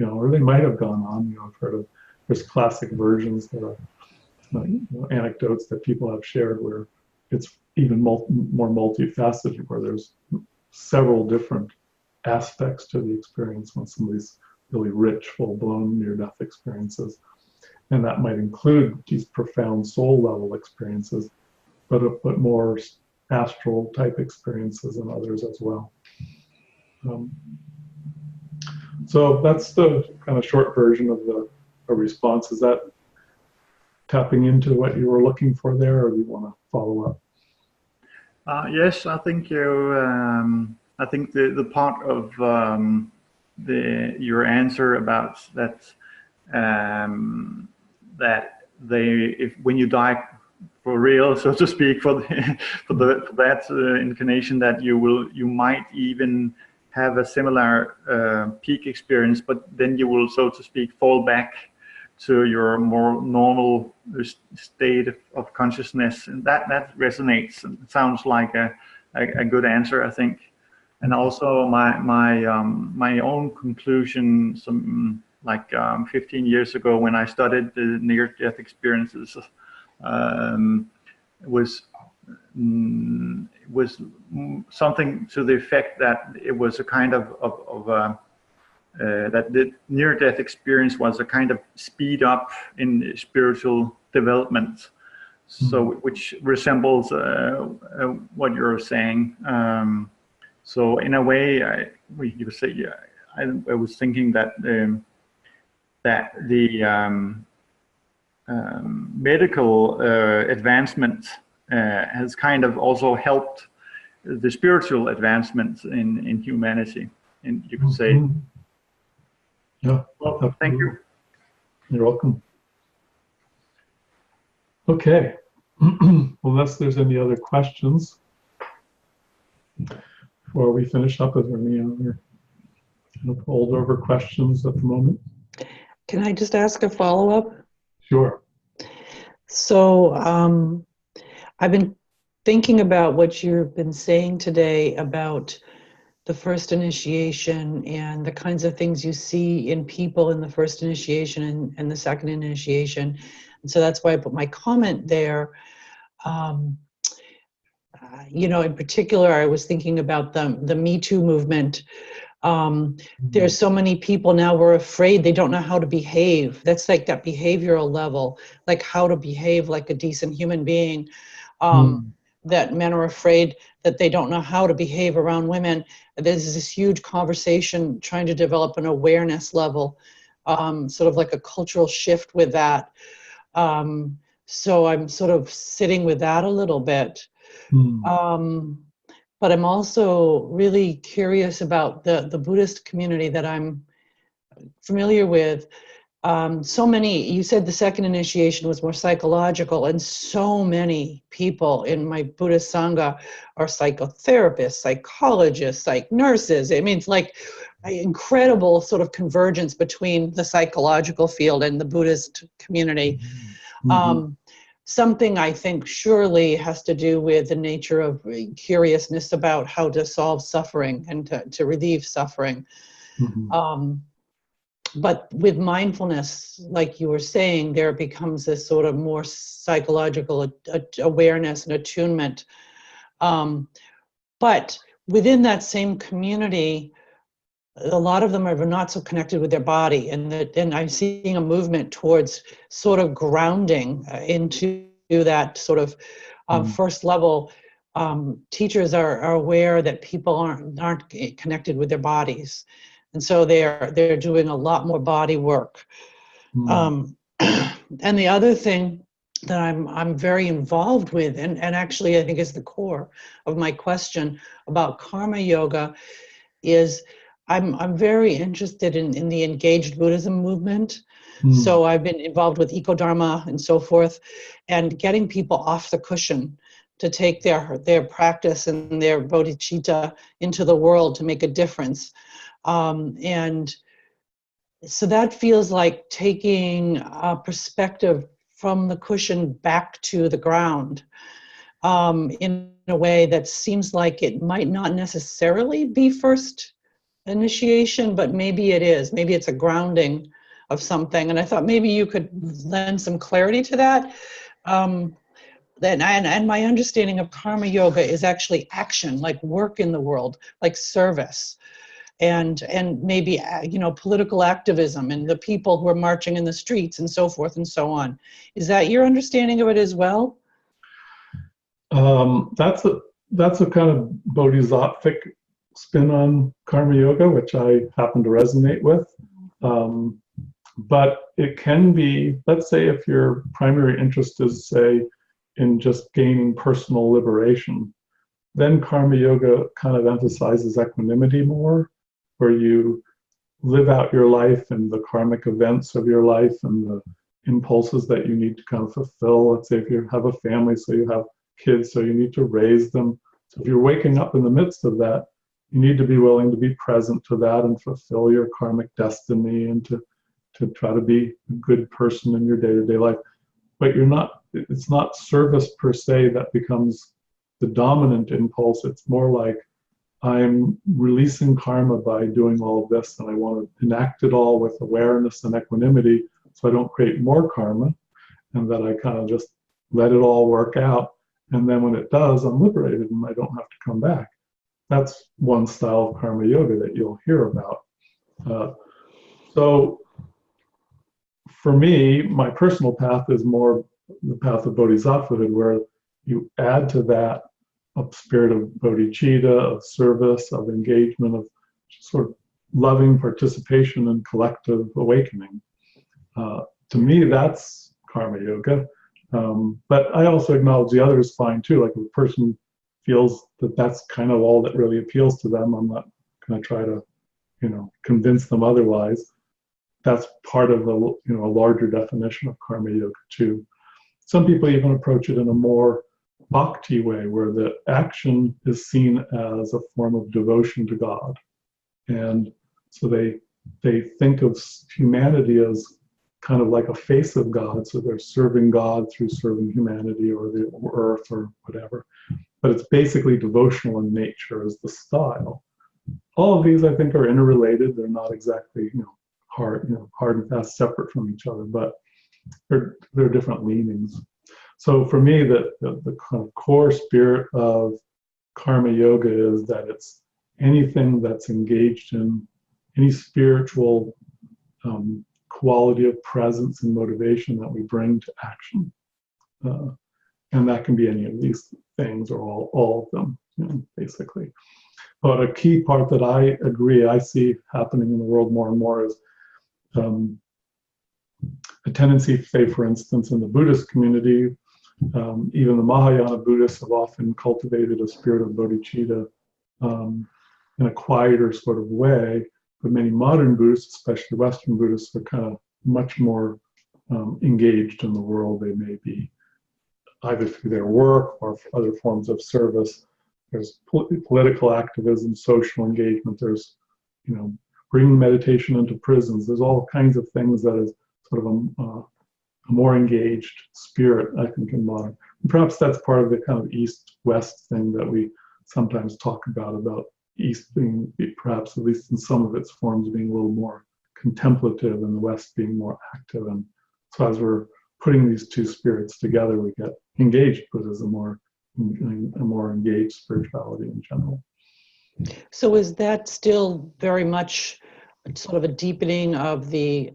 or they might have gone on. I've heard of, there's classic versions that are anecdotes that people have shared where it's even more multifaceted, where there's several different aspects to the experience when somebody's really rich, full-blown near-death experiences. And that might include these profound soul-level experiences, but more astral type experiences and others as well. So that's the kind of short version of the response. Is that tapping into what you were looking for there, or do you want to follow up? Yes, I think you. I think the part of your answer about that when you die for real, so to speak, for that inclination that you might even have a similar peak experience, but then you will, so to speak, fall back to your more normal state of consciousness, and that resonates and sounds like a good answer, I think. And also my own conclusion, 15 years ago when I studied the near-death experiences, was something to the effect that it was a kind of that the near-death experience was a kind of speed up in spiritual development, so which resembles what you're saying. So in a way, I was thinking that that the medical advancement has kind of also helped the spiritual advancement in humanity, and you could say. Yeah. Well, thank you. You're welcome. Okay. Unless there's any other questions before we finish up, is there any other holdover questions at the moment? Can I just ask a follow-up? Sure. So I've been thinking about what you've been saying today about the first initiation and the kinds of things you see in people in the first initiation and the second initiation. And so that's why I put my comment there. In particular, I was thinking about the Me Too movement. There's so many people now who are afraid, they don't know how to behave. That's like that behavioral level, like how to behave like a decent human being. That men are afraid that they don't know how to behave around women. There's this huge conversation trying to develop an awareness level, sort of like a cultural shift with that. So I'm sort of sitting with that a little bit. But I'm also really curious about the Buddhist community that I'm familiar with. So many, you said the second initiation was more psychological, and so many people in my Buddhist Sangha are psychotherapists, psychologists, psych nurses. I mean, it's like an incredible sort of convergence between the psychological field and the Buddhist community. something I think surely has to do with the nature of curiousness about how to solve suffering and to relieve suffering. But with mindfulness, like you were saying, there becomes this sort of more psychological awareness and attunement. But within that same community, a lot of them are not so connected with their body, and I'm seeing a movement towards sort of grounding into that sort of first level. Teachers are aware that people aren't connected with their bodies, and so they're doing a lot more body work. And the other thing that I'm very involved with, and actually I think is the core of my question about karma yoga, is I'm very interested in the engaged Buddhism movement. So I've been involved with Eco-Dharma and so forth, and getting people off the cushion to take their practice and their bodhicitta into the world to make a difference. And so that feels like taking a perspective from the cushion back to the ground, in a way that seems like it might not necessarily be first initiation, but maybe it is. Maybe it's a grounding of something. And I thought maybe you could lend some clarity to that. And my understanding of karma yoga is actually action, like work in the world, like service, and maybe political activism and the people who are marching in the streets and so forth and so on. Is that your understanding of it as well? That's a kind of bodhisattvic spin on karma yoga, which I happen to resonate with. But it can be, let's say if your primary interest is, say, in just gaining personal liberation, then karma yoga kind of emphasizes equanimity more, where you live out your life and the karmic events of your life and the impulses that you need to kind of fulfill. Let's say if you have a family, so you have kids, so you need to raise them. So if you're waking up in the midst of that, you need to be willing to be present to that and fulfill your karmic destiny and to try to be a good person in your day-to-day life. But it's not service per se that becomes the dominant impulse. It's more like, I'm releasing karma by doing all of this, and I want to enact it all with awareness and equanimity so I don't create more karma, and that I kind of just let it all work out. And then when it does, I'm liberated and I don't have to come back. That's one style of karma yoga that you'll hear about. So for me, my personal path is more the path of bodhisattvahood, where you add to that a spirit of bodhicitta, of service, of engagement, of sort of loving participation in collective awakening. To me, that's karma yoga. But I also acknowledge the other is fine too. Like if a person feels that that's kind of all that really appeals to them, I'm not going to try to, convince them otherwise. That's part of a larger definition of karma yoga too. Some people even approach it in a more bhakti way, where the action is seen as a form of devotion to God. And so they think of humanity as kind of like a face of God. So they're serving God through serving humanity or the earth or whatever. But it's basically devotional in nature as the style. All of these, I think, are interrelated. They're not exactly, hard and fast separate from each other, but they're different leanings. So for me, the kind of core spirit of karma yoga is that it's anything that's engaged in any spiritual quality of presence and motivation that we bring to action. And that can be any of these things or all of them, basically. But a key part that I agree, I see happening in the world more and more is a tendency, say, for instance, in the Buddhist community, even the Mahayana Buddhists have often cultivated a spirit of bodhicitta in a quieter sort of way. But many modern Buddhists, especially Western Buddhists, are kind of much more engaged in the world. They may be either through their work or other forms of service. There's political activism, social engagement. There's, bringing meditation into prisons. There's all kinds of things that is sort of more engaged spirit, I think, in modern. And perhaps that's part of the kind of East-West thing that we sometimes talk about East being, perhaps at least in some of its forms, being a little more contemplative and the West being more active. And so as we're putting these two spirits together, we get engaged Buddhism, a more engaged spirituality in general. So is that still very much sort of a deepening of the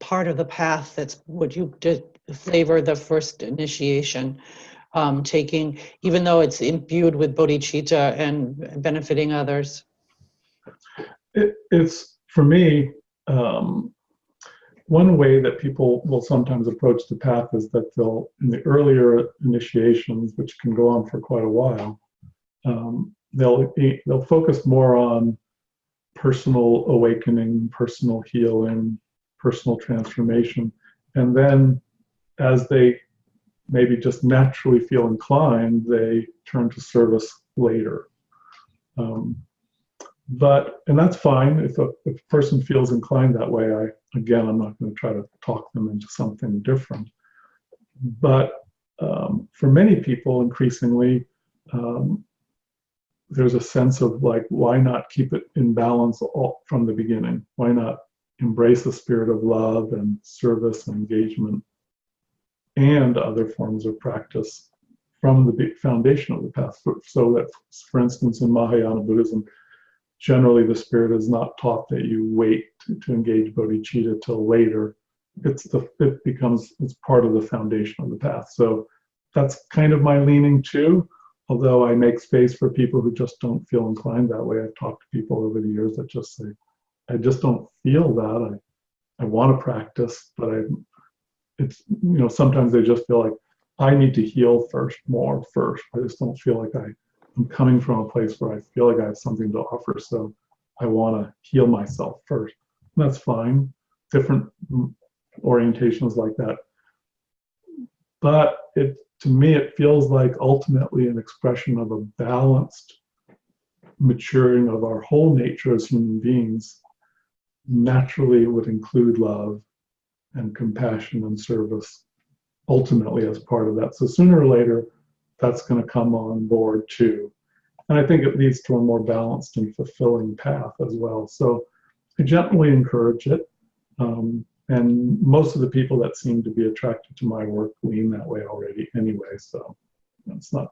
part of the path that's what you did flavor the first initiation, taking, even though it's imbued with bodhicitta and benefiting others? It's, for me, one way that people will sometimes approach the path is that they'll, in the earlier initiations, which can go on for quite a while, they'll focus more on personal awakening, personal healing, personal transformation. And then as they maybe just naturally feel inclined, they turn to service later. And that's fine. If a person feels inclined that way, I'm not going to try to talk them into something different. But for many people, increasingly, there's a sense of like, why not keep it in balance from the beginning? Why not embrace the spirit of love and service and engagement and other forms of practice from the foundation of the path? So that, for instance, in Mahayana Buddhism, generally the spirit is not taught that you wait to engage bodhicitta till later. It's part of the foundation of the path. So that's kind of my leaning too, although I make space for people who just don't feel inclined that way. I've talked to people over the years that just say, I just don't feel that. I want to practice, but sometimes they just feel like I need to heal first. I just don't feel like I'm coming from a place where I feel like I have something to offer, so I want to heal myself first. And that's fine. Different orientations like that. But to me, it feels like ultimately an expression of a balanced maturing of our whole nature as human beings. Naturally would include love and compassion and service ultimately as part of that. So sooner or later, that's going to come on board too. And I think it leads to a more balanced and fulfilling path as well. So I gently encourage it. And most of the people that seem to be attracted to my work lean that way already anyway. So it's not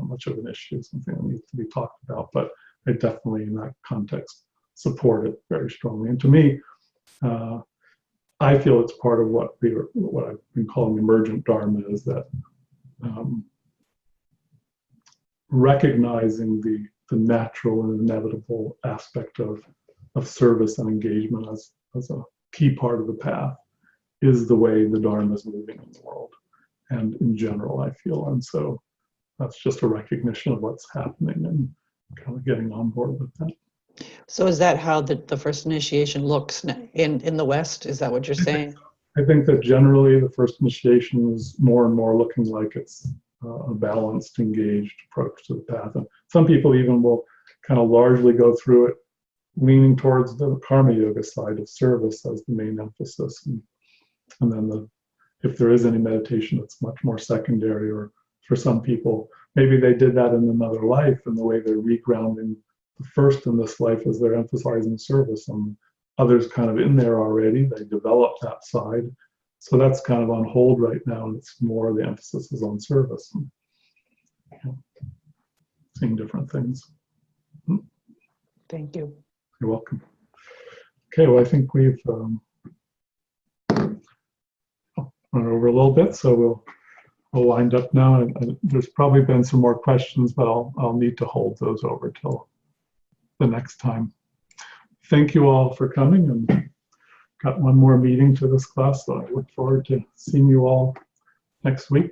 much of an issue, something that needs to be talked about, but I definitely in that context support it very strongly. And to me, I feel it's part of what I've been calling emergent Dharma, is that recognizing the natural and inevitable aspect of service and engagement as a key part of the path is the way the Dharma is moving in the world. And in general, I feel. And so that's just a recognition of what's happening and kind of getting on board with that. So is that how the first initiation looks in the West? Is that what you're saying? I think that generally the first initiation is more and more looking like it's a balanced, engaged approach to the path. And some people even will kind of largely go through it leaning towards the Karma Yoga side of service as the main emphasis. And then if there is any meditation, it's much more secondary, or for some people, maybe they did that in another life, and the way they're regrounding the first in this life is they're emphasizing service, and others kind of in there already, they developed that side. So that's kind of on hold right now, and it's more the emphasis is on service. And, seeing different things. Thank you. You're welcome. Okay, well, I think we've run over a little bit, so we'll wind up now. And there's probably been some more questions, but I'll need to hold those over till the next time. Thank you all for coming, and got one more meeting to this class, so I look forward to seeing you all next week.